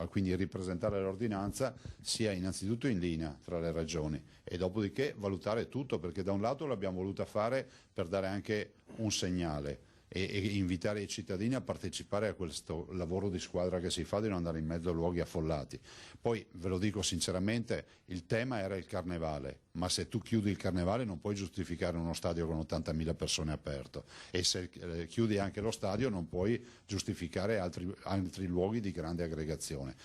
S15: quindi ripresentare l'ordinanza, sia innanzitutto in linea tra le regioni e dopodiché valutare tutto, perché da un lato l'abbiamo voluta fare per dare anche un segnale e invitare i cittadini a partecipare a questo lavoro di squadra che si fa, di non andare in mezzo a luoghi affollati. Poi ve lo dico sinceramente, il tema era il carnevale, ma se tu chiudi il carnevale non puoi giustificare uno stadio con 80.000 persone aperto, e se chiudi anche lo stadio non puoi giustificare altri luoghi di grande aggregazione.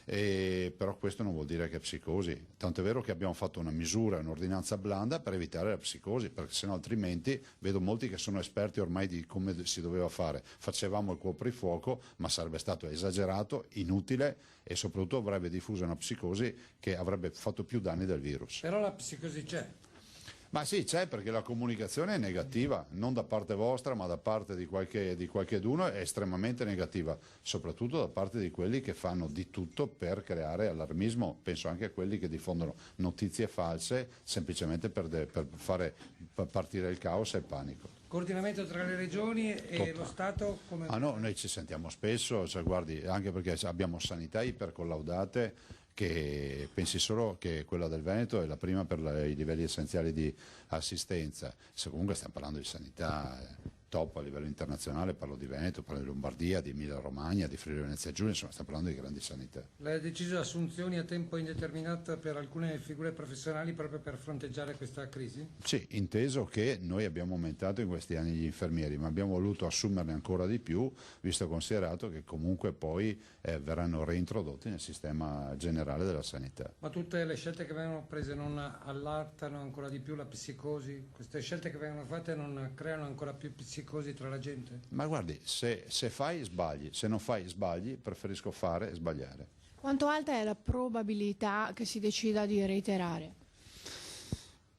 S15: Però questo non vuol dire che è psicosi, tanto è vero che abbiamo fatto una misura, un'ordinanza blanda per evitare la psicosi, perché sennò altrimenti vedo molti che sono esperti ormai di come si doveva fare, facevamo il coprifuoco, ma sarebbe stato esagerato, inutile e soprattutto avrebbe diffuso una psicosi che avrebbe fatto più danni del virus.
S12: Però la psicosi c'è.
S15: Ma sì, c'è, perché la comunicazione è negativa, non da parte vostra ma da parte di qualcheduno è estremamente negativa, soprattutto da parte di quelli che fanno di tutto per creare allarmismo, penso anche a quelli che diffondono notizie false semplicemente per fare partire il caos e il panico.
S12: Coordinamento tra le regioni e lo Stato? Come...
S15: No, noi ci sentiamo spesso, guardi, anche perché abbiamo sanità ipercollaudate, che pensi solo che quella del Veneto è la prima per i livelli essenziali di assistenza. Se comunque stiamo parlando di sanità top a livello internazionale, parlo di Veneto, parlo di Lombardia, di Emilia Romagna, di Friuli Venezia Giulia, insomma stiamo parlando di grandi sanità.
S12: Lei ha deciso assunzioni a tempo indeterminato per alcune figure professionali proprio per fronteggiare questa crisi?
S15: Sì, inteso che noi abbiamo aumentato in questi anni gli infermieri, ma abbiamo voluto assumerne ancora di più, visto e considerato che comunque poi verranno reintrodotti nel sistema generale della sanità.
S12: Ma tutte le scelte che vengono prese non allartano ancora di più la psicosi? Queste scelte che vengono fatte non creano ancora più psicosi tra la gente?
S15: Ma guardi, se fai sbagli, se non fai sbagli, preferisco fare e sbagliare.
S17: Quanto alta è la probabilità che si decida di reiterare?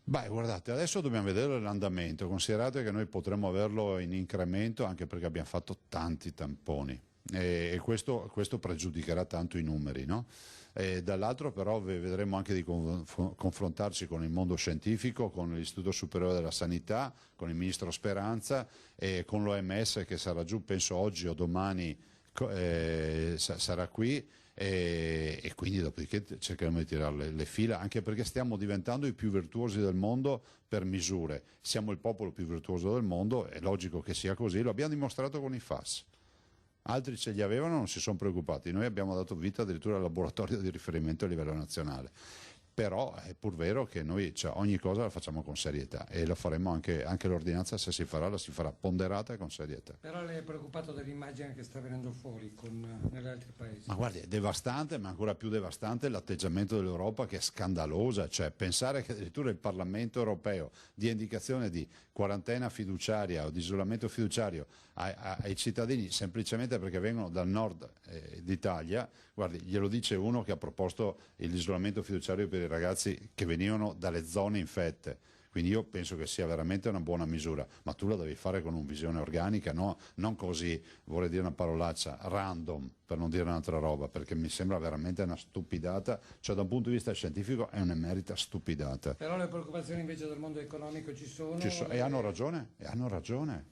S15: Beh, guardate, adesso dobbiamo vedere l'andamento, considerate che noi potremmo averlo in incremento anche perché abbiamo fatto tanti tamponi e questo pregiudicherà tanto i numeri, no? Dall'altro però vedremo anche di confrontarci con il mondo scientifico, con l'Istituto Superiore della Sanità, con il Ministro Speranza e con l'OMS che sarà giù penso oggi o domani sarà qui e quindi dopodiché cercheremo di tirare le fila, anche perché stiamo diventando i più virtuosi del mondo per misure. Siamo il popolo più virtuoso del mondo, è logico che sia così, lo abbiamo dimostrato con i FAS. Altri ce li avevano, non si sono preoccupati, noi abbiamo dato vita addirittura al laboratorio di riferimento a livello nazionale. Però è pur vero che noi ogni cosa la facciamo con serietà e la faremo anche l'ordinanza, se si farà, la si farà ponderata e con serietà.
S12: Però lei è preoccupato dell'immagine che sta venendo fuori negli altri paesi?
S15: Ma guardi, è devastante, ma ancora più devastante l'atteggiamento dell'Europa, che è scandalosa, cioè pensare che addirittura il Parlamento europeo dia indicazione di quarantena fiduciaria o di isolamento fiduciario ai cittadini semplicemente perché vengono dal nord d'Italia. Guardi, glielo dice uno che ha proposto l'isolamento fiduciario per i ragazzi che venivano dalle zone infette. Quindi io penso che sia veramente una buona misura, ma tu la devi fare con una visione organica, no? Non così, vorrei dire una parolaccia, random, per non dire un'altra roba, perché mi sembra veramente una stupidata, cioè da un punto di vista scientifico è un'emerita stupidata.
S12: Però le preoccupazioni invece del mondo economico ci sono.
S15: E hanno ragione,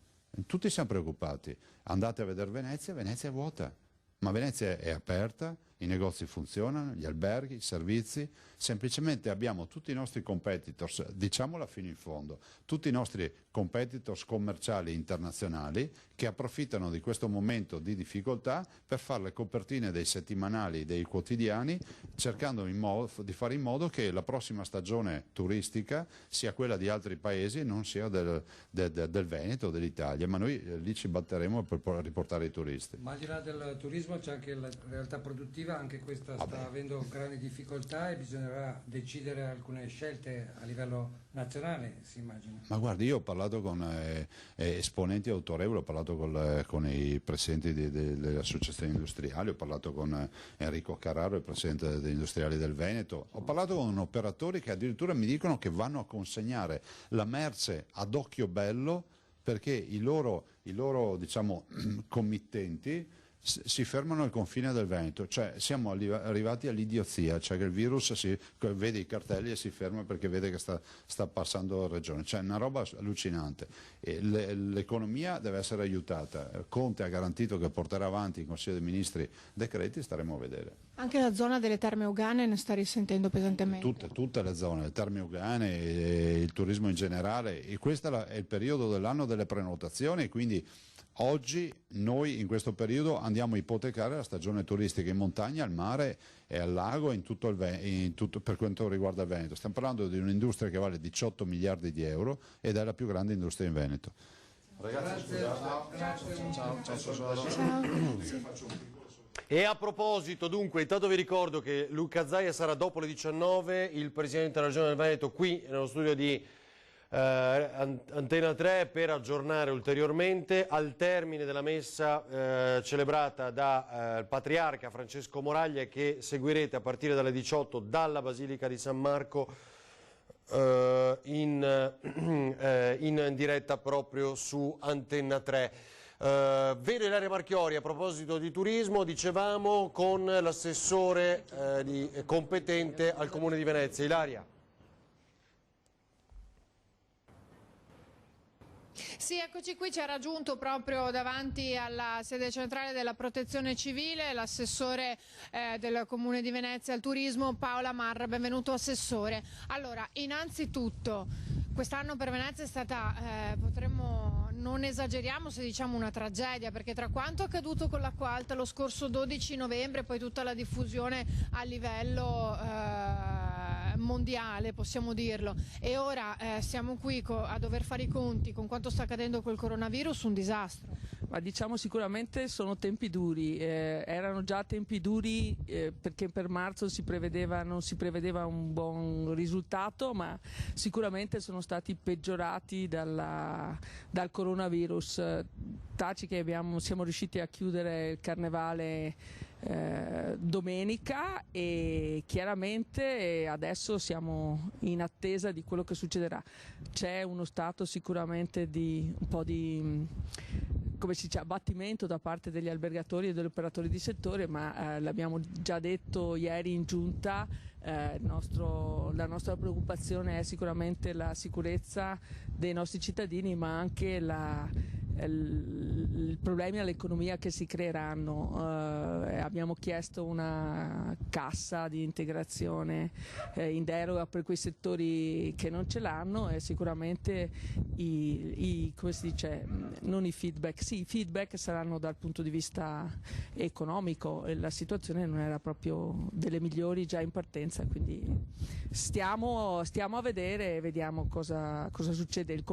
S15: tutti siamo preoccupati. Andate a vedere Venezia è vuota, ma Venezia è aperta, i negozi funzionano, gli alberghi, i servizi, semplicemente abbiamo tutti i nostri competitors, diciamola fino in fondo, tutti i nostri competitors commerciali internazionali che approfittano di questo momento di difficoltà per fare le copertine dei settimanali, dei quotidiani, cercando di fare in modo che la prossima stagione turistica sia quella di altri paesi e non sia del Veneto o dell'Italia, ma noi lì ci batteremo per riportare i turisti.
S12: Ma al di là del turismo c'è anche la realtà produttiva, anche questa sta avendo grandi difficoltà e bisognerà decidere alcune scelte a livello nazionale, si immagina.
S15: Ma guardi, io ho parlato con esponenti autorevoli, ho parlato con i presidenti delle associazioni industriali, ho parlato con Enrico Carraro, il presidente degli industriali del Veneto, ho parlato con operatori che addirittura mi dicono che vanno a consegnare la merce ad occhio bello perché i loro diciamo, committenti si fermano al confine del Veneto, cioè siamo arrivati all'idiozia, cioè che il virus vede i cartelli e si ferma perché vede che sta passando la regione, cioè è una roba allucinante. L'economia deve essere aiutata, Conte ha garantito che porterà avanti in Consiglio dei Ministri decreti, staremo a vedere.
S17: Anche la zona delle Terme Euganee ne sta risentendo pesantemente.
S15: Tutte le zone, le Terme Euganee, il turismo in generale, e questo è il periodo dell'anno delle prenotazioni, quindi oggi noi in questo periodo andiamo a ipotecare la stagione turistica in montagna, al mare e al lago per quanto riguarda il Veneto. Stiamo parlando di un'industria che vale 18 miliardi di euro ed è la più grande industria in Veneto.
S8: Ragazzi,
S17: Ciao.
S8: E a proposito, dunque, intanto vi ricordo che Luca Zaia sarà dopo le 19, il Presidente della Regione del Veneto qui nello studio di Antena 3 per aggiornare ulteriormente. Al termine della messa celebrata dal Patriarca Francesco Moraglia, che seguirete a partire dalle 18 dalla Basilica di San Marco in diretta proprio su Antena 3. Vedo Ilaria Marchiori a proposito di turismo, dicevamo, con l'assessore competente al Comune di Venezia. Ilaria.
S17: Sì, eccoci qui, ci ha raggiunto proprio davanti alla sede centrale della Protezione Civile l'assessore del Comune di Venezia al turismo, Paola Marra. Benvenuto Assessore. Allora, innanzitutto, quest'anno per Venezia è stata, non esageriamo se diciamo una tragedia, perché tra quanto accaduto con l'acqua alta lo scorso 12 novembre, poi tutta la diffusione a livello mondiale, possiamo dirlo, e ora siamo qui a dover fare i conti con quanto sta accadendo col coronavirus, un disastro.
S18: Ma diciamo sicuramente sono tempi duri, erano già tempi duri perché per marzo non si prevedeva un buon risultato, ma sicuramente sono stati peggiorati dal coronavirus. Taci che siamo riusciti a chiudere il carnevale domenica e chiaramente adesso siamo in attesa di quello che succederà. C'è uno stato sicuramente di un po' di, come si dice, abbattimento da parte degli albergatori e degli operatori di settore, ma l'abbiamo già detto ieri in giunta, la nostra preoccupazione è sicuramente la sicurezza dei nostri cittadini, ma anche i problemi all'economia che si creeranno. Abbiamo chiesto una cassa di integrazione in deroga per quei settori che non ce l'hanno, e sicuramente come si dice, non i feedback, sì, i feedback saranno dal punto di vista economico, e la situazione non era proprio delle migliori già in partenza, quindi stiamo a vedere e vediamo cosa succede. Il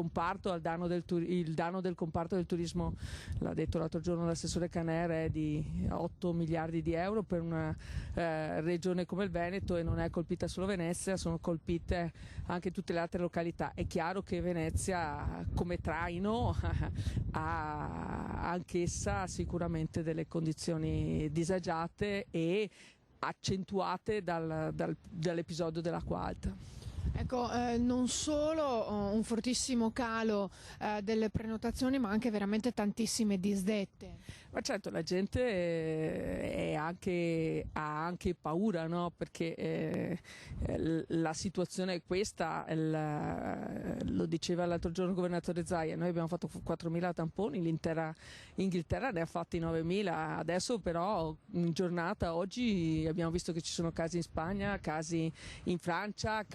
S18: danno del comparto del turismo, l'ha detto l'altro giorno l'assessore Caner, è di 8 miliardi di euro per una regione come il Veneto, e non è colpita solo Venezia, sono colpite anche tutte le altre località. È chiaro che Venezia come traino ha anch'essa sicuramente delle condizioni disagiate e accentuate dall'episodio dell'acqua alta.
S17: Ecco, non solo un fortissimo calo delle prenotazioni, ma anche veramente tantissime disdette.
S18: Ma certo, la gente ha anche paura, no? Perché la situazione è questa, lo diceva l'altro giorno il governatore Zaia, noi abbiamo fatto 4.000 tamponi, l'intera Inghilterra ne ha fatti 9.000, adesso però in giornata, oggi abbiamo visto che ci sono casi in Spagna, casi in Francia,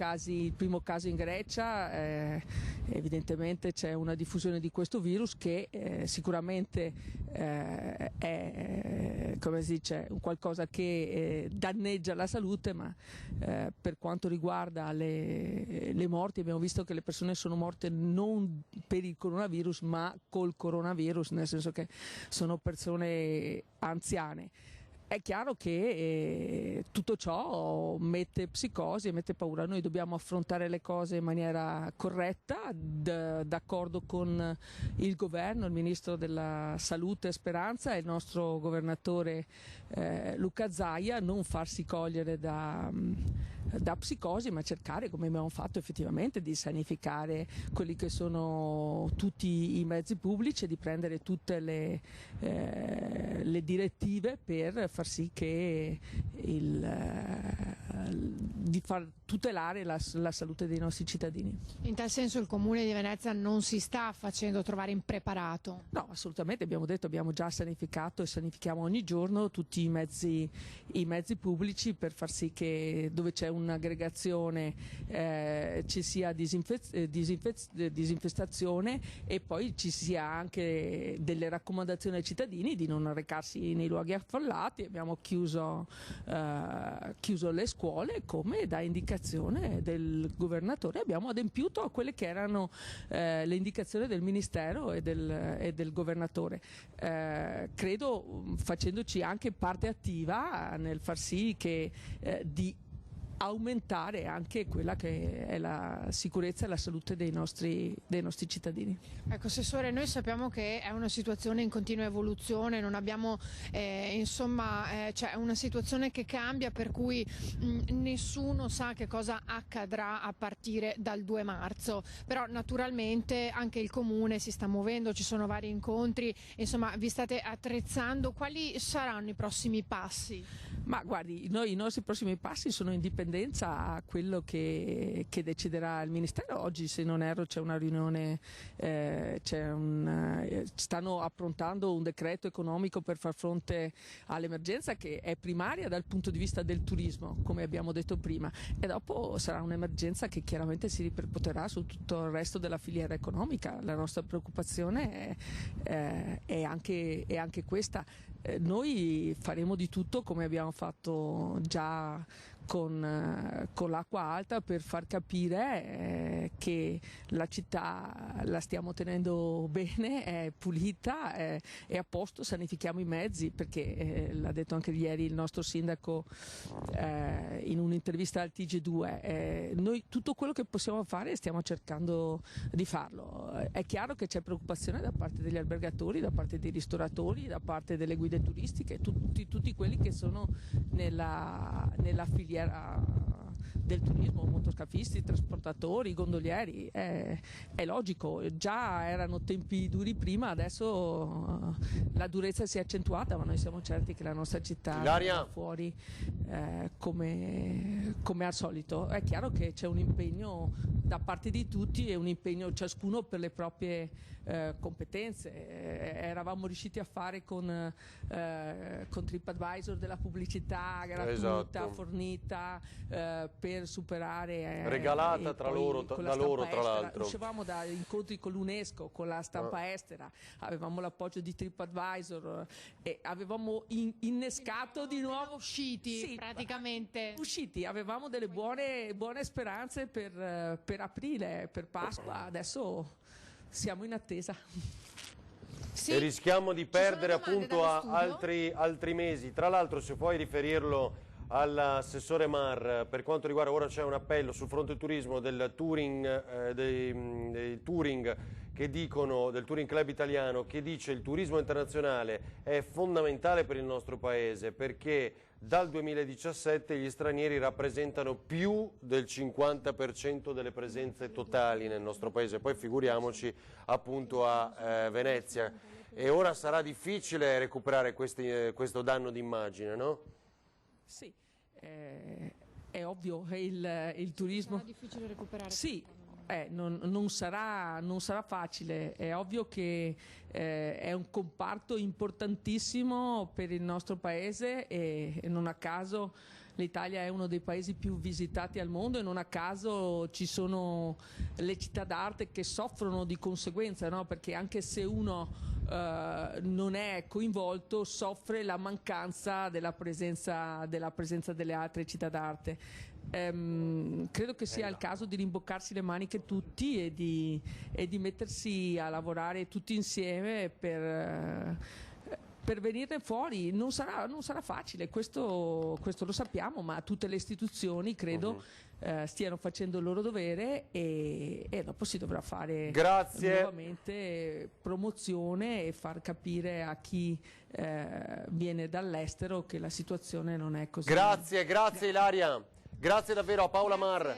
S18: il primo caso in Grecia, evidentemente c'è una diffusione di questo virus che sicuramente è, come si dice, un qualcosa che danneggia la salute, ma per quanto riguarda le morti, abbiamo visto che le persone sono morte non per il coronavirus ma col coronavirus, nel senso che sono persone anziane. È chiaro che tutto ciò mette psicosi e mette paura. Noi dobbiamo affrontare le cose in maniera corretta, d'accordo con il governo, il ministro della salute Speranza e il nostro governatore Luca Zaia, non farsi cogliere da psicosi, ma cercare, come abbiamo fatto effettivamente, di sanificare quelli che sono tutti i mezzi pubblici e di prendere tutte le direttive per far sì che di far tutelare la salute dei nostri cittadini.
S17: In tal senso il Comune di Venezia non si sta facendo trovare impreparato?
S18: No, assolutamente, abbiamo detto, abbiamo già sanificato e sanifichiamo ogni giorno tutti i mezzi pubblici per far sì che dove c'è un'aggregazione ci sia disinfestazione, e poi ci sia anche delle raccomandazioni ai cittadini di non recarsi nei luoghi affollati. Abbiamo chiuso le scuole, come da indicazione del governatore abbiamo adempiuto a quelle che erano le indicazioni del Ministero e del governatore, credo facendoci anche parte attiva nel far sì che di aumentare anche quella che è la sicurezza e la salute dei nostri cittadini.
S17: Ecco, Assessore, noi sappiamo che è una situazione in continua evoluzione, non abbiamo c'è una situazione che cambia, per cui nessuno sa che cosa accadrà a partire dal 2 marzo, però naturalmente anche il Comune si sta muovendo, ci sono vari incontri, insomma vi state attrezzando. Quali saranno i prossimi passi?
S18: Ma guardi, i nostri prossimi passi sono in dipendenza a quello che deciderà il Ministero. Oggi, se non erro, c'è una riunione, stanno approntando un decreto economico per far fronte all'emergenza, che è primaria dal punto di vista del turismo, come abbiamo detto prima, e dopo sarà un'emergenza che chiaramente si ripercuoterà su tutto il resto della filiera economica. La nostra preoccupazione è anche questa. Noi faremo di tutto, come abbiamo fatto già con l'acqua alta, per far capire che la città la stiamo tenendo bene, è pulita, è a posto, sanifichiamo i mezzi, perché l'ha detto anche ieri il nostro sindaco in un'intervista al TG2, noi tutto quello che possiamo fare stiamo cercando di farlo. È chiaro che c'è preoccupazione da parte degli albergatori, da parte dei ristoratori, da parte delle guide turistiche, tutti quelli che sono nella filiera del turismo, motoscafisti, trasportatori, gondolieri, è logico, già erano tempi duri prima, adesso la durezza si è accentuata, ma noi siamo certi che la nostra città va fuori come al solito. È chiaro che c'è un impegno da parte di tutti e un impegno ciascuno per le proprie competenze. Eravamo riusciti a fare con TripAdvisor della pubblicità gratuita, fornita per superare
S8: regalata da loro tra l'altro.
S18: Uscivamo da incontri con l'UNESCO, con la stampa estera, avevamo l'appoggio di TripAdvisor e avevamo innescato di nuovo
S17: praticamente
S18: usciti, avevamo delle buone speranze per aprile, per Pasqua. Adesso siamo in attesa.
S8: E rischiamo di perdere appunto altri mesi. Tra l'altro, se puoi riferirlo all'assessore Mar, per quanto riguarda, ora c'è un appello sul fronte turismo del Touring, del Touring Club Italiano, che dice il turismo internazionale è fondamentale per il nostro paese perché dal 2017 gli stranieri rappresentano più del 50% delle presenze totali nel nostro paese, poi figuriamoci appunto a Venezia. E ora sarà difficile recuperare questo danno d'immagine, no?
S18: Sì, è ovvio, il turismo...
S17: Sarà difficile recuperare.
S18: Sì, non sarà facile, è ovvio che è un comparto importantissimo per il nostro paese e non a caso l'Italia è uno dei paesi più visitati al mondo e non a caso ci sono le città d'arte che soffrono di conseguenza, no? Perché anche se uno non è coinvolto soffre la mancanza della presenza delle altre città d'arte. Credo che sia il caso di rimboccarsi le maniche tutti e di mettersi a lavorare tutti insieme per venirne fuori. Non sarà facile, questo lo sappiamo, ma tutte le istituzioni credo stiano facendo il loro dovere e dopo si dovrà fare nuovamente promozione e far capire a chi viene dall'estero che la situazione non è così.
S8: Grazie Ilaria. Grazie davvero a Paola Mar,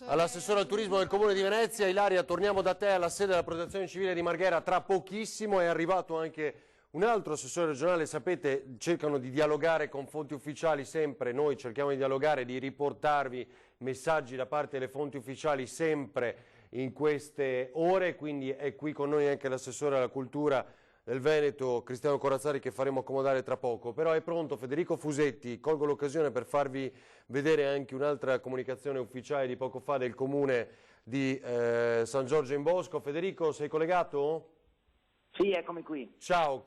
S8: all'assessore al turismo del Comune di Venezia. Ilaria, torniamo da te alla sede della Protezione Civile di Marghera tra pochissimo. È arrivato anche un altro assessore regionale, sapete, cercano di dialogare con fonti ufficiali sempre, noi cerchiamo di dialogare, di riportarvi messaggi da parte delle fonti ufficiali sempre in queste ore, quindi è qui con noi anche l'assessore alla cultura del Veneto, Cristiano Corazzari, che faremo accomodare tra poco. Però è pronto Federico Fusetti, colgo l'occasione per farvi vedere anche un'altra comunicazione ufficiale di poco fa del comune di San Giorgio in Bosco. Federico, sei collegato?
S19: Sì, eccomi qui.
S8: Ciao,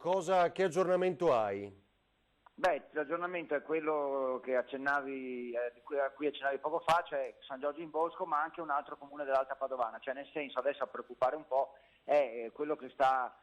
S8: che aggiornamento hai?
S19: Beh, l'aggiornamento è quello che accennavi, a cui accennavi poco fa, cioè San Giorgio in Bosco, ma anche un altro comune dell'Alta Padovana, cioè nel senso adesso a preoccupare un po' è quello che sta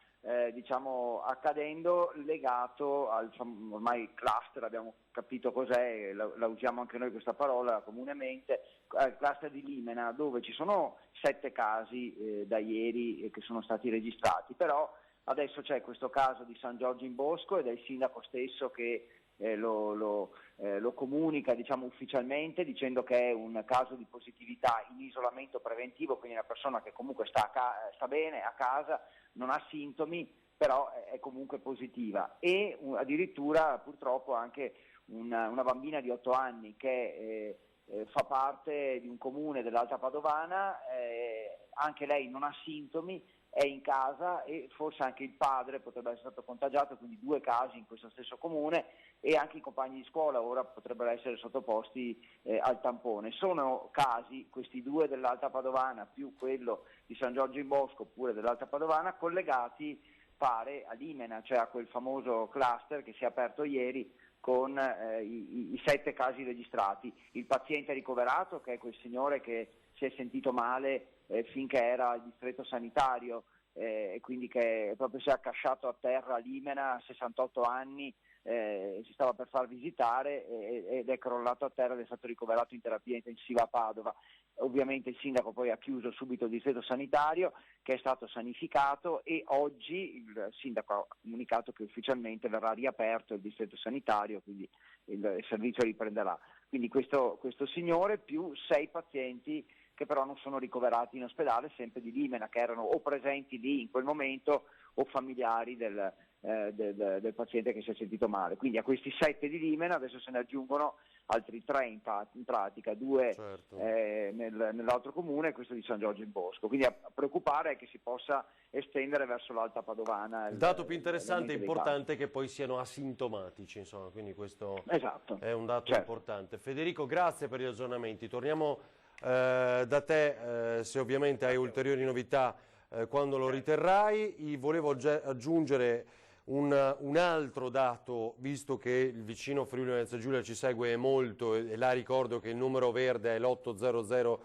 S19: accadendo legato al ormai cluster, abbiamo capito cos'è, la usiamo anche noi questa parola comunemente, al cluster di Limena, dove ci sono 7 casi da ieri che sono stati registrati, però adesso c'è questo caso di San Giorgio in Bosco ed è il sindaco stesso che lo comunica, diciamo, ufficialmente, dicendo che è un caso di positività in isolamento preventivo, quindi una persona che comunque sta bene a casa, non ha sintomi, però è comunque positiva, e addirittura purtroppo anche una bambina di 8 anni che fa parte di un comune dell'Alta Padovana, anche lei non ha sintomi, è in casa e forse anche il padre potrebbe essere stato contagiato, quindi 2 casi in questo stesso comune, e anche i compagni di scuola ora potrebbero essere sottoposti al tampone. Sono casi, questi 2 dell'Alta Padovana più quello di San Giorgio in Bosco oppure dell'Alta Padovana, collegati pare a Limena, cioè a quel famoso cluster che si è aperto ieri con i 7 casi registrati. Il paziente ricoverato, che è quel signore che si è sentito male finché era al distretto sanitario, e quindi che proprio si è accasciato a terra a Limena, 68 anni, si stava per far visitare ed è crollato a terra ed è stato ricoverato in terapia intensiva a Padova. Ovviamente il sindaco poi ha chiuso subito il distretto sanitario, che è stato sanificato, e oggi il sindaco ha comunicato che ufficialmente verrà riaperto il distretto sanitario, quindi il servizio riprenderà. quindi questo signore più 6 pazienti che però non sono ricoverati in ospedale, sempre di Limena, che erano o presenti lì in quel momento o familiari del paziente che si è sentito male. Quindi a questi 7 di Limena adesso se ne aggiungono altri 3 in pratica, 2
S8: Certo.
S19: nell'altro comune e questo di San Giorgio in Bosco. Quindi a preoccupare è che si possa estendere verso l'Alta Padovana.
S8: Il dato più interessante e importante è che poi siano asintomatici, insomma, quindi questo è un dato importante. Federico, grazie per gli aggiornamenti. Torniamo da te, se ovviamente hai ulteriori novità quando lo riterrai. Volevo aggiungere un altro dato, visto che il vicino Friuli Venezia Giulia ci segue molto e la ricordo che il numero verde è l'800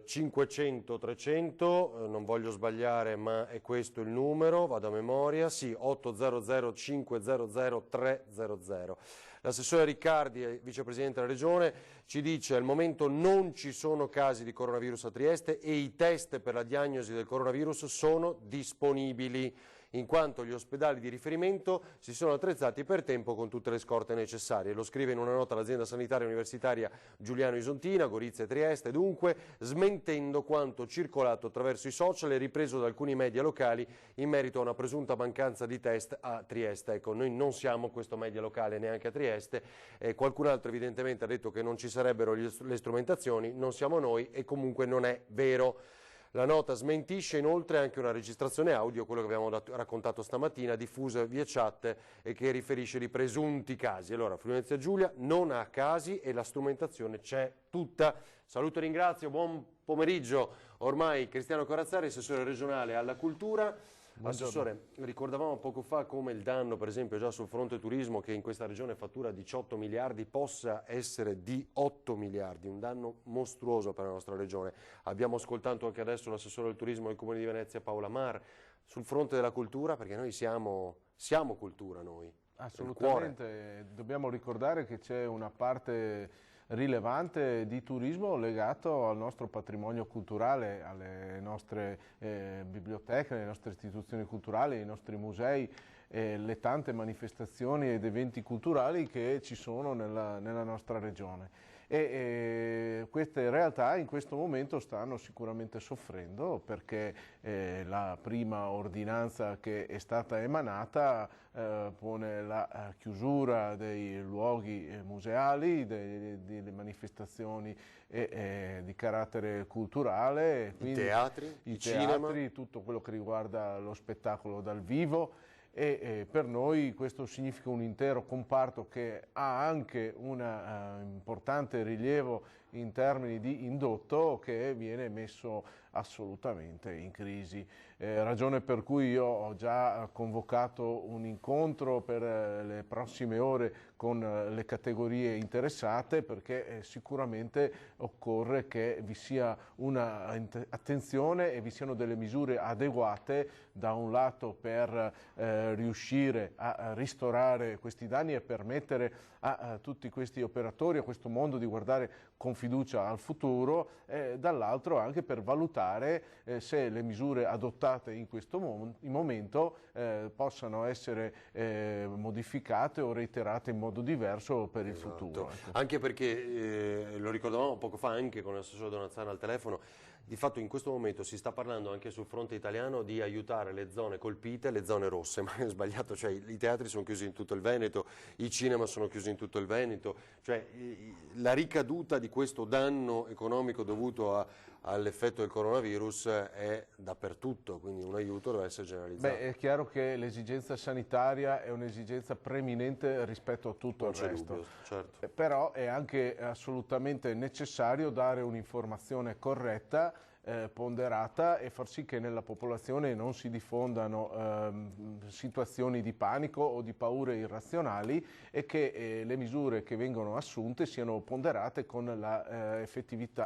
S8: 500 300, non voglio sbagliare ma è questo il numero, vado a memoria, sì, 800 500 300. L'assessore Riccardi, vicepresidente della Regione, ci dice al momento non ci sono casi di coronavirus a Trieste e i test per la diagnosi del coronavirus sono disponibili, in quanto gli ospedali di riferimento si sono attrezzati per tempo con tutte le scorte necessarie. Lo scrive in una nota l'azienda sanitaria universitaria Giuliano Isontina, Gorizia e Trieste, dunque smentendo quanto circolato attraverso i social e ripreso da alcuni media locali in merito a una presunta mancanza di test a Trieste. Ecco, noi non siamo questo media locale neanche a Trieste, qualcun altro evidentemente ha detto che non ci sarebbero le strumentazioni, non siamo noi e comunque non è vero. La nota smentisce inoltre anche una registrazione audio, quello che abbiamo raccontato stamattina, diffusa via chat e che riferisce di presunti casi. Allora, Friuli Venezia Giulia non ha casi e la strumentazione c'è tutta. Saluto e ringrazio, buon pomeriggio. Ormai Cristiano Corazzari, assessore regionale alla cultura. Assessore, ricordavamo poco fa come il danno, per esempio, già sul fronte turismo, che in questa regione fattura 18 miliardi, possa essere di 8 miliardi, un danno mostruoso per la nostra regione. Abbiamo ascoltato anche adesso l'assessore del turismo del Comune di Venezia, Paola Mar, sul fronte della cultura, perché noi siamo cultura, noi.
S20: Assolutamente, dobbiamo ricordare che c'è una parte rilevante di turismo legato al nostro patrimonio culturale, alle nostre biblioteche, alle nostre istituzioni culturali, ai nostri musei, le tante manifestazioni ed eventi culturali che ci sono nella nostra regione. Queste realtà in questo momento stanno sicuramente soffrendo perché la prima ordinanza che è stata emanata pone la chiusura dei luoghi museali, delle manifestazioni di carattere culturale, quindi i teatri, tutto quello che riguarda lo spettacolo dal vivo. E per noi questo significa un intero comparto che ha anche un importante rilievo in termini di indotto che viene messo assolutamente in crisi. Ragione per cui io ho già convocato un incontro per le prossime ore con le categorie interessate perché sicuramente occorre che vi sia un'attenzione e vi siano delle misure adeguate da un lato per riuscire a ristorare questi danni e permettere a tutti questi operatori, a questo mondo di guardare con fiducia al futuro, dall'altro anche per valutare se le misure adottate in questo momento possano essere modificate o reiterate in modo diverso per il futuro. Ecco.
S8: Anche perché, lo ricordavamo poco fa anche con l'assessore Donazzano al telefono, di fatto in questo momento si sta parlando anche sul fronte italiano di aiutare le zone colpite, le zone rosse, ma è sbagliato, cioè i teatri sono chiusi in tutto il Veneto, i cinema sono chiusi in tutto il Veneto, cioè la ricaduta di questo danno economico dovuto all'effetto del coronavirus è dappertutto, quindi un aiuto deve essere generalizzato.
S20: Beh, è chiaro che l'esigenza sanitaria è un'esigenza preminente rispetto a tutto il resto,
S8: dubbio, certo.
S20: Però è anche assolutamente necessario dare un'informazione corretta, ponderata e far sì che nella popolazione non si diffondano situazioni di panico o di paure irrazionali e che le misure che vengono assunte siano ponderate con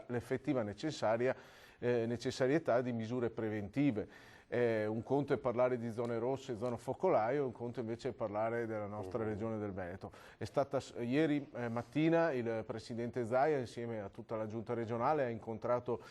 S20: l'effettiva necessarietà di misure preventive. un conto è parlare di zone rosse, zona focolaio, un conto invece è parlare della nostra regione del Veneto. È stata ieri mattina il presidente Zaia insieme a tutta la giunta regionale ha incontrato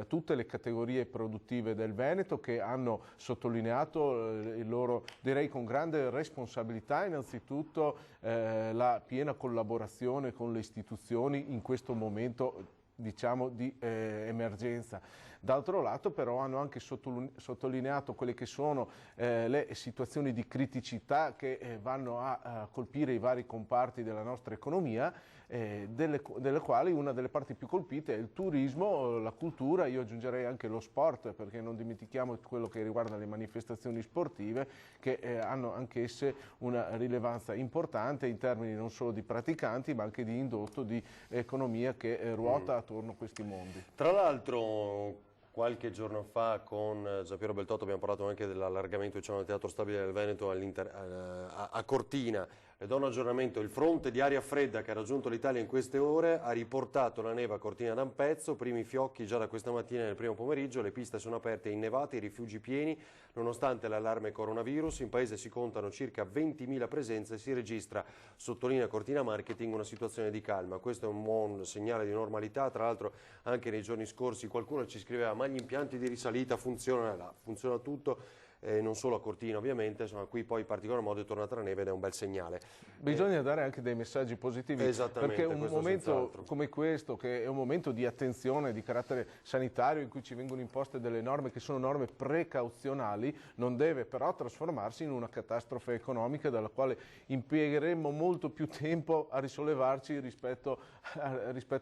S20: tutte le categorie produttive del Veneto che hanno sottolineato il loro, direi con grande responsabilità, innanzitutto la piena collaborazione con le istituzioni in questo momento, diciamo, di emergenza. D'altro lato però hanno anche sottolineato quelle che sono le situazioni di criticità che vanno a colpire i vari comparti della nostra economia, delle quali una delle parti più colpite è il turismo, la cultura, io aggiungerei anche lo sport, perché non dimentichiamo quello che riguarda le manifestazioni sportive che hanno anch'esse una rilevanza importante in termini non solo di praticanti ma anche di indotto di economia che ruota attorno a questi mondi.
S8: Tra l'altro qualche giorno fa con Giampiero Beltotto abbiamo parlato anche dell'allargamento del Teatro Stabile del Veneto a Cortina. Le do un aggiornamento: il fronte di aria fredda che ha raggiunto l'Italia in queste ore ha riportato la neve a Cortina da un pezzo, primi fiocchi già da questa mattina nel primo pomeriggio, le piste sono aperte e innevate, i rifugi pieni, nonostante l'allarme coronavirus. In paese si contano circa 20.000 presenze e si registra, sottolinea Cortina Marketing, una situazione di calma. Questo è un buon segnale di normalità. Tra l'altro anche nei giorni scorsi qualcuno ci scriveva: ma gli impianti di risalita funzionano? Funziona tutto. Non solo a Cortina ovviamente, insomma, qui poi in particolar modo è tornata la neve ed è un bel segnale.
S20: Bisogna dare anche dei messaggi positivi, perché un momento come questo, che è un momento di attenzione di carattere sanitario in cui ci vengono imposte delle norme che sono norme precauzionali, non deve però trasformarsi in una catastrofe economica dalla quale impiegheremmo molto più tempo a risollevarci rispetto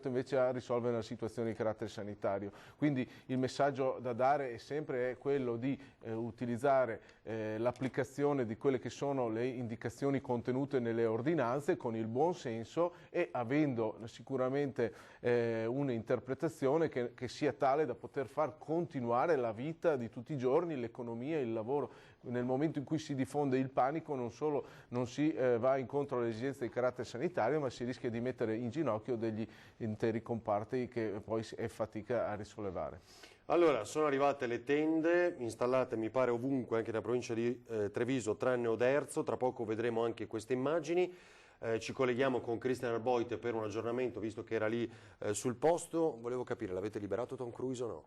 S20: invece a risolvere una situazione di carattere sanitario. Quindi il messaggio da dare è sempre quello di utilizzare l'applicazione di quelle che sono le indicazioni contenute nelle ordinanze con il buon senso e avendo sicuramente un'interpretazione che sia tale da poter far continuare la vita di tutti i giorni, l'economia, il lavoro. Nel momento in cui si diffonde il panico non solo non si va incontro alle esigenze di carattere sanitario, ma si rischia di mettere in ginocchio degli interi comparti che poi è fatica a risollevare.
S8: Allora, sono arrivate le tende installate mi pare ovunque, anche nella provincia di Treviso, tranne Oderzo. Tra poco vedremo anche queste immagini. Ci colleghiamo con Christian Arboit per un aggiornamento, visto che era lì sul posto. Volevo capire, l'avete liberato Tom Cruise o no?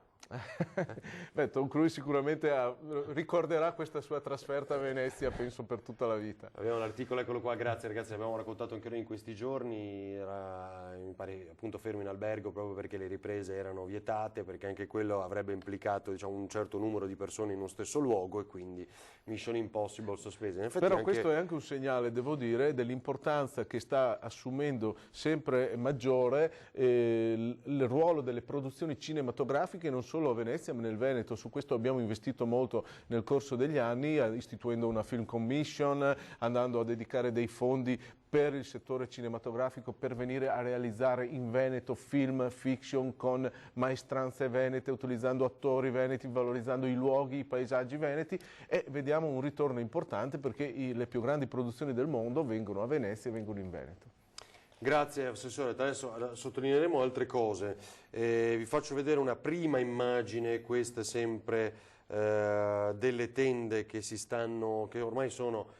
S20: Beh, Tom Cruise sicuramente ricorderà questa sua trasferta a Venezia, penso, per tutta la vita.
S8: Abbiamo l'articolo, eccolo qua, grazie ragazzi, l'abbiamo raccontato anche noi in questi giorni. Era, mi pare, appunto fermo in albergo proprio perché le riprese erano vietate, perché anche quello avrebbe implicato, diciamo, un certo numero di persone in uno stesso luogo e quindi Mission Impossible sospesa.
S20: Però anche... questo è anche un segnale, devo dire, dell'importanza che sta assumendo sempre maggiore il ruolo delle produzioni cinematografiche non solo a Venezia ma nel Veneto. Su questo abbiamo investito molto nel corso degli anni, istituendo una film commission, andando a dedicare dei fondi per il settore cinematografico per venire a realizzare in Veneto film fiction con maestranze venete, utilizzando attori veneti, valorizzando i luoghi, i paesaggi veneti, e vediamo un ritorno importante perché le più grandi produzioni del mondo vengono a Venezia e vengono in Veneto.
S8: Grazie Assessore, adesso sottolineeremo altre cose. Vi faccio vedere una prima immagine, questa è sempre delle tende che ormai sono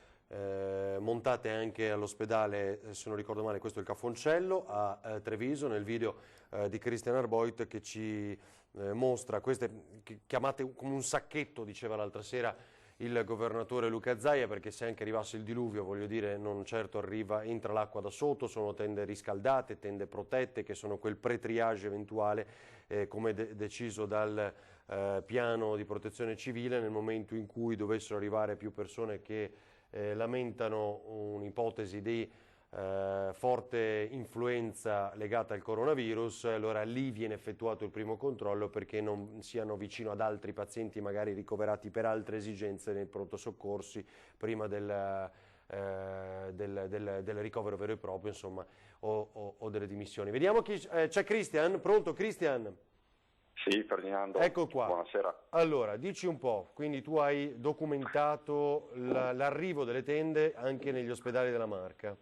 S8: montate anche all'ospedale, se non ricordo male questo è il Cafoncello a Treviso, nel video di Christian Arboit che ci mostra queste chiamate come un sacchetto, diceva l'altra sera il governatore Luca Zaia, perché se anche arrivasse il diluvio, voglio dire, non certo entra l'acqua da sotto, sono tende riscaldate, tende protette, che sono quel pre-triage eventuale come deciso dal piano di protezione civile nel momento in cui dovessero arrivare più persone che lamentano un'ipotesi di forte influenza legata al coronavirus. Allora lì viene effettuato il primo controllo perché non siano vicino ad altri pazienti magari ricoverati per altre esigenze nei pronto soccorsi prima del ricovero vero e proprio, insomma, o delle dimissioni. Vediamo chi c'è. Christian, pronto Christian?
S1: Sì, Ferdinando.
S8: Ecco qua.
S1: Buonasera.
S8: Allora, dici un po', quindi tu hai documentato l'arrivo delle tende anche negli ospedali della Marca.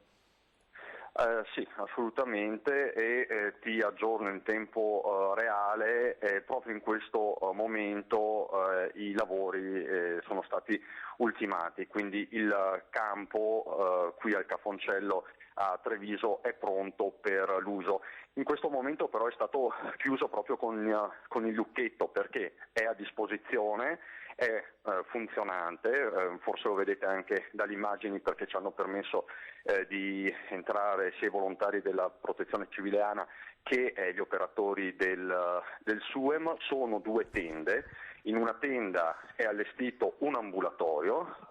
S1: Sì, assolutamente, e ti aggiorno in tempo reale. Proprio in questo momento i lavori sono stati ultimati, quindi il campo qui al Cafoncello a Treviso è pronto per l'uso. In questo momento però è stato chiuso proprio con il lucchetto, perché è a disposizione, è funzionante, forse lo vedete anche dalle immagini perché ci hanno permesso di entrare sia i volontari della Protezione Civile ANA che gli operatori del SUEM. Sono 2 tende, in una tenda è allestito un ambulatorio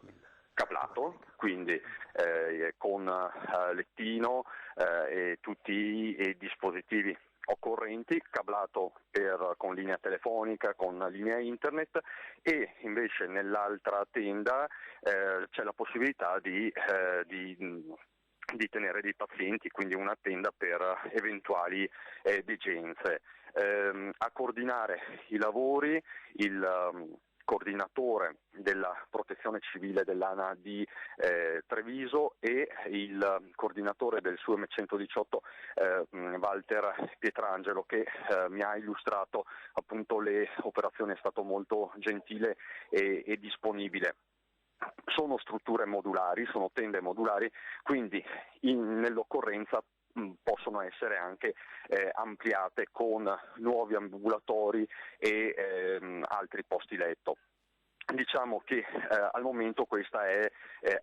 S1: cablato, quindi con lettino e tutti i dispositivi occorrenti, cablato con linea telefonica, con linea internet, e invece nell'altra tenda c'è la possibilità di tenere dei pazienti, quindi una tenda per eventuali degenze. A coordinare i lavori il coordinatore della Protezione Civile dell'ANA di Treviso e il coordinatore del SUEM 118 Walter Pietrangelo, che mi ha illustrato appunto le operazioni. È stato molto gentile e disponibile. Sono strutture modulari, sono tende modulari, quindi nell'occorrenza possono essere anche ampliate con nuovi ambulatori e altri posti letto. Diciamo che al momento questo è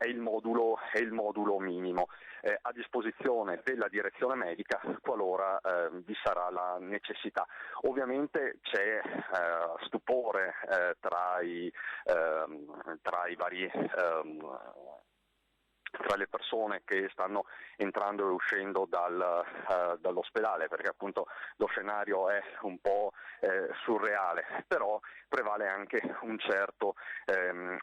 S1: il modulo minimo a disposizione della direzione medica qualora vi sarà la necessità. Ovviamente c'è stupore tra le persone che stanno entrando e uscendo dall'ospedale, perché appunto lo scenario è un po' surreale, però prevale anche un certo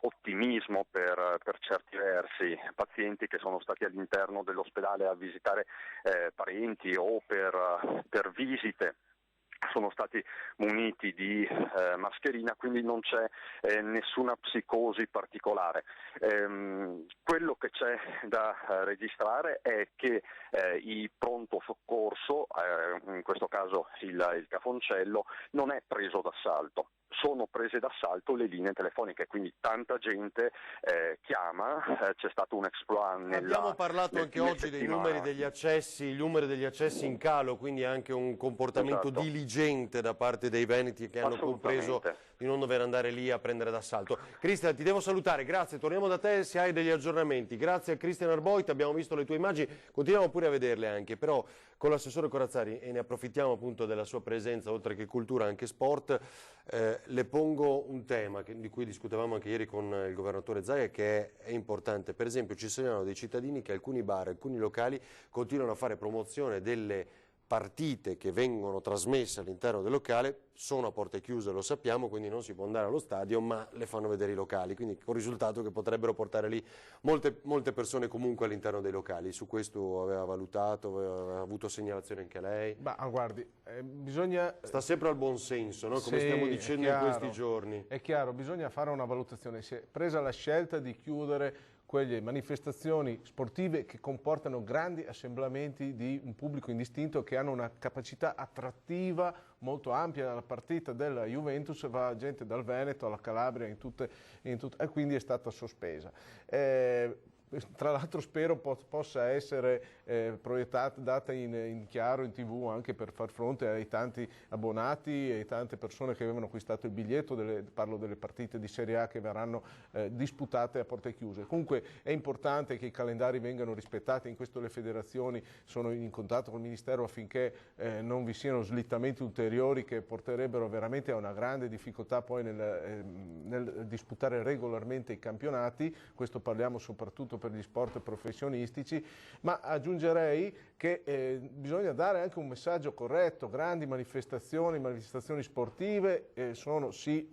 S1: ottimismo per certi versi. Pazienti che sono stati all'interno dell'ospedale a visitare parenti o per visite sono stati muniti di mascherina, quindi non c'è nessuna psicosi particolare. Quello che c'è da registrare è che il pronto soccorso, in questo caso il Cafoncello, non è preso d'assalto. Sono prese d'assalto le linee telefoniche, quindi tanta gente chiama, c'è stato un exploit
S8: Abbiamo parlato anche oggi dei numeri degli accessi, il numero degli accessi in calo, quindi anche un comportamento diligente da parte dei veneti che hanno compreso di non dover andare lì a prendere d'assalto. Cristian, ti devo salutare, grazie, torniamo da te se hai degli aggiornamenti. Grazie a Cristian Arboit, abbiamo visto le tue immagini, continuiamo pure a vederle anche, però con l'assessore Corazzari, e ne approfittiamo appunto della sua presenza, oltre che cultura anche sport, le pongo un tema di cui discutevamo anche ieri con il governatore Zaia, che è importante. Per esempio ci segnalano dei cittadini che alcuni bar, alcuni locali continuano a fare promozione delle partite che vengono trasmesse all'interno del locale, sono a porte chiuse, lo sappiamo, quindi non si può andare allo stadio, ma le fanno vedere i locali, quindi con il risultato che potrebbero portare lì molte persone comunque all'interno dei locali. Su questo aveva valutato, aveva avuto segnalazione anche lei?
S20: Ma guardi, bisogna...
S8: Sta sempre al buon senso, no? Come stiamo dicendo in questi giorni.
S20: È chiaro, bisogna fare una valutazione. Si è presa la scelta di chiudere quelle manifestazioni sportive che comportano grandi assemblamenti di un pubblico indistinto, che hanno una capacità attrattiva molto ampia. La partita della Juventus va gente dal Veneto alla Calabria e quindi è stata sospesa. Tra l'altro spero possa essere proiettata, data in chiaro in TV, anche per far fronte ai tanti abbonati e tante persone che avevano acquistato il biglietto, parlo delle partite di Serie A che verranno disputate a porte chiuse. Comunque è importante che i calendari vengano rispettati, in questo le federazioni sono in contatto col Ministero affinché non vi siano slittamenti ulteriori che porterebbero veramente a una grande difficoltà poi nel disputare regolarmente i campionati. Questo parliamo soprattutto per gli sport professionistici, ma aggiungerei che bisogna dare anche un messaggio corretto. Grandi manifestazioni sportive sono sì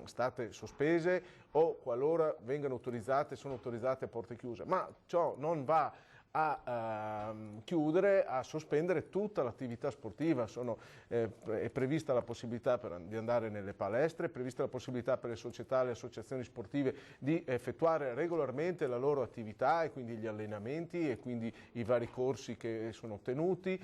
S20: state sospese o qualora vengano autorizzate, sono autorizzate a porte chiuse, ma ciò non va a chiudere, a sospendere tutta l'attività sportiva. È prevista la possibilità di andare nelle palestre, è prevista la possibilità per le società e le associazioni sportive di effettuare regolarmente la loro attività e quindi gli allenamenti e quindi i vari corsi che sono tenuti.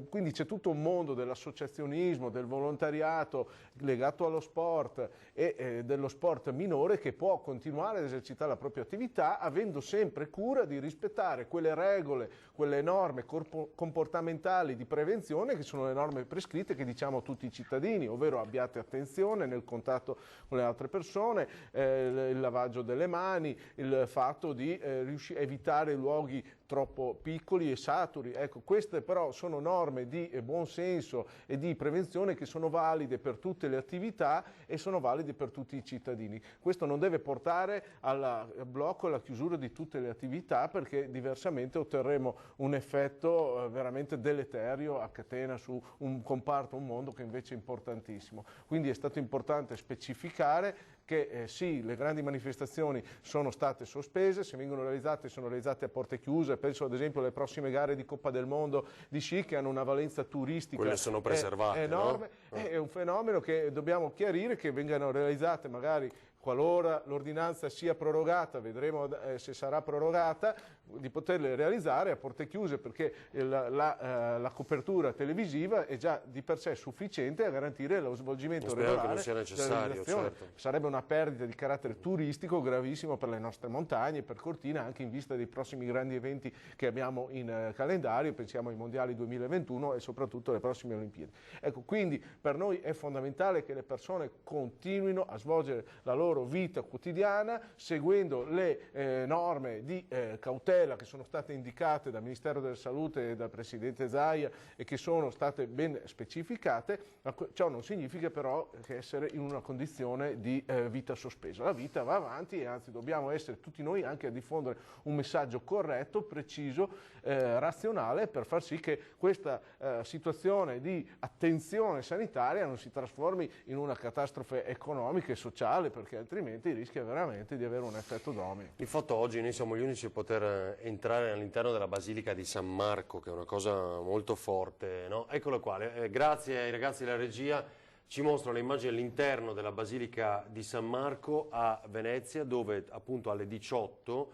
S20: Quindi c'è tutto un mondo dell'associazionismo, del volontariato legato allo sport e dello sport minore che può continuare ad esercitare la propria attività avendo sempre cura di rispettare quelle regole, quelle norme comportamentali di prevenzione che sono le norme prescritte che diciamo a tutti i cittadini, ovvero abbiate attenzione nel contatto con le altre persone, il lavaggio delle mani, il fatto di evitare luoghi troppo piccoli e saturi. Ecco, queste però sono norme di buon senso e di prevenzione che sono valide per tutte le attività e sono valide per tutti i cittadini. Questo non deve portare al blocco e alla chiusura di tutte le attività perché diversamente otterremo un effetto veramente deleterio a catena su un comparto, un mondo che invece è importantissimo. Quindi è stato importante specificare che sì, le grandi manifestazioni sono state sospese, se vengono realizzate sono realizzate a porte chiuse, penso ad esempio alle prossime gare di Coppa del Mondo di sci che hanno una valenza turistica
S8: quelle sono preservate,
S20: enorme,
S8: no?
S20: È un fenomeno che dobbiamo chiarire, che vengano realizzate magari qualora l'ordinanza sia prorogata, vedremo se sarà prorogata, di poterle realizzare a porte chiuse perché la copertura televisiva è già di per sé sufficiente a garantire lo svolgimento regolare.
S8: Che non sia necessario, certo.
S20: Sarebbe una perdita di carattere turistico gravissimo per le nostre montagne, per Cortina, anche in vista dei prossimi grandi eventi che abbiamo in calendario, pensiamo ai mondiali 2021 e soprattutto alle prossime Olimpiadi. Ecco, quindi per noi è fondamentale che le persone continuino a svolgere la loro vita quotidiana seguendo le norme di cautela che sono state indicate dal Ministero della Salute e dal Presidente Zaia e che sono state ben specificate. Ciò non significa però che essere in una condizione di vita sospesa. La vita va avanti e anzi dobbiamo essere tutti noi anche a diffondere un messaggio corretto, preciso, razionale per far sì che questa situazione di attenzione sanitaria non si trasformi in una catastrofe economica e sociale, perché altrimenti rischia veramente di avere un effetto domino.
S8: Il fatto oggi noi siamo gli unici a poter entrare all'interno della Basilica di San Marco, che è una cosa molto forte, no? Eccolo qua, grazie ai ragazzi della regia, ci mostrano le immagini all'interno della Basilica di San Marco a Venezia, dove appunto alle 18,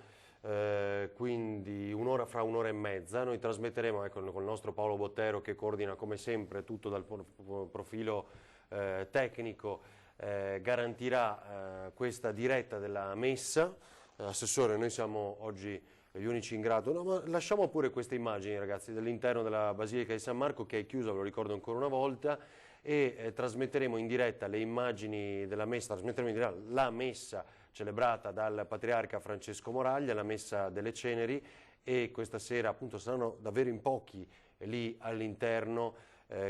S8: quindi fra un'ora e mezza, noi trasmetteremo con il nostro Paolo Bottero che coordina come sempre tutto dal profilo tecnico, garantirà questa diretta della messa. Assessore, noi siamo oggi gli unici in grado, no, ma lasciamo pure queste immagini ragazzi dell'interno della Basilica di San Marco che è chiusa, ve lo ricordo ancora una volta, e trasmetteremo in diretta le immagini della messa, trasmetteremo in diretta la messa celebrata dal Patriarca Francesco Moraglia, la messa delle ceneri, e questa sera appunto saranno davvero in pochi lì all'interno,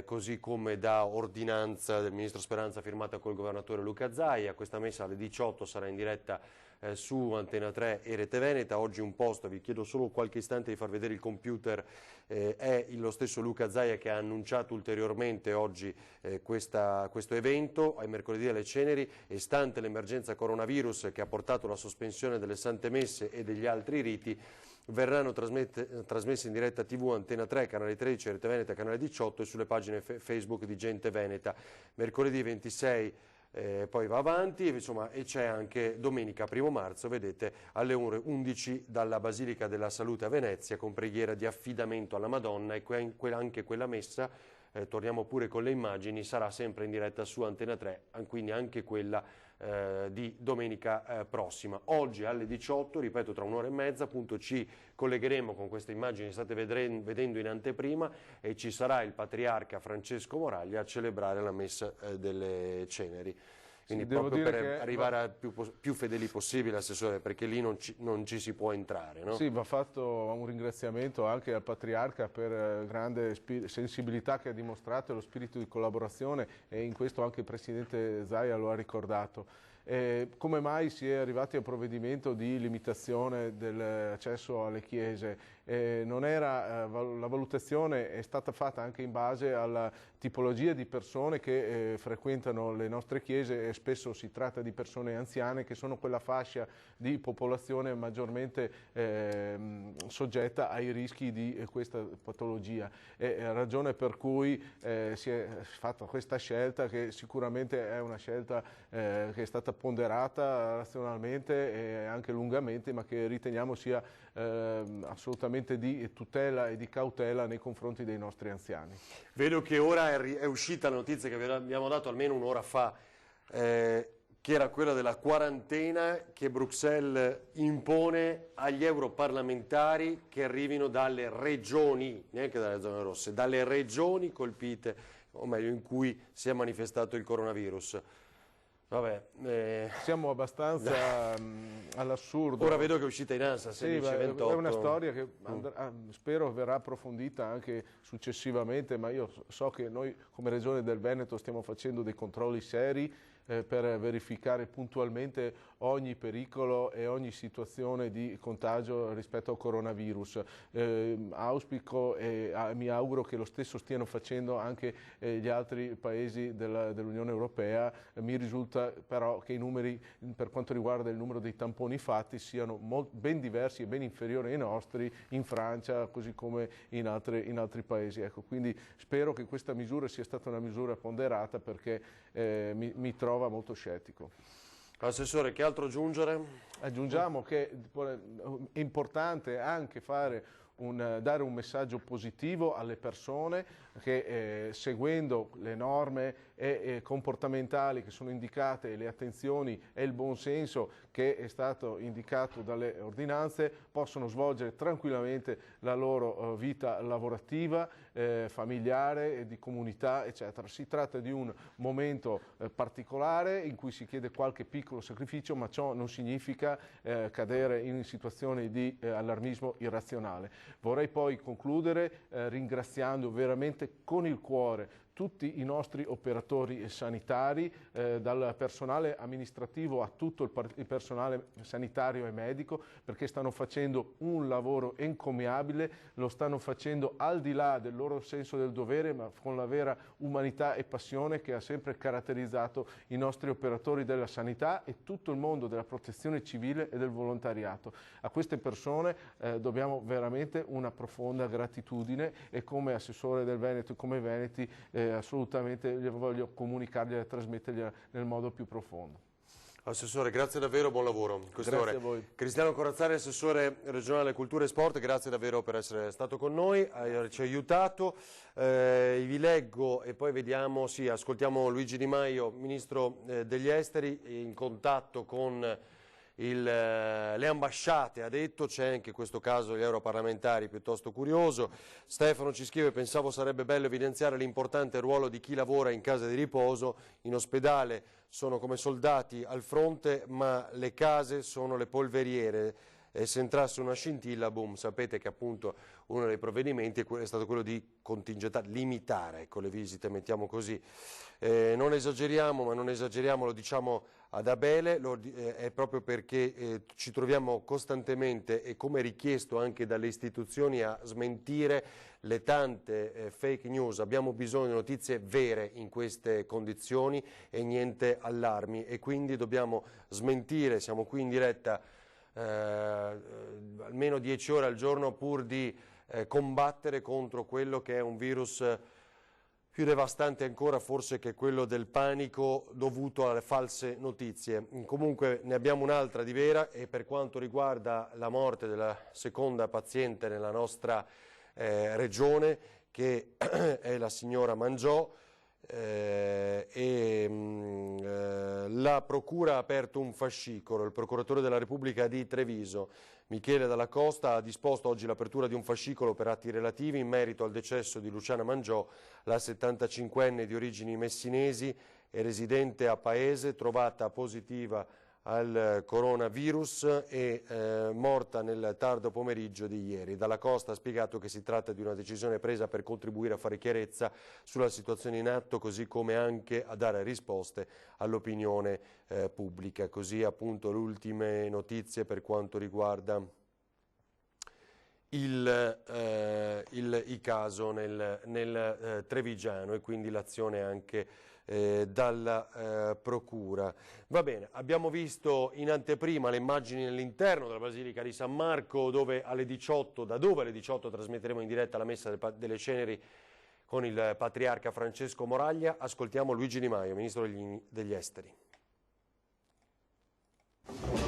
S8: così come da ordinanza del Ministro Speranza firmata col Governatore Luca Zaia. Questa messa alle 18 sarà in diretta su Antena 3 e Rete Veneta. Oggi un posto, vi chiedo solo qualche istante di far vedere il computer, è lo stesso Luca Zaia che ha annunciato ulteriormente oggi questo evento, ai mercoledì alle ceneri, e stante l'emergenza coronavirus che ha portato alla sospensione delle Sante Messe e degli altri riti, verranno trasmesse in diretta TV Antena 3, canale 13, Rete Veneta, canale 18 e sulle pagine Facebook di Gente Veneta. Mercoledì 26 poi va avanti, insomma, e c'è anche domenica 1 marzo, vedete, alle ore 11 dalla Basilica della Salute a Venezia con preghiera di affidamento alla Madonna, e anche quella messa, torniamo pure con le immagini, sarà sempre in diretta su Antena 3, quindi anche quella di domenica prossima. Oggi alle 18, ripeto, tra un'ora e mezza, appunto ci collegheremo con queste immagini che state vedendo in anteprima, e ci sarà il Patriarca Francesco Moraglia a celebrare la messa delle ceneri. Quindi sì, proprio per arrivare a più fedeli possibile, Assessore, perché lì non ci si può entrare, no?
S20: Sì, va fatto un ringraziamento anche al Patriarca per grande sensibilità che ha dimostrato e lo spirito di collaborazione, e in questo anche il Presidente Zaia lo ha ricordato. come mai si è arrivati a un provvedimento di limitazione dell'accesso alle chiese? Non era, la valutazione è stata fatta anche in base alla tipologia di persone che frequentano le nostre chiese, e spesso si tratta di persone anziane che sono quella fascia di popolazione maggiormente soggetta ai rischi di questa patologia. È ragione per cui si è fatta questa scelta, che sicuramente è una scelta che è stata ponderata razionalmente e anche lungamente, ma che riteniamo sia assolutamente di tutela e di cautela nei confronti dei nostri anziani.
S8: Vedo che ora è uscita la notizia che abbiamo dato almeno un'ora fa, che era quella della quarantena che Bruxelles impone agli europarlamentari che arrivino dalle regioni, neanche dalle zone rosse, dalle regioni colpite, o meglio in cui si è manifestato il coronavirus. Vabbè,
S20: siamo abbastanza all'assurdo.
S8: Ora vedo che è uscita in ANSA,
S20: sì,
S8: 16-28.
S20: È una storia che spero verrà approfondita anche successivamente, ma io so che noi come Regione del Veneto stiamo facendo dei controlli seri per verificare puntualmente ogni pericolo e ogni situazione di contagio rispetto al coronavirus. Auspico e mi auguro che lo stesso stiano facendo anche gli altri paesi dell'Unione Europea. Mi risulta però che i numeri, per quanto riguarda il numero dei tamponi fatti, siano ben diversi e ben inferiori ai nostri in Francia, così come in altri paesi. Ecco, quindi spero che questa misura sia stata una misura ponderata, perché mi trova molto scettico.
S8: Assessore, che altro aggiungere?
S20: Aggiungiamo che è importante anche dare un messaggio positivo alle persone che seguendo le norme comportamentali che sono indicate, le attenzioni e il buonsenso che è stato indicato dalle ordinanze, possono svolgere tranquillamente la loro vita lavorativa, familiare, di comunità, eccetera. Si tratta di un momento particolare in cui si chiede qualche piccolo sacrificio, ma ciò non significa cadere in situazioni di allarmismo irrazionale. Vorrei poi concludere ringraziando veramente con il cuore tutti i nostri operatori sanitari, dal personale amministrativo a tutto il personale sanitario e medico, perché stanno facendo un lavoro encomiabile, lo stanno facendo al di là del loro senso del dovere, ma con la vera umanità e passione che ha sempre caratterizzato i nostri operatori della sanità e tutto il mondo della protezione civile e del volontariato. A queste persone dobbiamo veramente una profonda gratitudine, e come assessore del Veneto e come veneti assolutamente voglio comunicargliela e trasmettergliela nel modo più profondo.
S8: Assessore, grazie davvero, buon lavoro.
S20: Grazie a voi.
S8: Cristiano Corazzari, assessore regionale cultura e sport, grazie davvero per essere stato con noi, ci ha aiutato. Vi leggo e poi vediamo, sì, ascoltiamo Luigi Di Maio, Ministro degli Esteri, in contatto con le ambasciate, ha detto, c'è anche in questo caso gli europarlamentari, piuttosto curioso. Stefano ci scrive: pensavo sarebbe bello evidenziare l'importante ruolo di chi lavora in casa di riposo, in ospedale sono come soldati al fronte, ma le case sono le polveriere. E se entrasse una scintilla, boom. Sapete che appunto uno dei provvedimenti è stato quello di contingentare, limitare, ecco, le visite, mettiamo così. Non esageriamo, ma non esageriamo, lo diciamo ad Abele, è proprio perché ci troviamo costantemente, e come richiesto anche dalle istituzioni, a smentire le tante fake news. Abbiamo bisogno di notizie vere in queste condizioni e niente allarmi, e quindi dobbiamo smentire. Siamo qui in diretta almeno 10 ore al giorno pur di combattere contro quello che è un virus più devastante ancora forse che quello del panico dovuto alle false notizie. Comunque ne abbiamo un'altra di vera, e per quanto riguarda la morte della seconda paziente nella nostra regione, che è la signora Mangiò, la Procura ha aperto un fascicolo. Il procuratore della Repubblica di Treviso, Michele Dalla Costa, ha disposto oggi l'apertura di un fascicolo per atti relativi in merito al decesso di Luciana Mangiò, la 75enne di origini messinesi e residente a Paese, trovata positiva al coronavirus è morta nel tardo pomeriggio di ieri. Dalla Costa ha spiegato che si tratta di una decisione presa per contribuire a fare chiarezza sulla situazione in atto, così come anche a dare risposte all'opinione pubblica. Così appunto le ultime notizie per quanto riguarda il caso nel Trevigiano e quindi l'azione anche dalla Procura. Va bene, abbiamo visto in anteprima le immagini nell'interno della Basilica di San Marco, dove alle 18 trasmetteremo in diretta la messa delle ceneri con il patriarca Francesco Moraglia. Ascoltiamo Luigi Di Maio, Ministro degli Esteri.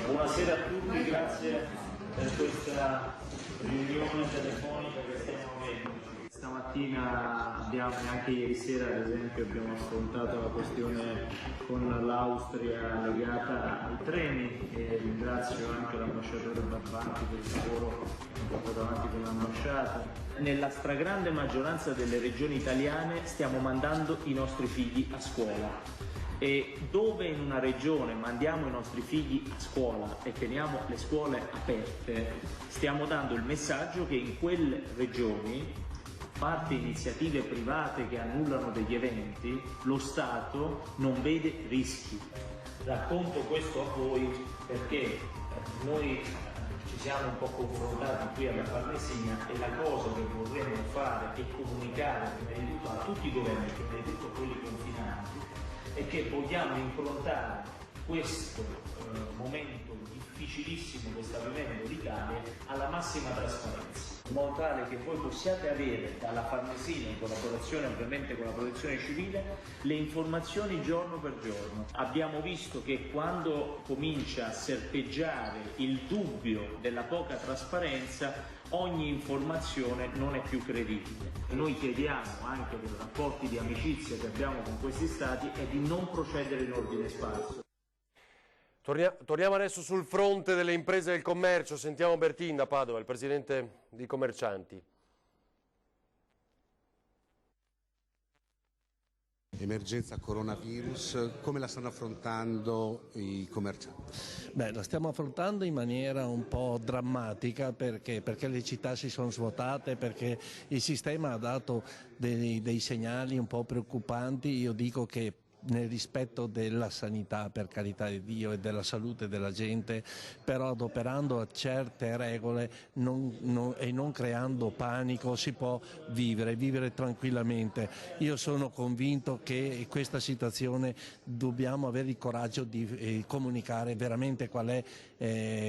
S14: Buonasera a tutti, grazie per questa riunione telefonica che stiamo avendo. Stamattina abbiamo, e anche ieri sera ad esempio, abbiamo affrontato la questione con l'Austria legata ai treni e ringrazio anche l'ambasciatore Barbanti per il lavoro che ha portato avanti con l'ambasciata. Nella stragrande maggioranza delle regioni italiane stiamo mandando i nostri figli a scuola. E dove in una regione mandiamo i nostri figli a scuola e teniamo le scuole aperte, stiamo dando il messaggio che in quelle regioni, a parte iniziative private che annullano degli eventi, lo Stato non vede rischi. Racconto questo a voi perché noi ci siamo un po' confrontati qui alla Farnesina e la cosa che vorremmo fare e comunicare prima di tutto a tutti i governi, prima di tutto quelli confinanti, è che vogliamo improntare questo momento difficilissimo che sta vivendo l'Italia alla massima trasparenza, in modo tale che voi possiate avere dalla Farnesina, in collaborazione ovviamente con la Protezione Civile, le informazioni giorno per giorno. Abbiamo visto che quando comincia a serpeggiare il dubbio della poca trasparenza, ogni informazione non è più credibile. Noi chiediamo, anche per i rapporti di amicizia che abbiamo con questi stati, è di non procedere in ordine sparso.
S8: Torniamo adesso sul fronte delle imprese e del commercio. Sentiamo Bertin da Padova, il presidente di Commercianti.
S9: Emergenza coronavirus, come la stanno affrontando i commercianti?
S21: Beh, la stiamo affrontando in maniera un po' drammatica perché le città si sono svuotate, perché il sistema ha dato dei segnali un po' preoccupanti. Io dico che nel rispetto della sanità, per carità di Dio, e della salute della gente, però adoperando certe regole e non creando panico si può vivere tranquillamente. Io sono convinto che in questa situazione dobbiamo avere il coraggio di comunicare veramente qual è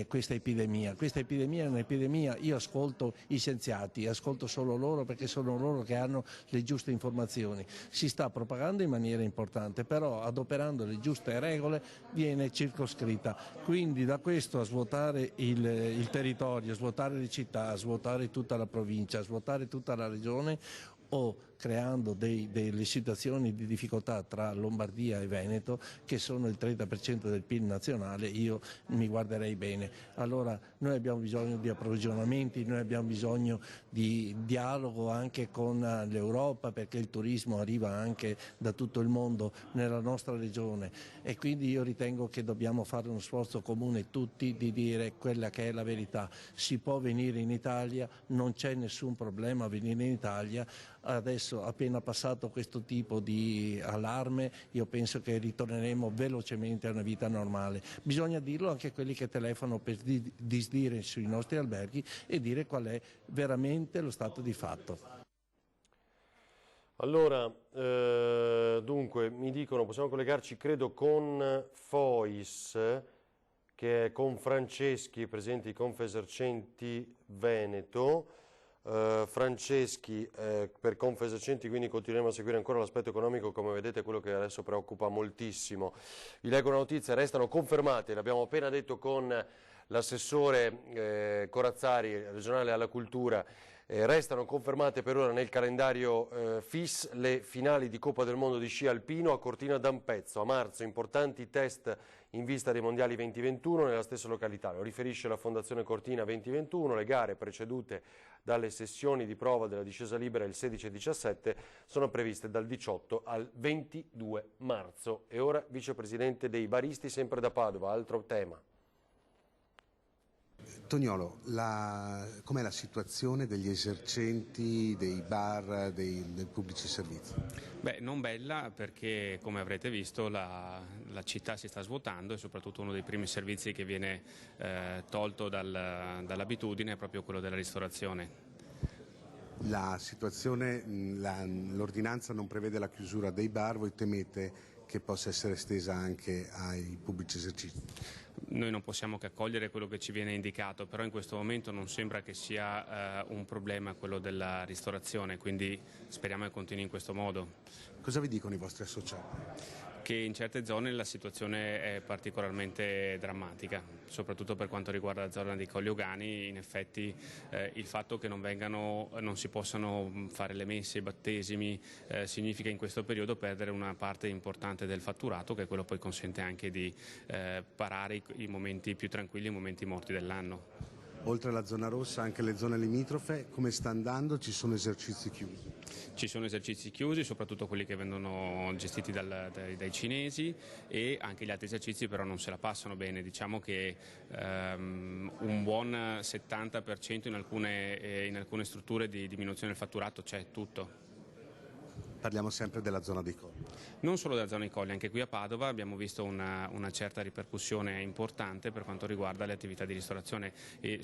S21: questa epidemia. Questa epidemia è un'epidemia, io ascolto i scienziati, ascolto solo loro perché sono loro che hanno le giuste informazioni. Si sta propagando in maniera importante, però adoperando le giuste regole viene circoscritta. Quindi da questo a svuotare il territorio, a svuotare le città, a svuotare tutta la provincia, a svuotare tutta la regione, o creando delle situazioni di difficoltà tra Lombardia e Veneto, che sono il 30% del PIL nazionale, io mi guarderei bene. Allora noi abbiamo bisogno di approvvigionamenti, noi abbiamo bisogno di dialogo anche con l'Europa, perché il turismo arriva anche da tutto il mondo nella nostra regione, e quindi io ritengo che dobbiamo fare uno sforzo comune tutti di dire quella che è la verità. Si può venire in Italia, non c'è nessun problema a venire in Italia. Adesso, appena passato questo tipo di allarme, io penso che ritorneremo velocemente a una vita normale. Bisogna dirlo anche a quelli che telefonano per disdire sui nostri alberghi e dire qual è veramente lo stato di fatto.
S8: Allora, dunque, mi dicono, possiamo collegarci credo con Fois, che è con Franceschi, presidente di Confesercenti Veneto. Franceschi, per Confesercenti, quindi continueremo a seguire ancora l'aspetto economico, come vedete, quello che adesso preoccupa moltissimo. Vi leggo una notizia: restano confermate, l'abbiamo appena detto con l'assessore Corazzari, regionale alla cultura. Restano confermate per ora nel calendario FIS le finali di Coppa del Mondo di sci alpino a Cortina d'Ampezzo. A marzo importanti test in vista dei mondiali 2021 nella stessa località. Lo riferisce la Fondazione Cortina 2021. Le gare precedute dalle sessioni di prova della discesa libera il 16 e 17 sono previste dal 18 al 22 marzo. E ora vicepresidente dei baristi, sempre da Padova, altro tema.
S9: Toniolo, com'è la situazione degli esercenti dei bar, dei pubblici servizi?
S2: Beh, non bella, perché come avrete visto la città si sta svuotando e soprattutto uno dei primi servizi che viene tolto dall'abitudine è proprio quello della ristorazione.
S9: La situazione, l'ordinanza non prevede la chiusura dei bar, voi temete che possa essere estesa anche ai pubblici esercizi?
S2: Noi non possiamo che accogliere quello che ci viene indicato, però in questo momento non sembra che sia un problema quello della ristorazione, quindi speriamo che continui in questo modo.
S9: Cosa vi dicono i vostri associati?
S2: Che in certe zone la situazione è particolarmente drammatica, soprattutto per quanto riguarda la zona dei Colli Euganei. In effetti il fatto che non si possano fare le messe, i battesimi, significa in questo periodo perdere una parte importante del fatturato, che quello poi consente anche di parare i momenti più tranquilli, i momenti morti dell'anno.
S9: Oltre alla zona rossa, anche le zone limitrofe, come sta andando? Ci sono esercizi chiusi?
S2: Ci sono esercizi chiusi, soprattutto quelli che vengono gestiti dai cinesi, e anche gli altri esercizi però non se la passano bene. Diciamo che un buon 70% in alcune strutture di diminuzione del fatturato c'è tutto.
S9: Parliamo sempre della zona dei Colli.
S2: Non solo della zona dei Colli, anche qui a Padova abbiamo visto una certa ripercussione importante per quanto riguarda le attività di ristorazione, e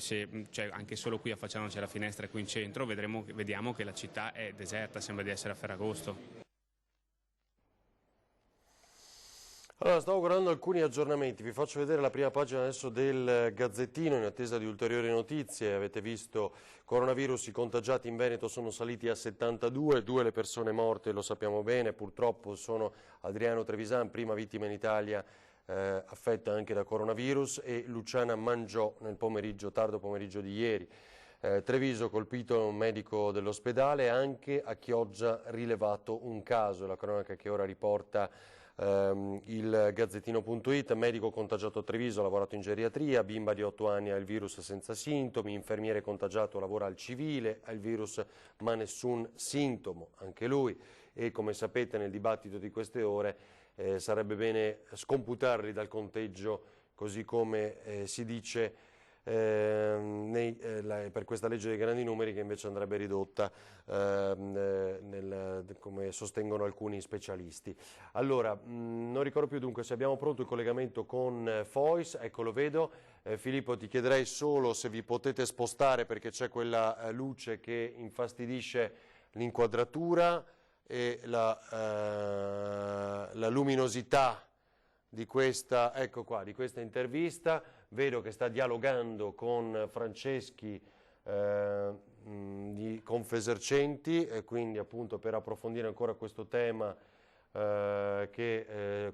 S2: anche solo qui affacciandoci alla finestra qui in centro vediamo che la città è deserta, sembra di essere a Ferragosto.
S8: Allora, stavo guardando alcuni aggiornamenti, vi faccio vedere la prima pagina adesso del Gazzettino in attesa di ulteriori notizie. Avete visto coronavirus, i contagiati in Veneto sono saliti a 72, 2 le persone morte, lo sappiamo bene, purtroppo sono Adriano Trevisan, prima vittima in Italia affetta anche da coronavirus, e Luciana Mangiò nel tardo pomeriggio di ieri. Treviso colpito un medico dell'ospedale, anche a Chioggia rilevato un caso, la cronaca che ora riporta il Gazzettino.it. Medico contagiato a Treviso, ha lavorato in geriatria, bimba di 8 anni ha il virus senza sintomi, infermiere contagiato lavora al civile, ha il virus ma nessun sintomo, anche lui, e come sapete nel dibattito di queste ore sarebbe bene scomputarli dal conteggio, così come si dice per questa legge dei grandi numeri, che invece andrebbe ridotta come sostengono alcuni specialisti. Allora, non ricordo più, dunque, se abbiamo pronto il collegamento con Fois, ecco, lo vedo. Filippo, ti chiederei solo se vi potete spostare, perché c'è quella luce che infastidisce l'inquadratura e la luminosità di questa, ecco qua, di questa intervista. Vedo che sta dialogando con Franceschi di Confesercenti, e quindi appunto per approfondire ancora questo tema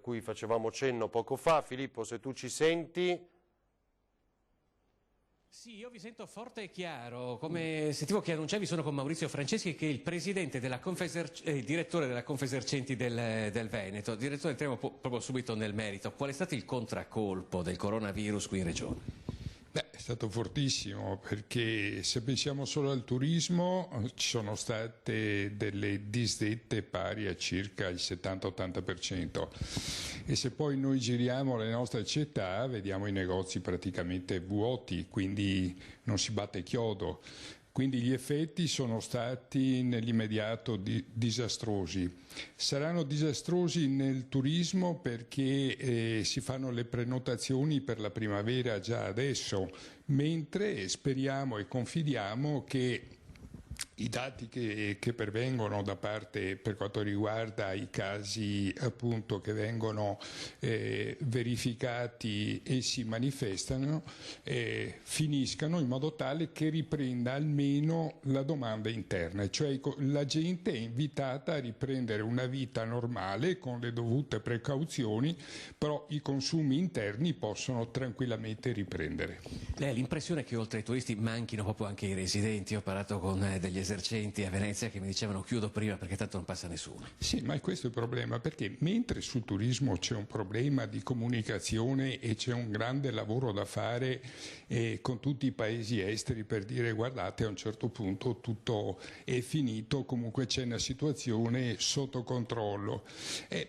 S8: cui facevamo cenno poco fa. Filippo, se tu ci senti.
S5: Sì, io vi sento forte e chiaro, come sentivo che annunciavi. Sono con Maurizio Franceschi, che è il presidente direttore della Confesercenti del Veneto. Direttore, entriamo proprio subito nel merito. Qual è stato il contraccolpo del coronavirus qui in regione?
S4: Beh, è stato fortissimo, perché se pensiamo solo al turismo ci sono state delle disdette pari a circa il 70-80%, e se poi noi giriamo le nostre città vediamo i negozi praticamente vuoti, quindi non si batte chiodo. Quindi gli effetti sono stati nell'immediato disastrosi. Saranno disastrosi nel turismo perché si fanno le prenotazioni per la primavera già adesso, mentre speriamo e confidiamo che I dati che pervengono da parte, per quanto riguarda i casi appunto che vengono verificati e si manifestano, finiscano in modo tale che riprenda almeno la domanda interna, cioè la gente è invitata a riprendere una vita normale con le dovute precauzioni, però i consumi interni possono tranquillamente riprendere.
S5: Lei ha l'impressione che oltre ai turisti manchino proprio anche i residenti? Ho parlato con degli esercenti a Venezia che mi dicevano chiudo prima perché tanto non passa nessuno.
S4: Sì, ma è questo il problema, perché mentre sul turismo c'è un problema di comunicazione e c'è un grande lavoro da fare con tutti i paesi esteri per dire guardate a un certo punto tutto è finito, comunque c'è una situazione sotto controllo.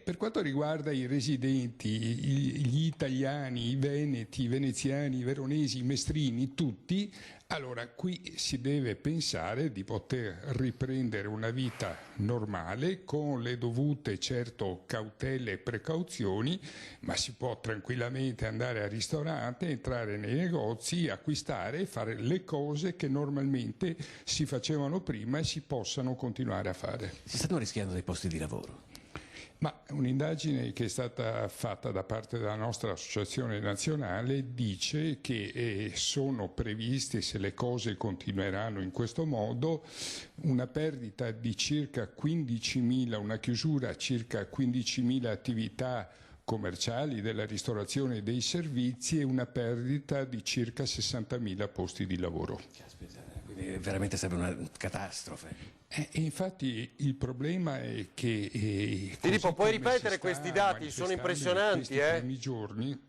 S4: Per quanto riguarda i residenti, gli italiani, i veneti, i veneziani, i veronesi, i mestrini, tutti, allora qui si deve pensare di poter riprendere una vita normale con le dovute certo cautele e precauzioni, ma si può tranquillamente andare al ristorante, entrare nei negozi, acquistare e fare le cose che normalmente si facevano prima e si possano continuare a fare.
S5: Si stanno rischiando dei posti di lavoro?
S4: Ma un'indagine che è stata fatta da parte della nostra associazione nazionale dice che sono previste, se le cose continueranno in questo modo, una perdita di circa 15.000, una chiusura a circa 15.000 attività commerciali, della ristorazione e dei servizi e una perdita di circa 60.000 posti di lavoro.
S5: Quindi veramente sarebbe una catastrofe.
S4: Infatti il problema è che
S8: Filippo, puoi ripetere questi dati? Sono impressionanti.
S4: Questi primi giorni,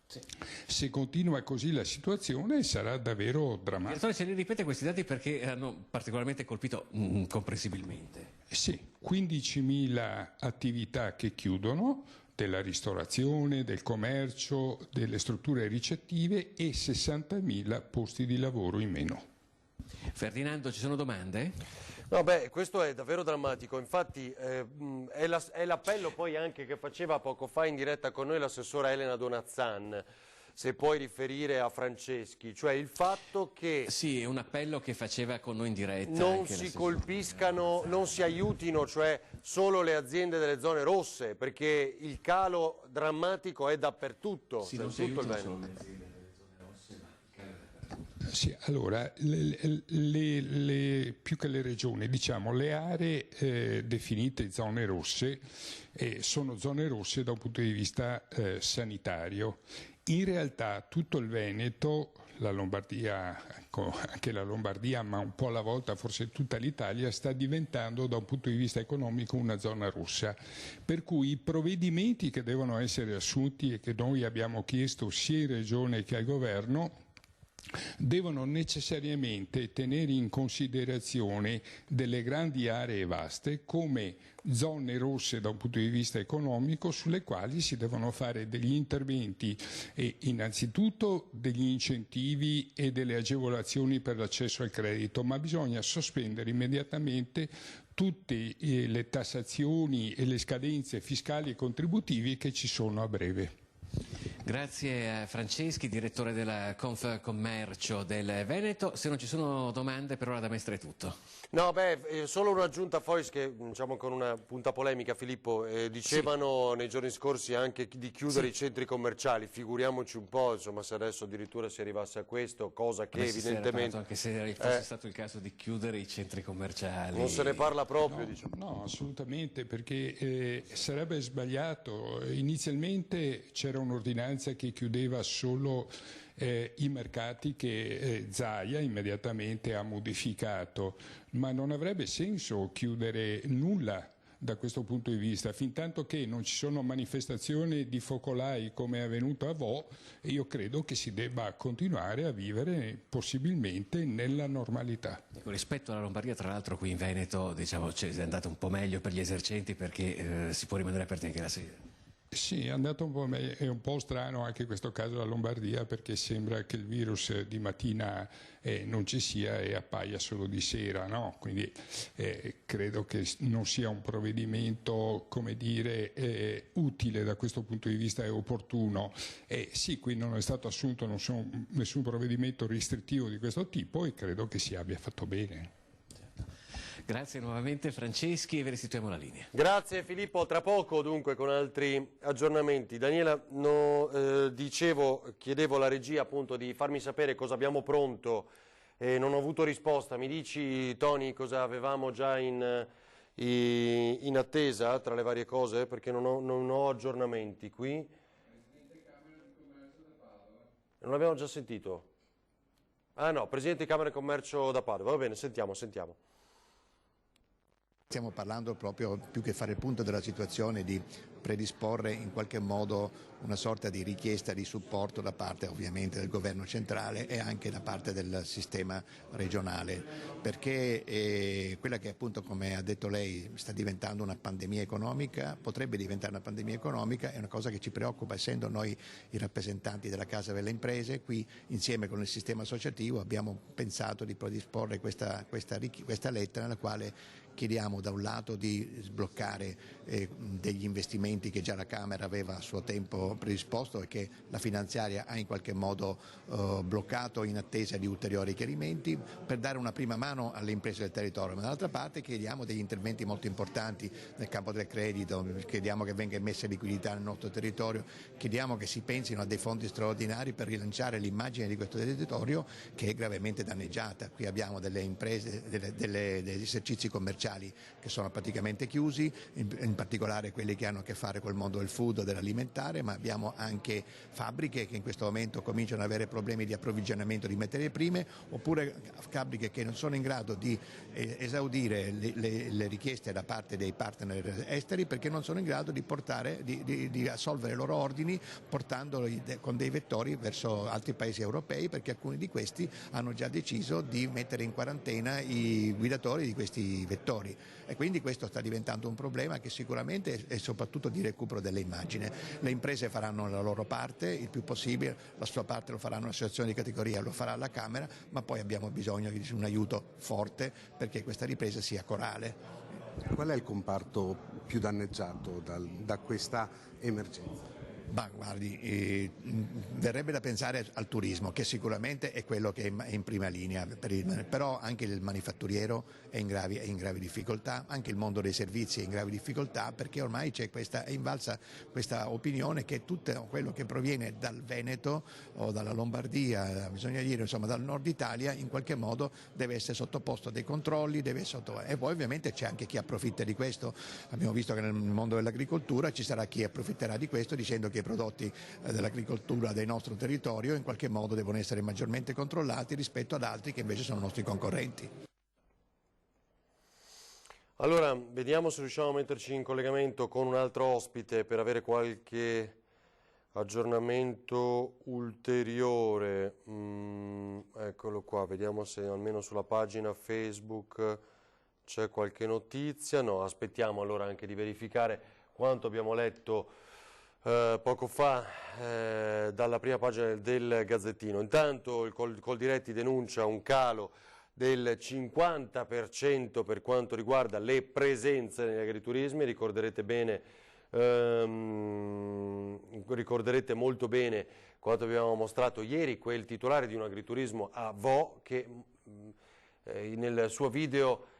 S4: sì. Se continua così la situazione sarà davvero drammatica.
S5: Direttore, se li ripete questi dati perché hanno particolarmente colpito comprensibilmente.
S4: Sì, 15.000 attività che chiudono, della ristorazione, del commercio, delle strutture ricettive e 60.000 posti di lavoro in meno.
S5: Ferdinando, ci sono domande?
S8: No, beh, questo è davvero drammatico, infatti è l'appello poi anche che faceva poco fa in diretta con noi l'assessora Elena Donazzan, se puoi riferire a Franceschi, cioè il fatto che...
S5: Sì, è un appello che faceva con noi in diretta.
S8: Non si colpiscano, non si aiutino, cioè solo le aziende delle zone rosse, perché il calo drammatico è dappertutto,
S5: sì,
S8: cioè,
S5: non si
S8: tutto il
S5: aiutano
S8: bene.
S5: solo le aziende delle zone rosse, ma il calo è dappertutto.
S4: Sì, allora, più che le regioni, diciamo, le aree definite zone rosse sono zone rosse da un punto di vista sanitario. In realtà tutto il Veneto, la Lombardia, anche la Lombardia, ma un po' alla volta forse tutta l'Italia, sta diventando da un punto di vista economico una zona rossa. Per cui i provvedimenti che devono essere assunti e che noi abbiamo chiesto sia in Regione che al Governo devono necessariamente tenere in considerazione delle grandi aree vaste come zone rosse da un punto di vista economico sulle quali si devono fare degli interventi e innanzitutto degli incentivi e delle agevolazioni per l'accesso al credito, ma bisogna sospendere immediatamente tutte le tassazioni e le scadenze fiscali e contributivi che ci sono a breve.
S5: Grazie a Franceschi, direttore della Confcommercio del Veneto. Se non ci sono domande, per ora da Mestre è tutto.
S8: No, beh, solo un'aggiunta Fois che diciamo con una punta polemica, Filippo, dicevano nei giorni scorsi anche di chiudere i centri commerciali, figuriamoci un po', insomma, se adesso addirittura si arrivasse a questo, cosa che evidentemente...
S5: Anche se fosse stato il caso di chiudere i centri commerciali.
S8: Non se ne parla proprio,
S4: no,
S8: diciamo.
S4: No, assolutamente, perché sarebbe sbagliato. Inizialmente c'era un'ordinanza che chiudeva solo i mercati che Zaia immediatamente ha modificato, ma non avrebbe senso chiudere nulla da questo punto di vista, fin tanto che non ci sono manifestazioni di focolai come è avvenuto a Vo, io credo che si debba continuare a vivere possibilmente nella normalità.
S5: Ecco, rispetto alla Lombardia, tra l'altro qui in Veneto diciamo, è andato un po' meglio per gli esercenti perché si può rimanere aperti anche la sera.
S4: Sì, è andato un po' meglio, è un po' strano anche questo caso la Lombardia perché sembra che il virus di mattina non ci sia e appaia solo di sera, no? Quindi credo che non sia un provvedimento, come dire, utile da questo punto di vista e opportuno. Sì, qui non è stato assunto nessun provvedimento restrittivo di questo tipo e credo che si abbia fatto bene.
S5: Grazie nuovamente Franceschi e vi restituiamo la linea.
S8: Grazie Filippo, tra poco dunque con altri aggiornamenti. Daniela, chiedevo alla regia appunto di farmi sapere cosa abbiamo pronto e non ho avuto risposta. Mi dici Tony cosa avevamo già in attesa tra le varie cose, perché non ho aggiornamenti qui. Non l'abbiamo già sentito? Ah no, Presidente di Camera di Commercio da Padova, va bene, sentiamo.
S7: Stiamo parlando proprio, più che fare il punto della situazione, di predisporre in qualche modo una sorta di richiesta di supporto da parte ovviamente del governo centrale e anche da parte del sistema regionale, perché quella che appunto, come ha detto lei, sta diventando una pandemia economica, potrebbe diventare una pandemia economica, è una cosa che ci preoccupa, essendo noi i rappresentanti della Casa delle Imprese. Qui insieme con il sistema associativo abbiamo pensato di predisporre questa lettera nella quale chiediamo da un lato di sbloccare degli investimenti che già la Camera aveva a suo tempo predisposto e che la finanziaria ha in qualche modo bloccato in attesa di ulteriori chiarimenti, per dare una prima mano alle imprese del territorio, ma dall'altra parte chiediamo degli interventi molto importanti nel campo del credito, chiediamo che venga immessa liquidità nel nostro territorio, chiediamo che si pensino a dei fondi straordinari per rilanciare l'immagine di questo territorio che è gravemente danneggiata. Qui abbiamo delle imprese, degli esercizi commerciali che sono praticamente chiusi, in particolare quelli che hanno a che fare col mondo del food o dell'alimentare, ma abbiamo anche fabbriche che in questo momento cominciano ad avere problemi di approvvigionamento di materie prime, oppure fabbriche che non sono in grado di esaudire le richieste da parte dei partner esteri perché non sono in grado di assolvere i loro ordini portandoli con dei vettori verso altri paesi europei, perché alcuni di questi hanno già deciso di mettere in quarantena i guidatori di questi vettori. E quindi questo sta diventando un problema che sicuramente è soprattutto di recupero delle immagini. Le imprese faranno la loro parte il più possibile, la sua parte lo faranno l'associazione di categoria, lo farà la Camera, ma poi abbiamo bisogno di un aiuto forte perché questa ripresa sia corale.
S9: Qual è il comparto più danneggiato da questa emergenza?
S7: Ma guardi, verrebbe da pensare al turismo, che sicuramente è quello che è in prima linea, però anche il manifatturiero è in gravi difficoltà, anche il mondo dei servizi è in gravi difficoltà, perché ormai è invalsa questa opinione che tutto quello che proviene dal Veneto o dalla Lombardia, bisogna dire insomma dal nord Italia, in qualche modo deve essere sottoposto a dei controlli, e poi ovviamente c'è anche chi approfitta di questo. Abbiamo visto che nel mondo dell'agricoltura ci sarà chi approfitterà di questo dicendo che i prodotti dell'agricoltura del nostro territorio in qualche modo devono essere maggiormente controllati rispetto ad altri che invece sono nostri concorrenti.
S8: Allora, vediamo se riusciamo a metterci in collegamento con un altro ospite per avere qualche aggiornamento ulteriore. Eccolo qua, vediamo se almeno sulla pagina Facebook c'è qualche notizia. No, aspettiamo allora anche di verificare quanto abbiamo letto poco fa dalla prima pagina del Gazzettino. Intanto il Coldiretti denuncia un calo del 50% per quanto riguarda le presenze negli agriturismi. Ricorderete molto bene quanto abbiamo mostrato ieri quel titolare di un agriturismo a Vo che nel suo video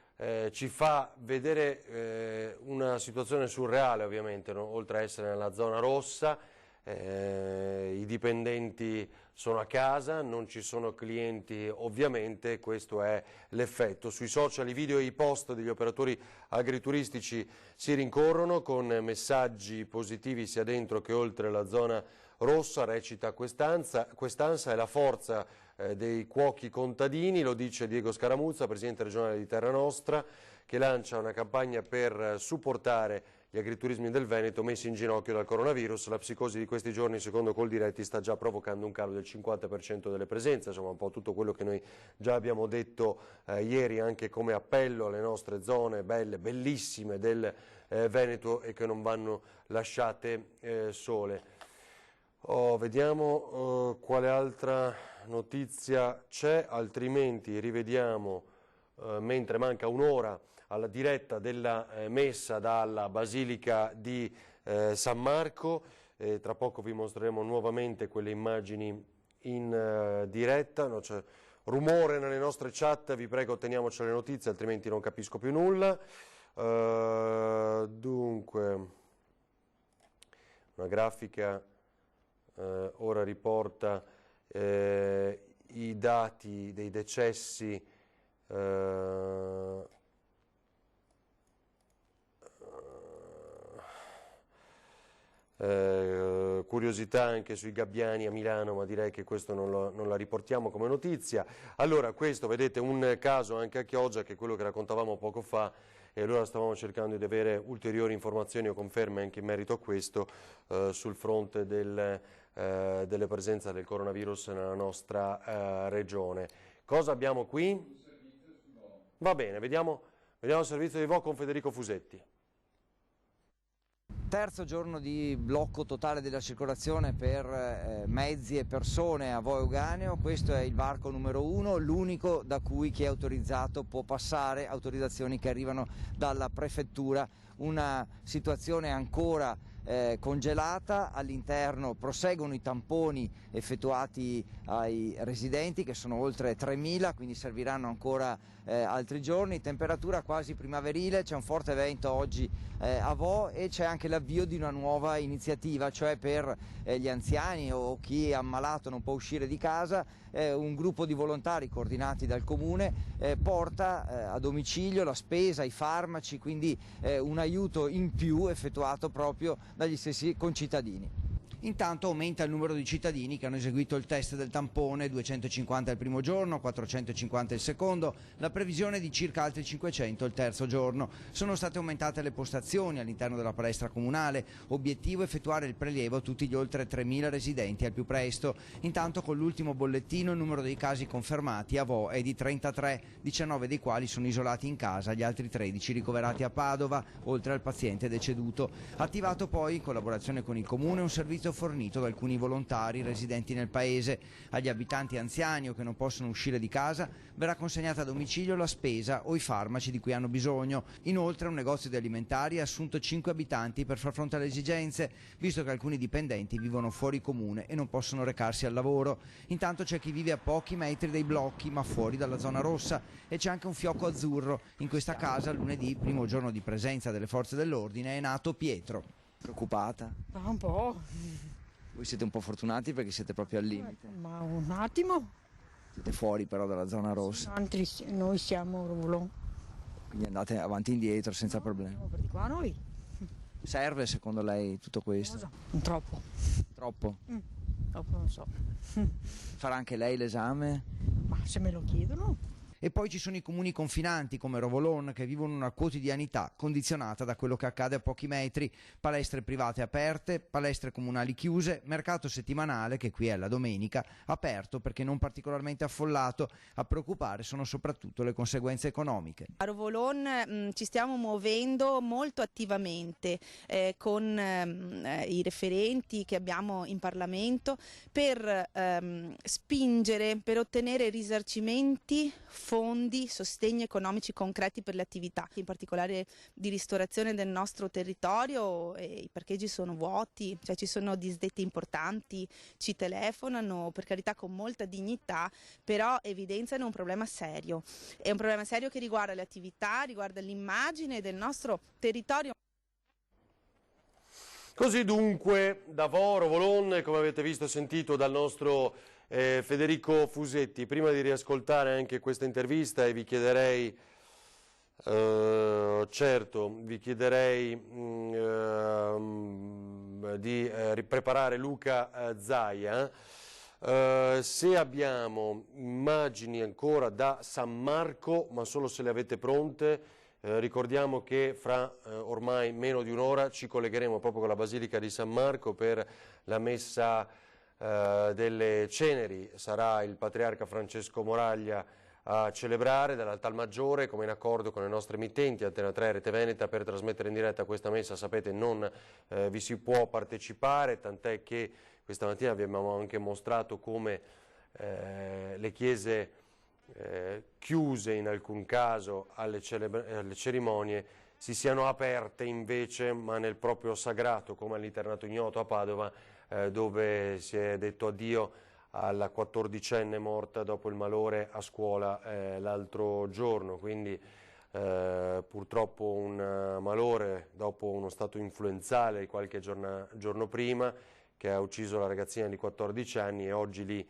S8: ci fa vedere una situazione surreale, ovviamente, no? Oltre a essere nella zona rossa, i dipendenti sono a casa, non ci sono clienti, ovviamente questo è l'effetto. Sui social i video e i post degli operatori agrituristici si rincorrono con messaggi positivi sia dentro che oltre la zona rossa. Recita quest'ansa è la forza dei cuochi contadini, lo dice Diego Scaramuzza, presidente regionale di Terra Nostra, che lancia una campagna per supportare gli agriturismi del Veneto messi in ginocchio dal coronavirus. La psicosi di questi giorni, secondo Coldiretti, sta già provocando un calo del 50% delle presenze, insomma un po' tutto quello che noi già abbiamo detto ieri anche come appello alle nostre zone belle, bellissime del Veneto e che non vanno lasciate sole. Vediamo quale altra notizia c'è, altrimenti rivediamo mentre manca un'ora alla diretta della messa dalla Basilica di San Marco. Tra poco vi mostreremo nuovamente quelle immagini in diretta. No, c'è rumore nelle nostre chat, vi prego teniamoci le notizie, altrimenti non capisco più nulla. Dunque, una grafica ora riporta i dati dei decessi curiosità anche sui gabbiani a Milano, ma direi che questo non la riportiamo come notizia. Allora, questo, vedete, un caso anche a Chioggia, che è quello che raccontavamo poco fa, e allora stavamo cercando di avere ulteriori informazioni o conferme anche in merito a questo sul fronte delle presenze del coronavirus nella nostra regione. Cosa abbiamo qui? Va bene, vediamo il servizio di VO con Federico Fusetti.
S10: Terzo giorno di blocco totale della circolazione per mezzi e persone a Vo Euganeo. Questo è il varco numero 1, l'unico da cui chi è autorizzato può passare, autorizzazioni che arrivano dalla prefettura. Una situazione ancora congelata, all'interno proseguono i tamponi effettuati ai residenti, che sono oltre 3.000, quindi serviranno ancora altri giorni. Temperatura quasi primaverile, c'è un forte vento oggi a Vo, e c'è anche l'avvio di una nuova iniziativa, cioè per gli anziani o chi è ammalato non può uscire di casa. Un gruppo di volontari coordinati dal Comune porta a domicilio la spesa, i farmaci, quindi un aiuto in più effettuato proprio dagli stessi concittadini. Intanto aumenta il numero di cittadini che hanno eseguito il test del tampone, 250 il primo giorno, 450 il secondo, la previsione è di circa altri 500 il terzo giorno. Sono state aumentate le postazioni all'interno della palestra comunale, obiettivo effettuare il prelievo a tutti gli oltre 3.000 residenti al più presto. Intanto con l'ultimo bollettino il numero dei casi confermati a Vo è di 33, 19 dei quali sono isolati in casa, gli altri 13 ricoverati a Padova, oltre al paziente deceduto. Attivato poi, in collaborazione con il Comune, un servizio fornito da alcuni volontari residenti nel paese. Agli abitanti anziani o che non possono uscire di casa verrà consegnata a domicilio la spesa o i farmaci di cui hanno bisogno. Inoltre un negozio di alimentari ha assunto 5 abitanti per far fronte alle esigenze, visto che alcuni dipendenti vivono fuori comune e non possono recarsi al lavoro. Intanto c'è chi vive a pochi metri dai blocchi ma fuori dalla zona rossa, e c'è anche un fiocco azzurro. In questa casa lunedì, primo giorno di presenza delle forze dell'ordine, è nato Pietro. Preoccupata?
S11: Un po'.
S10: Voi siete un po' fortunati perché siete proprio al limite.
S11: Ma un attimo.
S10: Siete fuori però dalla zona rossa.
S11: Noi siamo Rovolo.
S10: Quindi andate avanti e indietro senza problemi.
S11: Per di qua noi.
S10: Serve secondo lei tutto questo?
S11: Troppo.
S10: Troppo?
S11: Troppo non so.
S10: Farà anche lei l'esame?
S11: Ma se me lo chiedono.
S10: E poi ci sono i comuni confinanti come Rovolon, che vivono una quotidianità condizionata da quello che accade a pochi metri: palestre private aperte, palestre comunali chiuse, mercato settimanale, che qui è la domenica, aperto perché non particolarmente affollato. A preoccupare sono soprattutto le conseguenze economiche.
S23: A Rovolon ci stiamo muovendo molto attivamente con i referenti che abbiamo in Parlamento per spingere, per ottenere risarcimenti, fondi, sostegni economici concreti per le attività, in particolare di ristorazione del nostro territorio. I parcheggi sono vuoti, cioè ci sono disdetti importanti, ci telefonano, per carità con molta dignità, però evidenziano un problema serio. È un problema serio che riguarda le attività, riguarda l'immagine del nostro territorio.
S8: Così dunque, da Vo, Rovolon, come avete visto e sentito dal nostro Federico Fusetti. Prima di riascoltare anche questa intervista, e vi chiederei, di preparare Luca Zaia, se abbiamo immagini ancora da San Marco, ma solo se le avete pronte. Ricordiamo che fra ormai meno di un'ora ci collegheremo proprio con la Basilica di San Marco per la messa delle ceneri. Sarà il patriarca Francesco Moraglia a celebrare dall'altar maggiore, come in accordo con le nostre emittenti Antena 3 e Rete Veneta. Per trasmettere in diretta questa messa, sapete, non vi si può partecipare, tant'è che questa mattina vi abbiamo anche mostrato come le chiese chiuse in alcun caso alle cerimonie si siano aperte invece, ma nel proprio sagrato, come all'Internato Ignoto a Padova, dove si è detto addio alla 14enne morta dopo il malore a scuola l'altro giorno, quindi purtroppo un malore dopo uno stato influenzale di qualche giorno prima che ha ucciso la ragazzina di 14 anni e oggi lì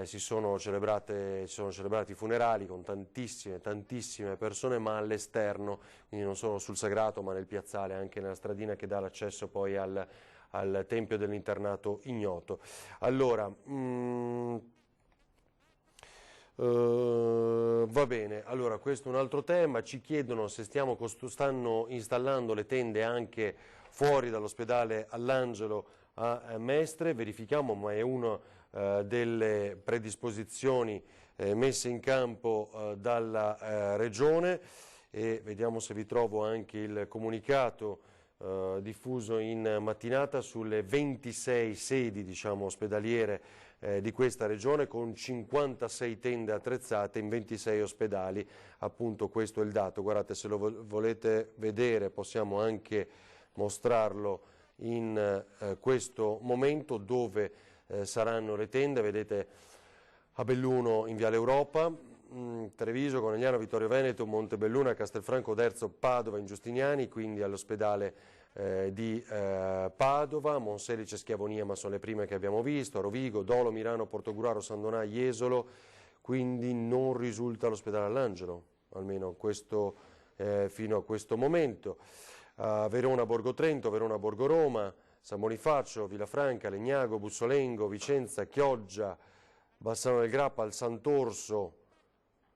S8: si sono celebrati i funerali con tantissime persone, ma all'esterno, quindi non solo sul Sagrato ma nel piazzale, anche nella stradina che dà l'accesso poi al Tempio dell'Internato Ignoto. Allora, va bene, allora questo è un altro tema, ci chiedono se stanno installando le tende anche fuori dall'ospedale All'Angelo a Mestre, verifichiamo, ma è una delle predisposizioni messe in campo dalla Regione, e vediamo se vi trovo anche il comunicato diffuso in mattinata sulle 26 sedi, diciamo, ospedaliere di questa regione, con 56 tende attrezzate in 26 ospedali, appunto questo è il dato. Guardate, se lo volete vedere possiamo anche mostrarlo in questo momento dove saranno le tende. Vedete a Belluno in Viale Europa, Treviso, Conegliano, Vittorio Veneto, Montebelluna, Castelfranco Derzo, Padova in Giustiniani, quindi all'ospedale di Padova, Monselice, Schiavonia, ma sono le prime che abbiamo visto, Rovigo, Dolo, Mirano, Portogruaro, Sandonà, Jesolo, quindi non risulta l'ospedale All'Angelo, almeno questo, fino a questo momento. Verona, Borgo Trento, Verona, Borgo Roma, San Bonifacio, Villafranca, Legnago, Bussolengo, Vicenza, Chioggia, Bassano del Grappa, al Sant'Orso,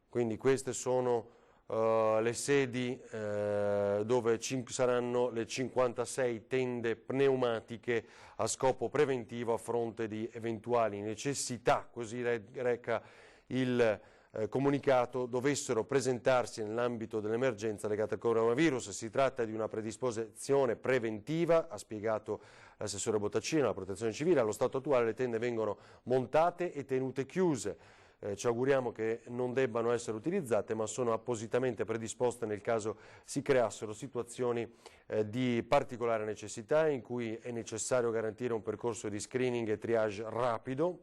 S8: quindi queste sono le sedi dove saranno le 56 tende pneumatiche a scopo preventivo a fronte di eventuali necessità, così reca il comunicato, dovessero presentarsi nell'ambito dell'emergenza legata al coronavirus. Si tratta di una predisposizione preventiva, ha spiegato l'assessore Bottacino, la Protezione Civile. Allo stato attuale le tende vengono montate e tenute chiuse. Ci auguriamo che non debbano essere utilizzate, ma sono appositamente predisposte nel caso si creassero situazioni di particolare necessità in cui è necessario garantire un percorso di screening e triage rapido,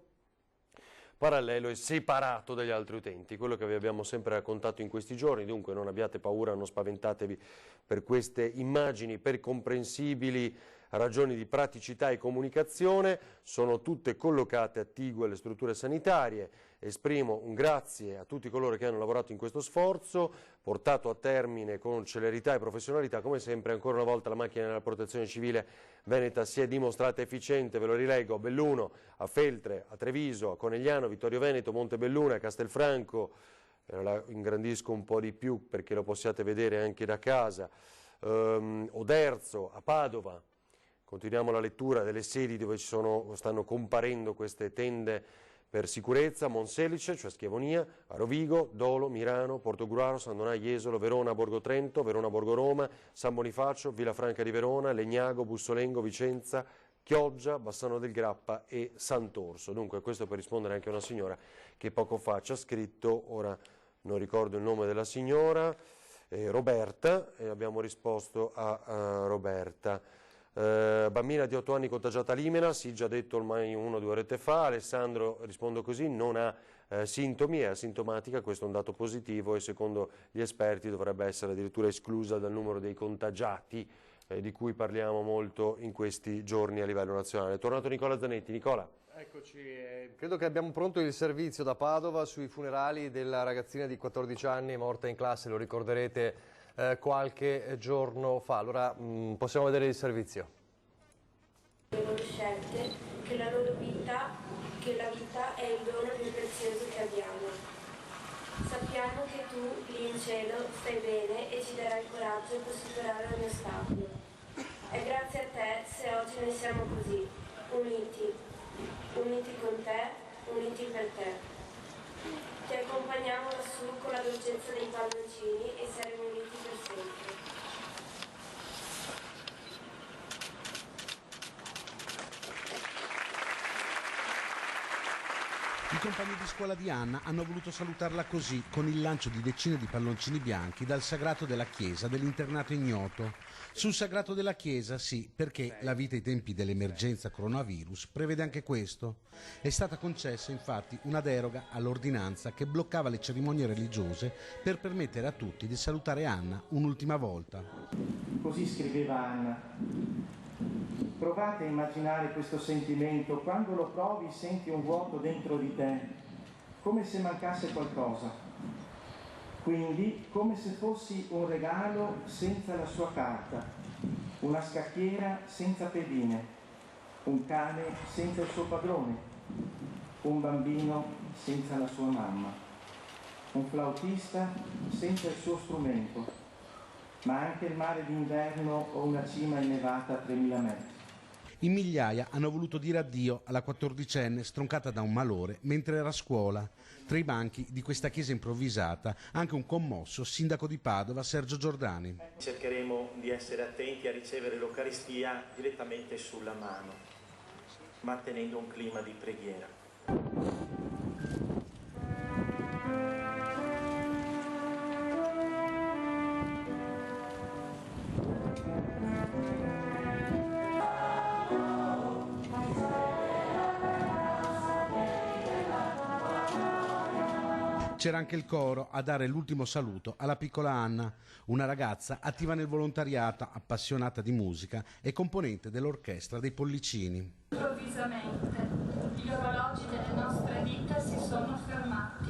S8: parallelo e separato dagli altri utenti, quello che vi abbiamo sempre raccontato in questi giorni. Dunque non abbiate paura, non spaventatevi per queste immagini, per comprensibili ragioni di praticità e comunicazione, sono tutte collocate attigue alle strutture sanitarie. Esprimo un grazie a tutti coloro che hanno lavorato in questo sforzo, portato a termine con celerità e professionalità. Come sempre, ancora una volta la macchina della Protezione Civile veneta si è dimostrata efficiente, ve lo rileggo, a Belluno, a Feltre, a Treviso, a Conegliano, Vittorio Veneto, Montebelluna, a Castelfranco, la ingrandisco un po' di più perché lo possiate vedere anche da casa, Oderzo, a Padova. Continuiamo la lettura delle sedi dove stanno comparendo queste tende per sicurezza: Monselice, cioè Schiavonia, a Rovigo, Dolo, Mirano, Portogruaro, Sandonà, Jesolo, Verona, Borgo Trento, Verona, Borgo Roma, San Bonifacio, Villafranca di Verona, Legnago, Bussolengo, Vicenza, Chioggia, Bassano del Grappa e Sant'Orso. Dunque questo per rispondere anche a una signora che poco fa ci ha scritto, ora non ricordo il nome della signora, Roberta, e abbiamo risposto a Roberta. Bambina di 8 anni contagiata a Limena, sì, già detto ormai 1 o 2 orette fa. Alessandro, rispondo così, non ha sintomi, è asintomatica, questo è un dato positivo e secondo gli esperti dovrebbe essere addirittura esclusa dal numero dei contagiati di cui parliamo molto in questi giorni a livello nazionale. È tornato Nicola Zanetti. Nicola. Eccoci, credo che abbiamo pronto il servizio da Padova sui funerali della ragazzina di 14 anni morta in classe, lo ricorderete qualche giorno fa. Allora possiamo vedere il servizio.
S6: Le loro scelte, che la loro vita, che la vita è il dono più prezioso che abbiamo. Sappiamo che tu lì in cielo stai bene e ci darai il coraggio per superare ogni ostacolo. È grazie a te se oggi noi siamo così, uniti con te, uniti per te. Ti accompagniamo lassù con la dolcezza dei palloncini e saremo uniti per sempre.
S3: I compagni di scuola di Anna hanno voluto salutarla così, con il lancio di decine di palloncini bianchi dal sagrato della chiesa dell'internato ignoto. Sul sagrato della chiesa sì, perché la vita ai tempi dell'emergenza coronavirus prevede anche questo. È stata concessa infatti una deroga all'ordinanza che bloccava le cerimonie religiose per permettere a tutti di salutare Anna un'ultima volta.
S13: Così scriveva Anna. Provate a immaginare questo sentimento. Quando lo provi senti un vuoto dentro di te, come se mancasse qualcosa. Quindi come se fossi un regalo senza la sua carta, una scacchiera senza pedine, un cane senza il suo padrone, un bambino senza la sua mamma, un flautista senza il suo strumento, ma anche il mare d'inverno o una cima innevata a 3000 metri.
S3: In migliaia hanno voluto dire addio alla 14enne stroncata da un malore mentre era a scuola. Tra i banchi di questa chiesa improvvisata anche un commosso sindaco di Padova, Sergio Giordani.
S14: Cercheremo di essere attenti a ricevere l'Eucaristia direttamente sulla mano, mantenendo un clima di preghiera.
S3: C'era anche il coro a dare l'ultimo saluto alla piccola Anna, una ragazza attiva nel volontariato, appassionata di musica e componente dell'orchestra dei Pollicini.
S6: Improvvisamente gli orologi delle nostre vite si sono fermati.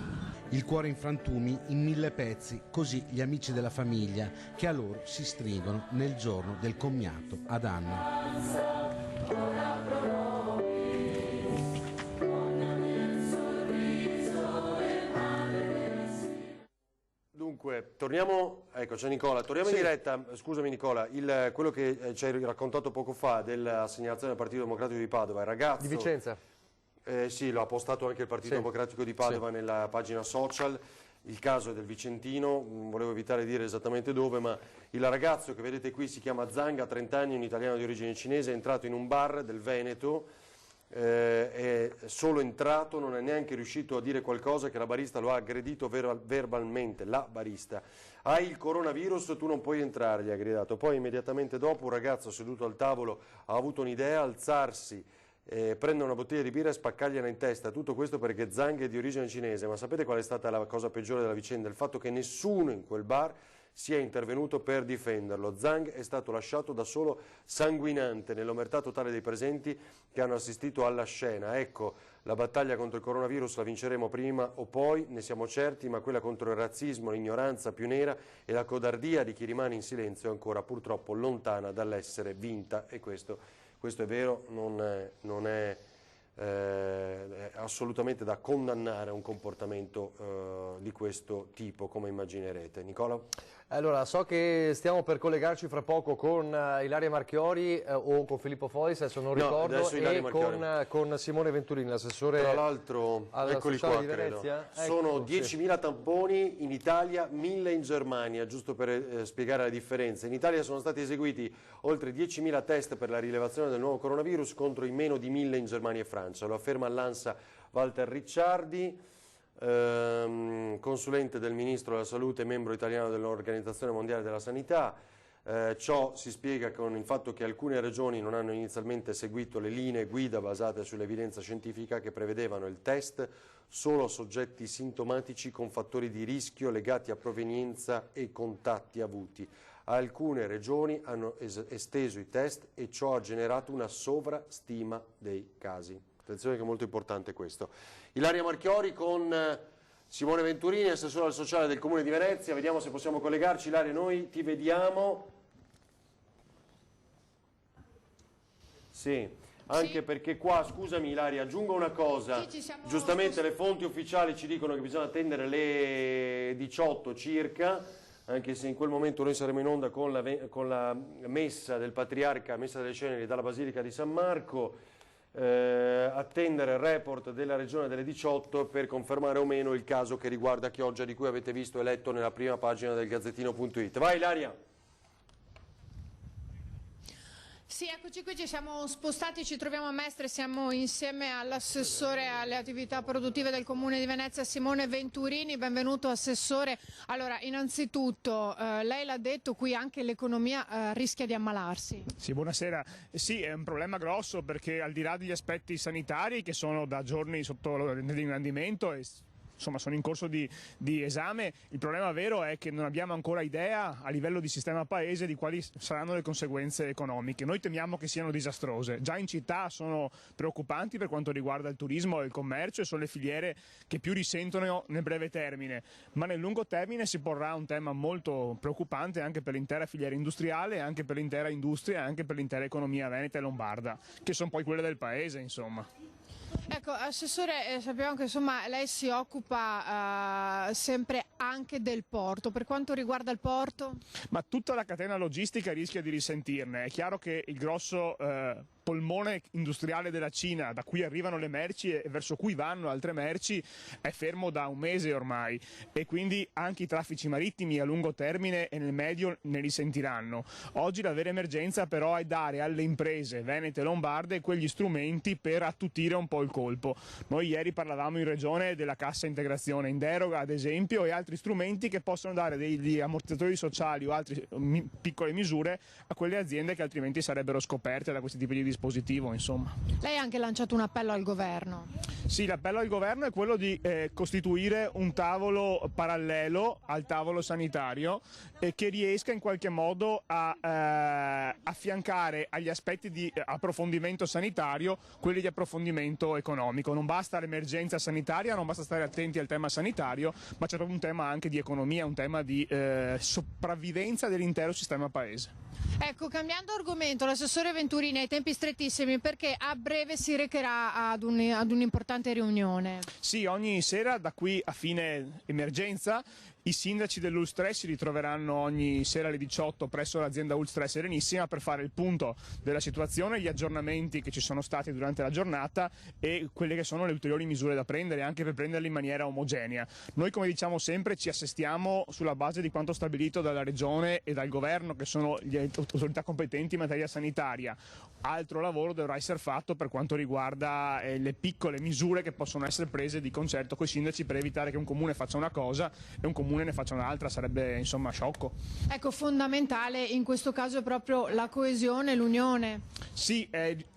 S3: Il cuore in frantumi, in 1000 pezzi, così gli amici della famiglia che a loro si stringono nel giorno del commiato ad Anna.
S8: Dunque, torniamo, ecco c'è Nicola, torniamo in diretta, scusami Nicola, quello che ci hai raccontato poco fa della segnalazione del Partito Democratico di Padova, il ragazzo...
S22: Di Vicenza?
S8: Sì, lo ha postato anche il Partito Democratico di Padova nella pagina social, il caso è del Vicentino, volevo evitare di dire esattamente dove, ma il ragazzo che vedete qui si chiama Zhang, ha 30 anni, un italiano di origine cinese, è entrato in un bar del Veneto, è solo entrato, non è neanche riuscito a dire qualcosa che la barista lo ha aggredito verbalmente, la barista. Hai il coronavirus, tu non puoi entrare, gli ha gridato. Poi immediatamente dopo un ragazzo seduto al tavolo ha avuto un'idea, alzarsi, prendere una bottiglia di birra e spaccargliela in testa. Tutto questo perché Zhang è di origine cinese, ma sapete qual è stata la cosa peggiore della vicenda? Il fatto che nessuno in quel bar sia intervenuto per difenderlo. Zhang è stato lasciato da solo, sanguinante, nell'omertà totale dei presenti che hanno assistito alla scena. Ecco, la battaglia contro il coronavirus la vinceremo prima o poi, ne siamo certi, ma quella contro il razzismo, l'ignoranza più nera e la codardia di chi rimane in silenzio è ancora purtroppo lontana dall'essere vinta. E questo è vero, non è assolutamente da condannare un comportamento di questo tipo, come immaginerete. Nicola?
S22: Allora, so che stiamo per collegarci fra poco con Ilaria Marchiori o con Filippo Fois, adesso non ricordo, e con Simone Venturini, l'assessore.
S8: Tra l'altro, eccoli qua, credo. Sono 10.000 tamponi in Italia, 1.000 in Germania, giusto per spiegare la differenza. In Italia sono stati eseguiti oltre 10.000 test per la rilevazione del nuovo coronavirus contro i meno di 1.000 in Germania e Francia. Lo afferma all'ANSA Walter Ricciardi, consulente del Ministro della Salute e membro italiano dell'Organizzazione Mondiale della Sanità. Ciò si spiega con il fatto che alcune regioni non hanno inizialmente seguito le linee guida basate sull'evidenza scientifica che prevedevano il test solo a soggetti sintomatici con fattori di rischio legati a provenienza e contatti avuti. Alcune regioni hanno esteso i test e ciò ha generato una sovrastima dei casi. Attenzione che è molto importante questo. Ilaria Marchiori con Simone Venturini, assessore al sociale del Comune di Venezia. Vediamo se possiamo collegarci. Ilaria, noi ti vediamo. Sì, anche perché qua, scusami Ilaria, aggiungo una cosa. Giustamente le fonti ufficiali ci dicono che bisogna attendere le 18 circa, anche se in quel momento noi saremo in onda con la messa del Patriarca, messa delle ceneri dalla Basilica di San Marco. Attendere il report della regione delle 18 per confermare o meno il caso che riguarda Chioggia, di cui avete visto e letto nella prima pagina del Gazzettino.it. Vai Ilaria!
S17: Sì, eccoci qui, ci siamo spostati, ci troviamo a Mestre, siamo insieme all'assessore alle attività produttive del Comune di Venezia, Simone Venturini. Benvenuto Assessore. Allora, innanzitutto, lei l'ha detto, qui anche l'economia rischia di ammalarsi.
S12: Sì, buonasera. Sì, è un problema grosso perché al di là degli aspetti sanitari che sono da giorni sotto l'ingrandimento e insomma sono in corso di esame, il problema vero è che non abbiamo ancora idea a livello di sistema paese di quali saranno le conseguenze economiche. Noi temiamo che siano disastrose. Già in città sono preoccupanti per quanto riguarda il turismo e il commercio e sono le filiere che più risentono nel breve termine, ma nel lungo termine si porrà un tema molto preoccupante anche per l'intera filiera industriale, anche per l'intera industria e anche per l'intera economia veneta e lombarda, che sono poi quelle del paese, insomma.
S17: Ecco, Assessore, sappiamo che insomma lei si occupa sempre anche del porto. Per quanto riguarda il porto?
S12: Ma tutta la catena logistica rischia di risentirne. È chiaro che il grosso polmone industriale della Cina, da cui arrivano le merci e verso cui vanno altre merci, è fermo da un mese ormai e quindi anche i traffici marittimi a lungo termine e nel medio ne risentiranno. Oggi la vera emergenza però è dare alle imprese venete e lombarde quegli strumenti per attutire un po' il colpo. Noi ieri parlavamo in regione della cassa integrazione in deroga ad esempio e altri strumenti che possono dare degli ammortizzatori sociali o altre piccole misure a quelle aziende che altrimenti sarebbero scoperte da questi tipi di dispositivo, insomma.
S17: Lei ha anche lanciato un appello al governo.
S12: Sì, l'appello al governo è quello di costituire un tavolo parallelo al tavolo sanitario che riesca in qualche modo a affiancare agli aspetti di approfondimento sanitario quelli di approfondimento economico. Non basta l'emergenza sanitaria, non basta stare attenti al tema sanitario, ma c'è proprio un tema anche di economia, un tema di sopravvivenza dell'intero sistema paese.
S17: Ecco, cambiando argomento, l'assessore Venturini ha i tempi strettissimi perché a breve si recherà ad un'importante riunione.
S12: Sì, ogni sera da qui a fine emergenza i sindaci dell'Ulstre si ritroveranno ogni sera alle 18 presso l'azienda Ulstre Serenissima per fare il punto della situazione, gli aggiornamenti che ci sono stati durante la giornata e quelle che sono le ulteriori misure da prendere, anche per prenderle in maniera omogenea. Noi, come diciamo sempre, ci assestiamo sulla base di quanto stabilito dalla Regione e dal Governo, che sono le autorità competenti in materia sanitaria. Altro lavoro dovrà essere fatto per quanto riguarda le piccole misure che possono essere prese di concerto con i sindaci per evitare che un comune faccia una cosa e un comune ne faccia un'altra, sarebbe insomma sciocco.
S17: Ecco, fondamentale in questo caso è proprio la coesione, l'unione.
S12: Sì,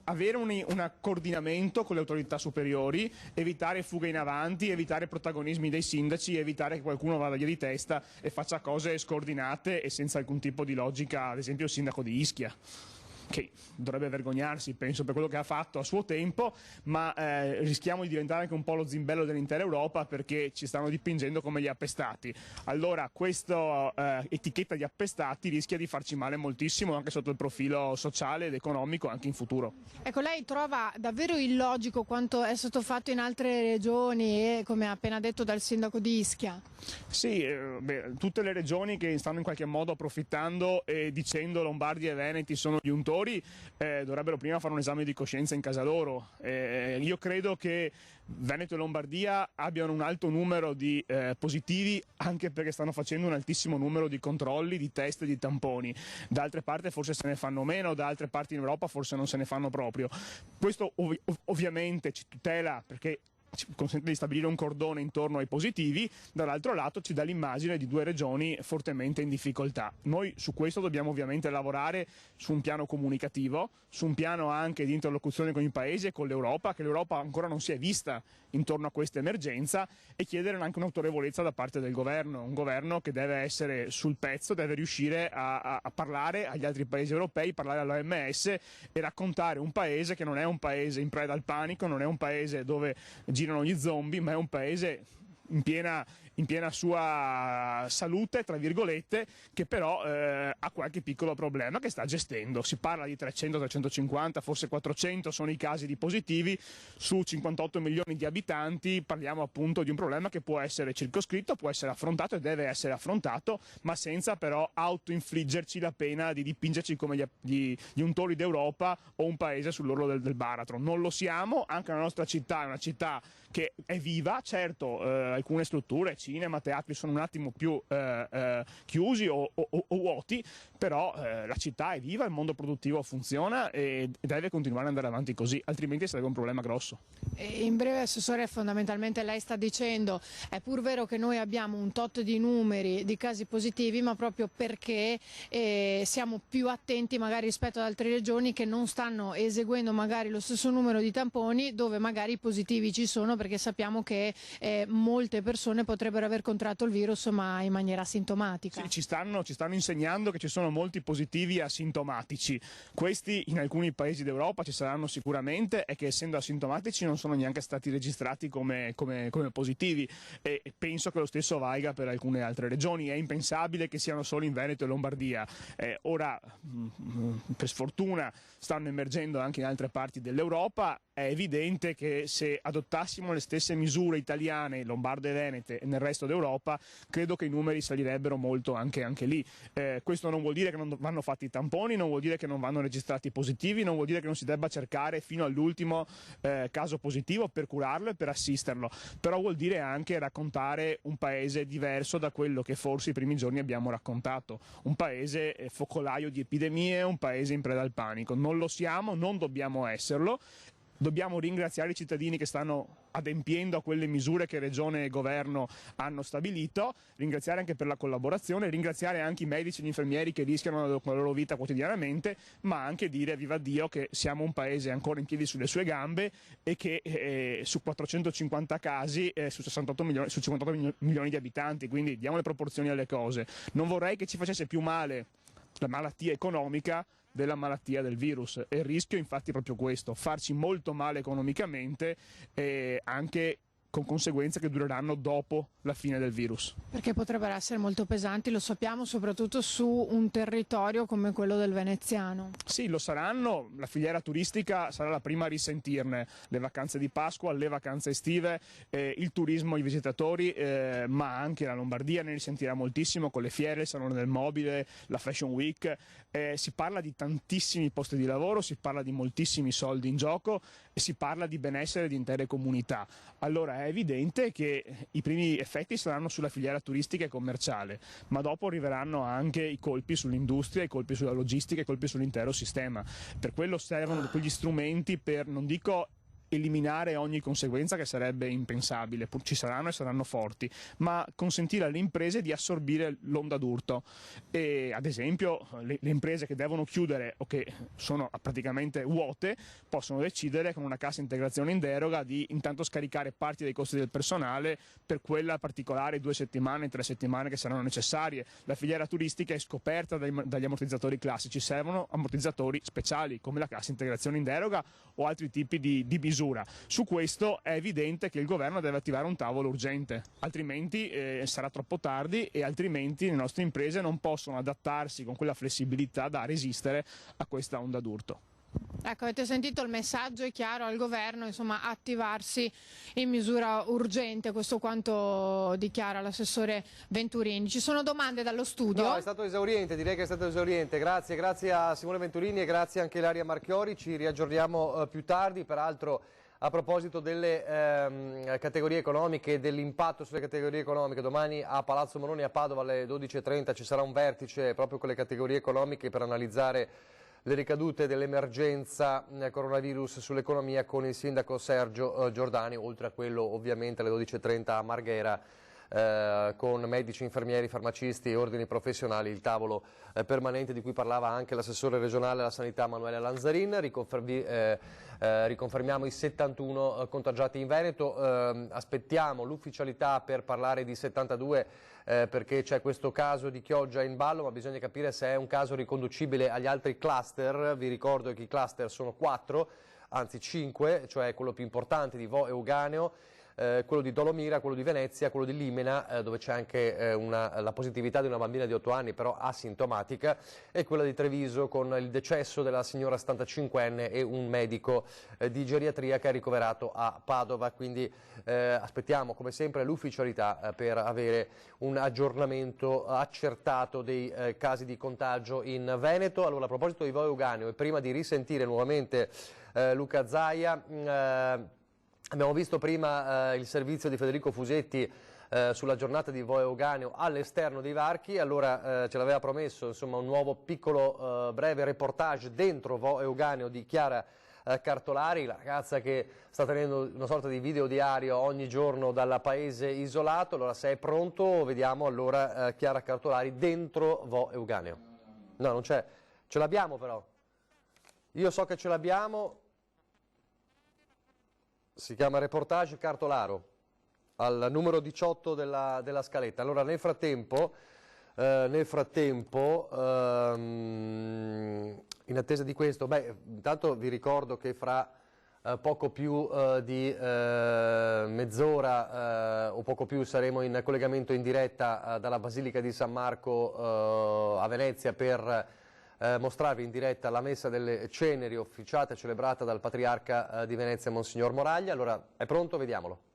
S12: avere un coordinamento con le autorità superiori, evitare fughe in avanti, evitare protagonismi dei sindaci, evitare che qualcuno vada via di testa e faccia cose scordinate e senza alcun tipo di logica, ad esempio il sindaco di Ischia, che dovrebbe vergognarsi, penso, per quello che ha fatto a suo tempo, ma rischiamo di diventare anche un po' lo zimbello dell'intera Europa perché ci stanno dipingendo come gli appestati. Allora questa etichetta di appestati rischia di farci male moltissimo anche sotto il profilo sociale ed economico anche in futuro.
S17: Ecco, lei trova davvero illogico quanto è stato fatto in altre regioni e come ha appena detto dal sindaco di Ischia?
S12: Sì, tutte le regioni che stanno in qualche modo approfittando e dicendo Lombardia e Veneti sono gli untori dovrebbero prima fare un esame di coscienza in casa loro. Io credo che Veneto e Lombardia abbiano un alto numero di positivi anche perché stanno facendo un altissimo numero di controlli, di test e di tamponi. Da altre parti forse se ne fanno meno, da altre parti in Europa forse non se ne fanno proprio. Questo ovviamente ci tutela perché ci consente di stabilire un cordone intorno ai positivi, dall'altro lato ci dà l'immagine di due regioni fortemente in difficoltà. Noi su questo dobbiamo ovviamente lavorare su un piano comunicativo, su un piano anche di interlocuzione con i paesi e con l'Europa, che l'Europa ancora non si è vista intorno a questa emergenza, e chiedere anche un'autorevolezza da parte del governo, un governo che deve essere sul pezzo, deve riuscire a parlare agli altri paesi europei, parlare all'OMS e raccontare un paese che non è un paese in preda al panico, non è un paese dove girano gli zombie, ma è un paese in piena sua salute, tra virgolette, che però ha qualche piccolo problema che sta gestendo. Si parla di 300, 350, forse 400 sono i casi di positivi su 58 milioni di abitanti. Parliamo appunto di un problema che può essere circoscritto, può essere affrontato e deve essere affrontato, ma senza però autoinfliggerci la pena di dipingerci come gli untori d'Europa o un paese sull'orlo del baratro. Non lo siamo, anche la nostra città è una città che è viva, certo alcune strutture cinema, teatri sono un attimo più chiusi o vuoti, però la città è viva, il mondo produttivo funziona e deve continuare ad andare avanti così, altrimenti sarebbe un problema grosso.
S17: In breve, Assessore, fondamentalmente lei sta dicendo è pur vero che noi abbiamo un tot di numeri di casi positivi, ma proprio perché siamo più attenti magari rispetto ad altre regioni che non stanno eseguendo magari lo stesso numero di tamponi, dove magari i positivi ci sono, perché sappiamo che molte persone potrebbero aver contratto il virus ma in maniera asintomatica.
S12: Sì, ci stanno insegnando che ci sono molti positivi asintomatici. Questi in alcuni paesi d'Europa ci saranno sicuramente, e che essendo asintomatici non sono neanche stati registrati come positivi, e penso che lo stesso valga per alcune altre regioni. È impensabile che siano solo in Veneto e Lombardia. Ora per sfortuna stanno emergendo anche in altre parti dell'Europa. È evidente che se adottassimo le stesse misure italiane, lombarde e venete e nel resto d'Europa, credo che i numeri salirebbero molto anche lì. Questo non vuol dire che non vanno fatti i tamponi, non vuol dire che non vanno registrati positivi, non vuol dire che non si debba cercare fino all'ultimo caso positivo per curarlo e per assisterlo, però vuol dire anche raccontare un paese diverso da quello che forse i primi giorni abbiamo raccontato, un paese focolaio di epidemie, un paese in preda al panico. Non lo siamo, non dobbiamo esserlo. Dobbiamo ringraziare i cittadini che stanno adempiendo a quelle misure che Regione e Governo hanno stabilito, ringraziare anche per la collaborazione, ringraziare anche i medici e gli infermieri che rischiano con la loro vita quotidianamente, ma anche dire viva Dio che siamo un paese ancora in piedi sulle sue gambe e che su 450 casi su 58 milioni di abitanti, quindi diamo le proporzioni alle cose. Non vorrei che ci facesse più male la malattia economica della malattia del virus, e il rischio infatti è proprio questo, farci molto male economicamente e anche con conseguenze che dureranno dopo la fine del virus.
S17: Perché potrebbero essere molto pesanti, lo sappiamo, soprattutto su un territorio come quello del veneziano.
S12: Sì, lo saranno, la filiera turistica sarà la prima a risentirne, le vacanze di Pasqua, le vacanze estive, il turismo, i visitatori, ma anche la Lombardia ne risentirà moltissimo con le fiere, il Salone del Mobile, la Fashion Week. Si parla di tantissimi posti di lavoro, si parla di moltissimi soldi in gioco e si parla di benessere di intere comunità. Allora è evidente che i primi effetti saranno sulla filiera turistica e commerciale, ma dopo arriveranno anche i colpi sull'industria, i colpi sulla logistica, i colpi sull'intero sistema. Per quello servono quegli strumenti per, non dico eliminare ogni conseguenza che sarebbe impensabile, ci saranno e saranno forti, ma consentire alle imprese di assorbire l'onda d'urto. E ad esempio le imprese che devono chiudere o che sono praticamente vuote possono decidere con una cassa integrazione in deroga di intanto scaricare parti dei costi del personale per quella particolare 2 settimane, 3 settimane che saranno necessarie. La filiera turistica è scoperta dagli ammortizzatori classici, servono ammortizzatori speciali come la cassa integrazione in deroga o altri tipi di misure. Su questo è evidente che il governo deve attivare un tavolo urgente, altrimenti sarà troppo tardi e altrimenti le nostre imprese non possono adattarsi con quella flessibilità da resistere a questa onda d'urto.
S17: Ecco, avete sentito, il messaggio è chiaro al governo, insomma, attivarsi in misura urgente, questo quanto dichiara l'assessore Venturini. Ci sono domande dallo studio?
S22: No, è stato esauriente, direi che è stato esauriente. Grazie a Simone Venturini e grazie anche a Ilaria Marchiori, ci riaggiorniamo più tardi. Peraltro, a proposito delle categorie economiche e dell'impatto sulle categorie economiche, domani a Palazzo Moroni a Padova alle 12:30 ci sarà un vertice proprio con le categorie economiche per analizzare le ricadute dell'emergenza coronavirus sull'economia con il sindaco Sergio Giordani, oltre a quello ovviamente alle 12:30 a Marghera con medici, infermieri, farmacisti e ordini professionali, il tavolo permanente di cui parlava anche l'assessore regionale alla sanità Manuela Lanzarin. Riconfermiamo i 71 contagiati in Veneto, aspettiamo l'ufficialità per parlare di 72 perché c'è questo caso di Chioggia in ballo, ma bisogna capire se è un caso riconducibile agli altri cluster. Vi ricordo che i cluster sono 4, anzi 5, cioè quello più importante di Vo Euganeo, quello di Dolomira, quello di Venezia, quello di Limena, dove c'è anche la positività di una bambina di 8 anni, però asintomatica, e quella di Treviso con il decesso della signora 75enne e un medico di geriatria che è ricoverato a Padova. Quindi aspettiamo come sempre l'ufficialità per avere un aggiornamento accertato dei casi di contagio in Veneto. Allora, a proposito di Vo Euganeo, e prima di risentire nuovamente Luca Zaia, abbiamo visto prima il servizio di Federico Fusetti sulla giornata di Vo Euganeo all'esterno dei varchi. Allora ce l'aveva promesso, insomma, un nuovo piccolo breve reportage dentro Vo Euganeo di Chiara Cartolari, la ragazza che sta tenendo una sorta di video diario ogni giorno dal paese isolato. Allora, se è pronto, vediamo allora Chiara Cartolari dentro Vo Euganeo. No, non c'è, ce l'abbiamo però, io so che ce l'abbiamo, si chiama reportage Cartolaro, al numero 18 della scaletta. Allora, nel frattempo, in attesa di questo, intanto vi ricordo che fra poco più di mezz'ora o poco più saremo in collegamento in diretta dalla Basilica di San Marco a Venezia per mostrarvi in diretta la messa delle ceneri officiata e celebrata dal Patriarca di Venezia, Monsignor Moraglia. Allora, è pronto? Vediamolo.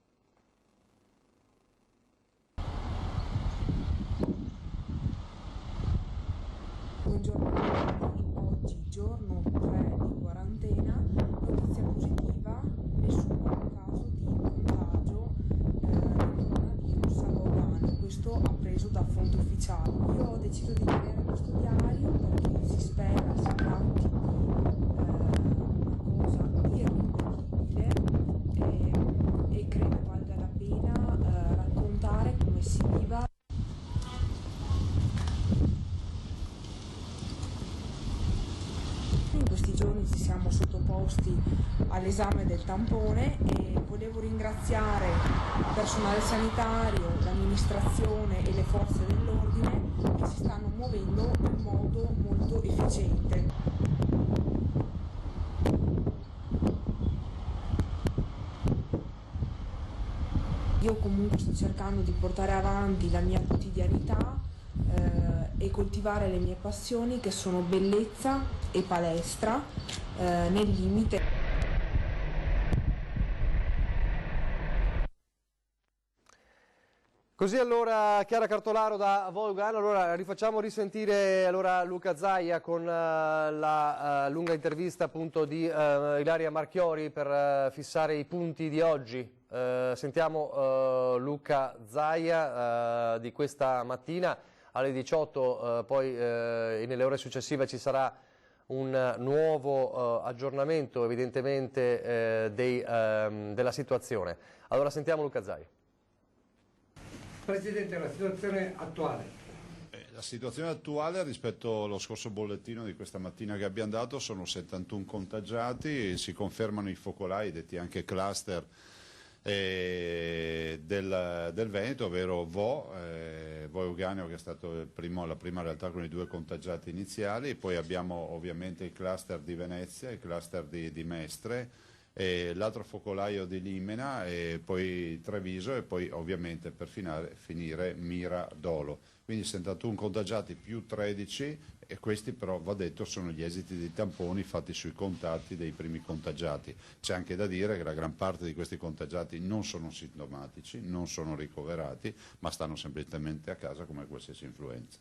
S15: Buongiorno a tutti, oggi giorno 3 di quarantena, notizia positiva, nessun nuovo caso di contagio del coronavirus a Vo Euganeo, questo appreso da fonti ufficiali. Io ho deciso di tenere questo diario perché si spera si tratti di una cosa irripetibile e credo valga la pena raccontare come si viva. In questi giorni ci siamo sottoposti all'esame del tampone e volevo ringraziare il personale sanitario, l'amministrazione e le forze dell'ordine che si stanno muovendo in modo molto efficiente. Io comunque sto cercando di portare avanti la mia quotidianità e coltivare le mie passioni che sono bellezza e palestra nel limite.
S22: Così allora Chiara Cartolaro da Vo Euganeo. Allora rifacciamo risentire allora Luca Zaia con la lunga intervista appunto di Ilaria Marchiori per fissare i punti di oggi. Sentiamo Luca Zaia di questa mattina. Alle 18 poi nelle ore successive ci sarà un nuovo aggiornamento evidentemente della situazione. Allora sentiamo Luca Zaia.
S16: Presidente, la situazione attuale.
S18: La situazione attuale rispetto allo scorso bollettino di questa mattina che abbiamo dato sono 71 contagiati e si confermano i focolai, detti anche cluster, del Veneto, ovvero Vo Euganeo, che è stato la prima realtà con i 2 contagiati iniziali, e poi abbiamo ovviamente il cluster di Venezia, il cluster di Mestre, l'altro focolaio di Limena, e poi Treviso, e poi ovviamente per finire Mira Dolo. Quindi 71 contagiati più 13, e questi però, va detto, sono gli esiti dei tamponi fatti sui contatti dei primi contagiati. C'è anche da dire che la gran parte di questi contagiati non sono sintomatici, non sono ricoverati, ma stanno semplicemente a casa come qualsiasi influenza.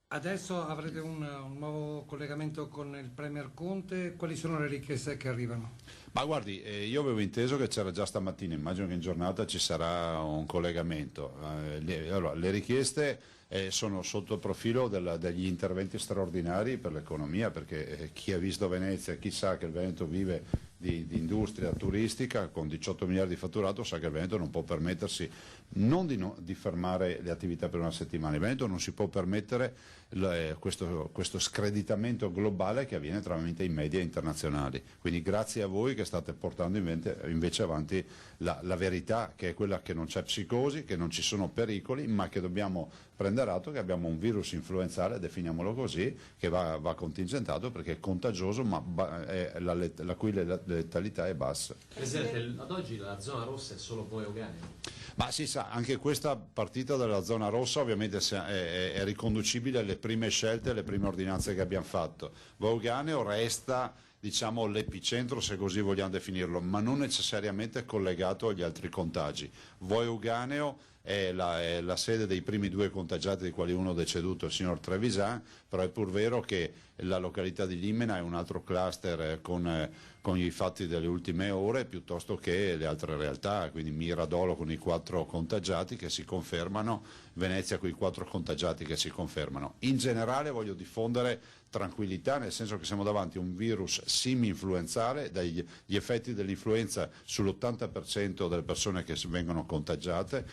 S16: Adesso avrete un nuovo collegamento con il Premier Conte, quali sono le richieste che arrivano?
S18: Ma guardi, io avevo inteso che c'era già stamattina, immagino che in giornata ci sarà un collegamento. Allora, le richieste sono sotto il profilo degli interventi straordinari per l'economia, perché chi ha visto Venezia, chi sa che il Veneto vive di industria turistica con 18 miliardi di fatturato, sa che il Veneto non può permettersi non di fermare le attività per una settimana. Il Veneto non si può permettere questo screditamento globale che avviene tramite i media internazionali. Quindi grazie a voi che state portando invece avanti la verità, che è quella che non c'è psicosi, che non ci sono pericoli, ma che dobbiamo prendere atto che abbiamo un virus influenzale, definiamolo così, che va contingentato perché è contagioso, ma la cui letalità è bassa.
S24: Presidente, ad oggi la zona rossa è solo Vo Euganeo?
S18: Ma si sa, anche questa partita della zona rossa ovviamente è riconducibile alle prime scelte, alle prime ordinanze che abbiamo fatto. Vo Euganeo resta, diciamo, l'epicentro, se così vogliamo definirlo, ma non necessariamente collegato agli altri contagi. Vo Euganeo è la sede dei primi 2 contagiati, dei quali uno deceduto, il signor Trevisan, però è pur vero che la località di Limena è un altro cluster con con i fatti delle ultime ore piuttosto che le altre realtà, quindi Miradolo con i 4 contagiati che si confermano, Venezia con i 4 contagiati che si confermano. In generale voglio diffondere tranquillità, nel senso che siamo davanti a un virus simi-influenzale, gli effetti dell'influenza sull'80% delle persone che vengono contagiate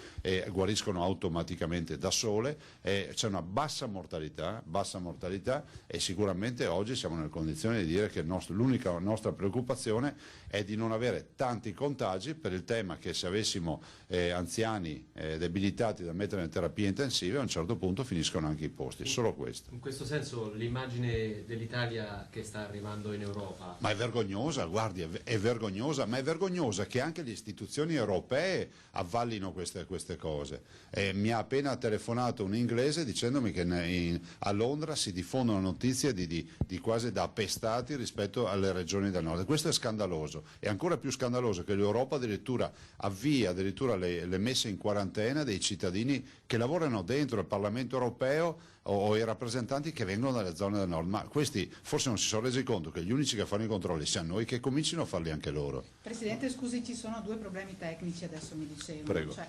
S18: guariscono automaticamente da sole, c'è una bassa mortalità e sicuramente oggi siamo nelle condizioni di dire che l'unica nostra preoccupazione è di non avere tanti contagi, per il tema che se avessimo anziani debilitati da mettere in terapia intensiva a un certo punto finiscono anche i posti, solo questo.
S24: In questo senso l'immagine dell'Italia che sta arrivando in Europa...
S18: Ma è vergognosa, guardi, è vergognosa, ma è vergognosa che anche le istituzioni europee avvallino queste cose. Mi ha appena telefonato un inglese dicendomi che a Londra si diffondono notizie di quasi da appestati rispetto alle regioni del nord. Questo è scandaloso, è ancora più scandaloso che l'Europa addirittura avvia le messe in quarantena dei cittadini che lavorano dentro il Parlamento europeo o i rappresentanti che vengono dalle zone del nord, ma questi forse non si sono resi conto che gli unici che fanno i controlli siamo noi, che comincino a farli anche loro.
S1: Presidente, scusi, ci sono 2 problemi tecnici, adesso mi dicevano.
S18: Prego.
S1: Cioè,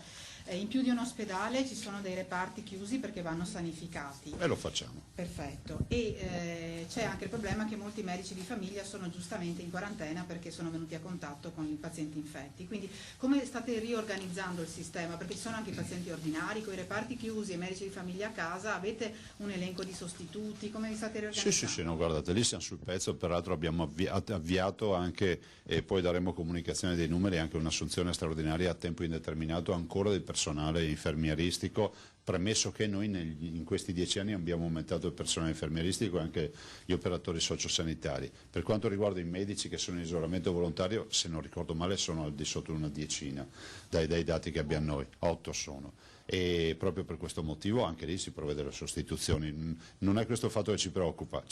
S1: in più di un ospedale ci sono dei reparti chiusi perché vanno sanificati.
S18: E lo facciamo.
S1: Perfetto. E c'è anche il problema che molti medici di famiglia sono giustamente in quarantena perché sono venuti a contatto con i pazienti infetti. Quindi come state riorganizzando il sistema? Perché ci sono anche i pazienti ordinari, con i reparti chiusi e i medici di famiglia a casa, avete un elenco di sostituti? Come vi state riorganizzando?
S18: Sì, no, guardate, lì siamo sul pezzo, peraltro abbiamo avviato anche, e poi daremo comunicazione dei numeri, anche un'assunzione straordinaria a tempo indeterminato ancora del personale infermieristico, premesso che noi in questi 10 anni abbiamo aumentato il personale infermieristico e anche gli operatori sociosanitari. Per quanto riguarda i medici che sono in isolamento volontario, se non ricordo male sono al di sotto di una decina dai dati che abbiamo noi, 8 sono. E proprio per questo motivo anche lì si provvede alle sostituzioni. Non è questo il fatto che ci preoccupa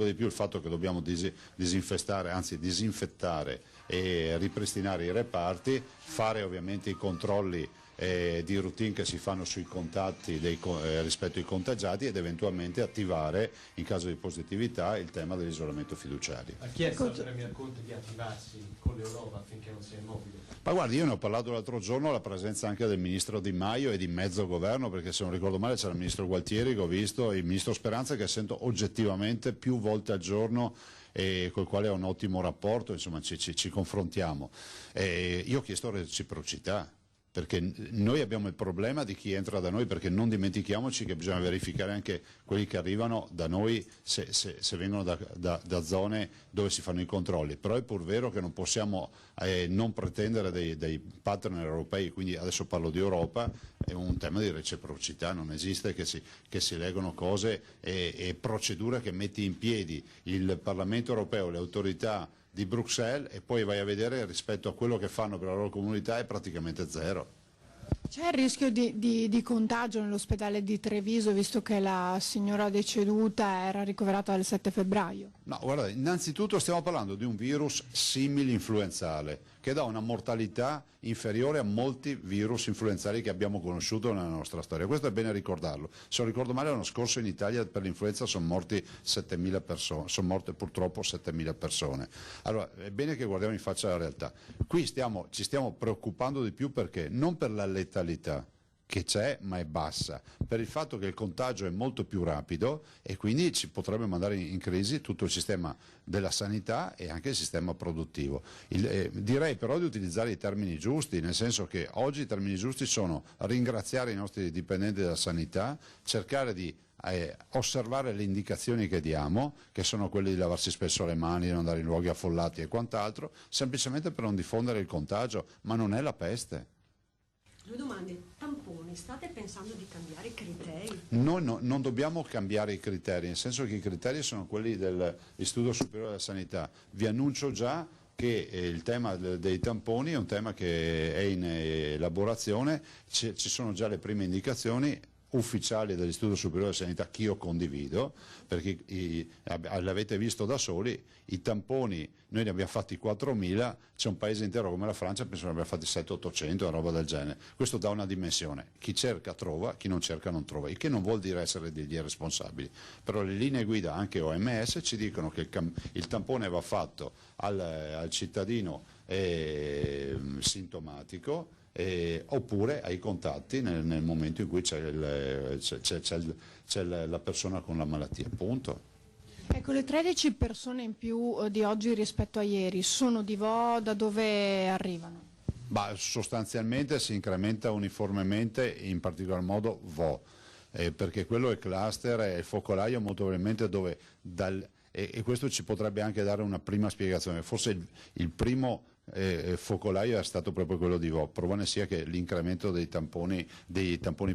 S18: di più il fatto che dobbiamo disinfettare e ripristinare i reparti, fare ovviamente i controlli di routine che si fanno sui contatti rispetto ai contagiati ed eventualmente attivare in caso di positività il tema dell'isolamento fiduciario.
S24: Ha chiesto al Premier Conte di attivarsi con l'Europa affinché non sia immobile?
S18: Ma guardi, io ne ho parlato l'altro giorno alla presenza anche del ministro Di Maio e di mezzo governo, perché se non ricordo male c'era il ministro Gualtieri che ho visto e il ministro Speranza che sento oggettivamente più volte al giorno e col quale ho un ottimo rapporto, insomma ci confrontiamo. Io ho chiesto reciprocità, perché noi abbiamo il problema di chi entra da noi, perché non dimentichiamoci che bisogna verificare anche quelli che arrivano da noi se vengono da zone dove si fanno i controlli, però è pur vero che non possiamo non pretendere dei partner europei, quindi adesso parlo di Europa, è un tema di reciprocità, non esiste che si leggono cose e procedure che metti in piedi il Parlamento europeo, le autorità di Bruxelles e poi vai a vedere rispetto a quello che fanno per la loro comunità è praticamente zero.
S17: C'è il rischio di contagio nell'ospedale di Treviso, visto che la signora deceduta era ricoverata dal 7 febbraio?
S18: No, guarda, innanzitutto stiamo parlando di un virus simili-influenzale che dà una mortalità inferiore a molti virus influenzali che abbiamo conosciuto nella nostra storia. Questo è bene ricordarlo. Se non ricordo male, l'anno scorso in Italia per l'influenza sono morte purtroppo 7.000 persone. Allora, è bene che guardiamo in faccia la realtà. Qui ci stiamo preoccupando di più perché non per la letalità che c'è ma è bassa, per il fatto che il contagio è molto più rapido e quindi ci potrebbe mandare in crisi tutto il sistema della sanità e anche il sistema produttivo. Direi però di utilizzare i termini giusti, nel senso che oggi i termini giusti sono ringraziare i nostri dipendenti della sanità, cercare di osservare le indicazioni che diamo, che sono quelle di lavarsi spesso le mani, di non andare in luoghi affollati e quant'altro, semplicemente per non diffondere il contagio, ma non è la peste.
S19: 2 domande. Tamponi, state pensando di cambiare i criteri?
S18: Non dobbiamo cambiare i criteri, nel senso che i criteri sono quelli dell'Istituto Superiore della Sanità. Vi annuncio già che il tema dei tamponi è un tema che è in elaborazione, ci sono già le prime indicazioni. ufficiali dell'Istituto Superiore di Sanità, che io condivido, perché l'avete visto da soli, i tamponi, noi ne abbiamo fatti 4.000, c'è un paese intero come la Francia, penso ne abbiamo fatti 700-800, una roba del genere. Questo dà una dimensione, chi cerca trova, chi non cerca non trova, il che non vuol dire essere degli irresponsabili, però le linee guida anche OMS ci dicono che il tampone va fatto al cittadino sintomatico, oppure ai contatti nel momento in cui c'è la persona con la malattia, punto.
S17: Ecco, le 13 persone in più di oggi rispetto a ieri sono di Vo, da dove arrivano?
S18: Sostanzialmente si incrementa uniformemente, in particolar modo Vo, perché quello è cluster, è il focolaio molto probabilmente dove e questo ci potrebbe anche dare una prima spiegazione, forse il primo focolaio è stato proprio quello di Vo, prova ne sia che l'incremento dei tamponi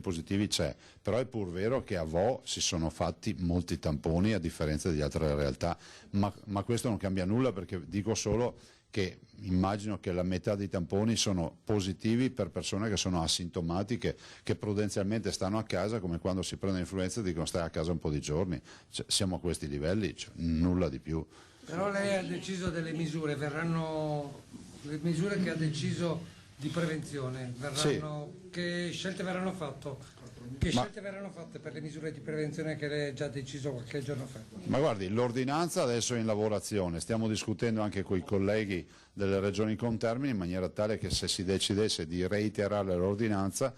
S18: positivi c'è, però è pur vero che a Vo si sono fatti molti tamponi a differenza di altre realtà, ma questo non cambia nulla, perché dico solo che immagino che la metà dei tamponi sono positivi per persone che sono asintomatiche, che prudenzialmente stanno a casa, come quando si prende l'influenza e dicono stai a casa un po' di giorni, siamo a questi livelli, nulla di più.
S16: Però lei ha deciso delle misure, le misure che ha deciso di prevenzione, che scelte verranno fatte? Che scelte verranno fatte per le misure di prevenzione che lei ha già deciso qualche giorno fa?
S18: Ma guardi, l'ordinanza adesso è in lavorazione, stiamo discutendo anche con i colleghi delle regioni contermini in maniera tale che se si decidesse di reiterare l'ordinanza,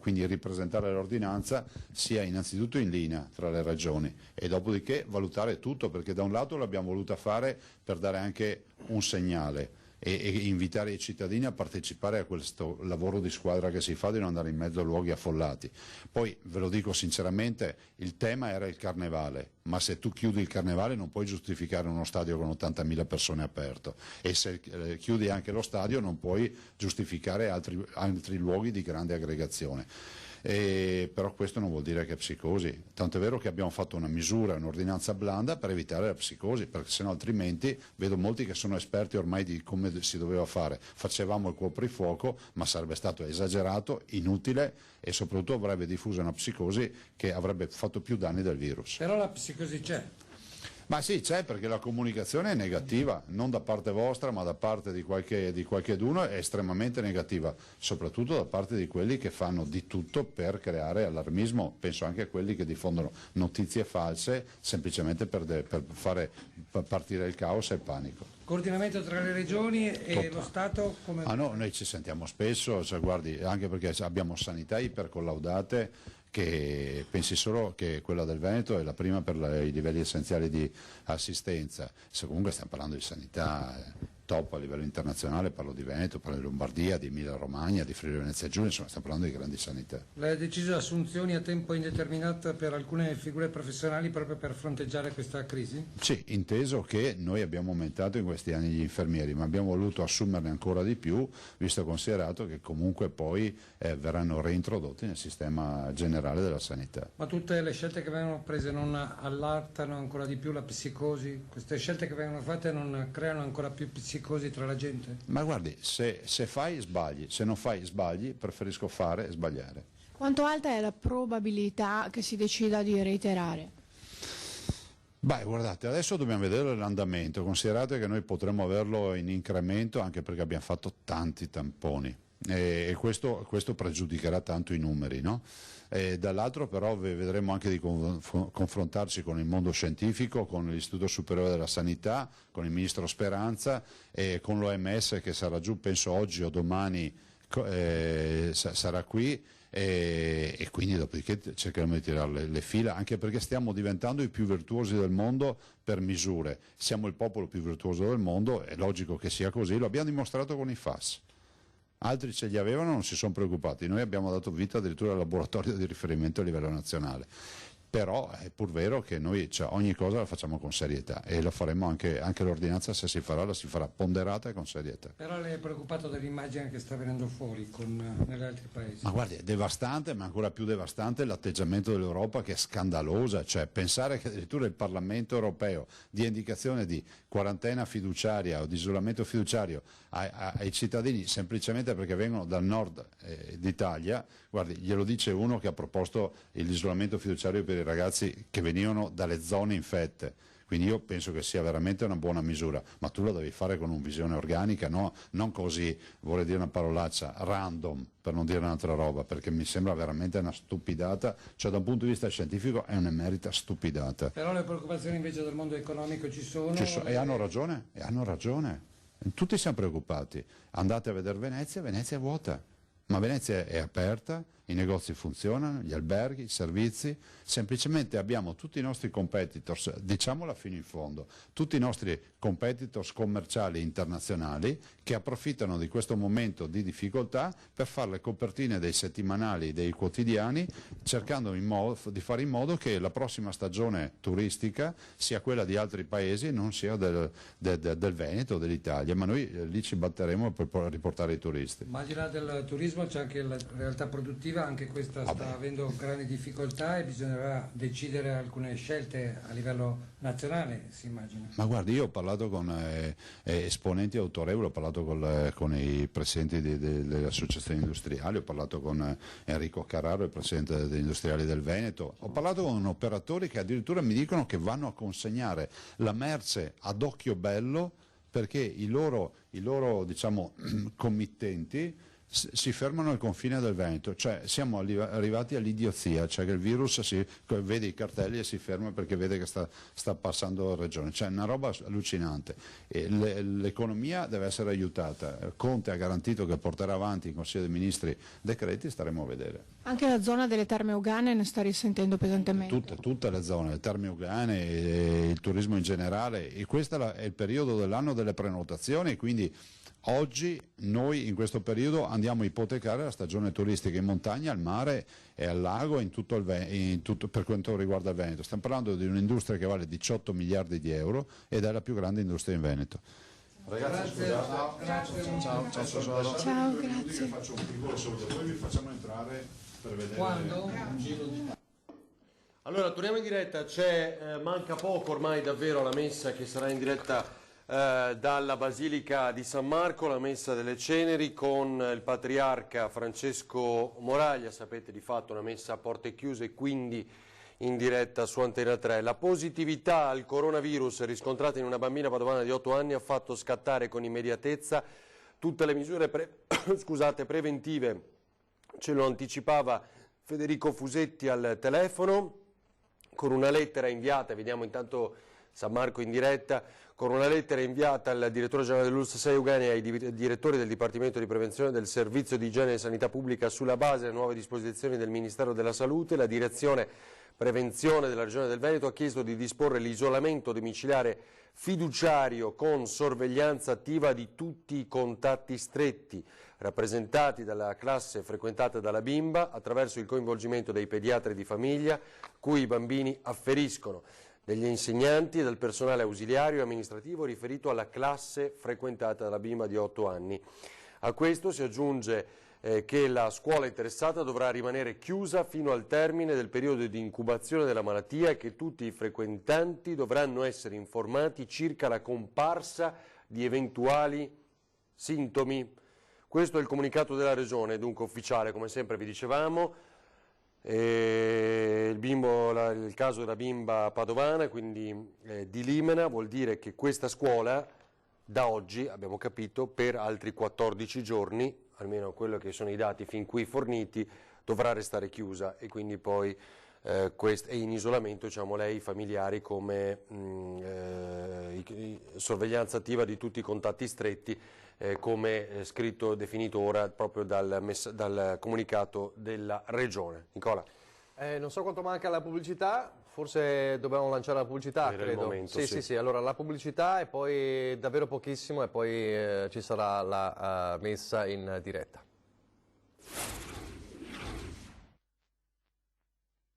S18: quindi ripresentare l'ordinanza, sia innanzitutto in linea tra le regioni e dopodiché valutare tutto, perché da un lato l'abbiamo voluta fare per dare anche un segnale e invitare i cittadini a partecipare a questo lavoro di squadra che si fa, di non andare in mezzo a luoghi affollati. Poi ve lo dico sinceramente, il tema era il carnevale, ma se tu chiudi il carnevale non puoi giustificare uno stadio con 80.000 persone aperto, e se chiudi anche lo stadio non puoi giustificare altri luoghi di grande aggregazione. Però questo non vuol dire che è psicosi, tanto è vero che abbiamo fatto una misura, un'ordinanza blanda per evitare la psicosi, perché sennò altrimenti vedo molti che sono esperti ormai di come si doveva fare, facevamo il coprifuoco, ma sarebbe stato esagerato, inutile e soprattutto avrebbe diffuso una psicosi che avrebbe fatto più danni del virus.
S16: Però la psicosi c'è.
S18: Ma sì, c'è, perché la comunicazione è negativa, non da parte vostra ma da parte di qualcheduno è estremamente negativa, soprattutto da parte di quelli che fanno di tutto per creare allarmismo, penso anche a quelli che diffondono notizie false semplicemente per fare partire il caos e il panico.
S16: Coordinamento tra le regioni e lo Stato? Come...
S18: No, noi ci sentiamo spesso, guardi, anche perché abbiamo sanità ipercollaudate, che pensi solo che quella del Veneto è la prima per i livelli essenziali di assistenza. Se comunque stiamo parlando di sanità top a livello internazionale, parlo di Veneto, parlo di Lombardia, di Emilia Romagna, di Friuli Venezia Giulia, insomma stiamo parlando di grandi sanità.
S16: Lei ha deciso assunzioni a tempo indeterminato per alcune figure professionali proprio per fronteggiare questa crisi?
S18: Sì, inteso che noi abbiamo aumentato in questi anni gli infermieri, ma abbiamo voluto assumerne ancora di più, visto e considerato che comunque poi verranno reintrodotti nel sistema generale della sanità.
S16: Ma tutte le scelte che vengono prese non allartano ancora di più la psicosi? Queste scelte che vengono fatte non creano ancora più psicosi tra la gente?
S18: Ma guardi, se fai sbagli, se non fai sbagli, preferisco fare e sbagliare.
S17: Quanto alta è la probabilità che si decida di reiterare?
S18: Beh, guardate, adesso dobbiamo vedere l'andamento, considerate che noi potremmo averlo in incremento anche perché abbiamo fatto tanti tamponi e questo pregiudicherà tanto i numeri, no? Dall'altro però vedremo anche di confrontarci con il mondo scientifico, con l'Istituto Superiore della Sanità, con il Ministro Speranza e con l'OMS che sarà giù, penso oggi o domani sarà qui e quindi dopodiché cercheremo di tirare le fila, anche perché stiamo diventando i più virtuosi del mondo per misure, siamo il popolo più virtuoso del mondo, è logico che sia così, lo abbiamo dimostrato con i FAS. Altri ce li avevano, non si sono preoccupati, noi abbiamo dato vita addirittura al laboratorio di riferimento a livello nazionale. però è pur vero che noi ogni cosa la facciamo con serietà e lo faremo anche l'ordinanza, se si farà, la si farà ponderata e con serietà.
S16: Però lei è preoccupato dell'immagine che sta venendo fuori negli altri paesi?
S18: Ma guardi, è devastante, ma ancora più devastante l'atteggiamento dell'Europa, che è scandalosa, cioè pensare che addirittura il Parlamento europeo dia indicazione di quarantena fiduciaria o di isolamento fiduciario ai cittadini semplicemente perché vengono dal nord d'Italia. Guardi, glielo dice uno che ha proposto l'isolamento fiduciario per i ragazzi che venivano dalle zone infette. Quindi io penso che sia veramente una buona misura, ma tu la devi fare con una visione organica, no? Non così, vorrei dire una parolaccia, random, per non dire un'altra roba, perché mi sembra veramente una stupidata, cioè da un punto di vista scientifico è un'emerita stupidata.
S16: Però le preoccupazioni invece del mondo economico ci sono.
S18: E hanno ragione. Tutti siamo preoccupati. Andate a vedere Venezia è vuota. Ma Venezia è aperta, i negozi funzionano, gli alberghi, i servizi, semplicemente abbiamo tutti i nostri competitors, diciamola fino in fondo, tutti i nostri competitors commerciali internazionali che approfittano di questo momento di difficoltà per fare le copertine dei settimanali, dei quotidiani, cercando di fare in modo che la prossima stagione turistica sia quella di altri paesi e non sia del Veneto o dell'Italia, ma noi lì ci batteremo per riportare i turisti.
S16: Ma al di là del turismo c'è anche la realtà produttiva, anche questa sta avendo grandi difficoltà e bisognerà decidere alcune scelte a livello nazionale, si immagina.
S18: Ma guardi, io ho parlato con esponenti autorevoli, ho parlato con i presidenti delle associazioni industriali, ho parlato con Enrico Carraro, il presidente degli industriali del Veneto, ho parlato con operatori che addirittura mi dicono che vanno a consegnare la merce ad occhio bello perché i loro diciamo, committenti si fermano al confine del Veneto, cioè siamo arrivati all'idiozia, cioè che il virus vede i cartelli e si ferma perché vede che sta passando la regione, cioè è una roba allucinante. L'economia deve essere aiutata, Conte ha garantito che porterà avanti in Consiglio dei Ministri decreti, staremo a vedere.
S17: Anche la zona delle Terme Euganee ne sta risentendo pesantemente.
S18: Tutte le zone, le Terme Euganee, il turismo in generale, e questo è il periodo dell'anno delle prenotazioni, quindi oggi noi in questo periodo andiamo a ipotecare la stagione turistica in montagna, al mare e al lago in tutto per quanto riguarda il Veneto. Stiamo parlando di un'industria che vale 18 miliardi di euro ed è la più grande industria in Veneto.
S16: Ragazzi, grazie.
S18: Ciao,
S17: grazie.
S18: Faccio un piccolo saluto, poi vi facciamo entrare per vedere.
S16: Quando?
S8: Allora, torniamo in diretta, manca poco ormai davvero alla messa che sarà in diretta dalla Basilica di San Marco, la messa delle ceneri con il patriarca Francesco Moraglia, sapete di fatto una messa a porte chiuse, quindi in diretta su Antena 3. La positività al coronavirus riscontrata in una bambina padovana di 8 anni ha fatto scattare con immediatezza tutte le misure preventive, ce lo anticipava Federico Fusetti al telefono, con una lettera inviata, vediamo intanto San Marco in diretta, con una lettera inviata al direttore generale dell'ULSS 6 Euganea e ai direttori del Dipartimento di Prevenzione del Servizio di Igiene e Sanità Pubblica sulla base delle nuove disposizioni del Ministero della Salute, la Direzione Prevenzione della Regione del Veneto ha chiesto di disporre l'isolamento domiciliare fiduciario con sorveglianza attiva di tutti i contatti stretti rappresentati dalla classe frequentata dalla bimba attraverso il coinvolgimento dei pediatri di famiglia cui i bambini afferiscono, degli insegnanti e del personale ausiliario e amministrativo riferito alla classe frequentata dalla bimba di 8 anni. A questo si aggiunge che la scuola interessata dovrà rimanere chiusa fino al termine del periodo di incubazione della malattia e che tutti i frequentanti dovranno essere informati circa la comparsa di eventuali sintomi. Questo è il comunicato della Regione, dunque ufficiale, come sempre vi dicevamo. Il caso della bimba padovana, quindi di Limena, vuol dire che questa scuola da oggi, abbiamo capito, per altri 14 giorni, almeno quello che sono i dati fin qui forniti, dovrà restare chiusa e quindi poi è in isolamento, diciamo lei, i familiari come sorveglianza attiva di tutti i contatti stretti, come scritto, definito ora proprio dal comunicato della Regione. Nicola.
S22: Non so quanto manca la pubblicità, forse dobbiamo lanciare la pubblicità,
S8: Era
S22: credo.
S8: il momento,
S22: Sì, allora la pubblicità e poi davvero pochissimo e poi ci sarà la messa in diretta.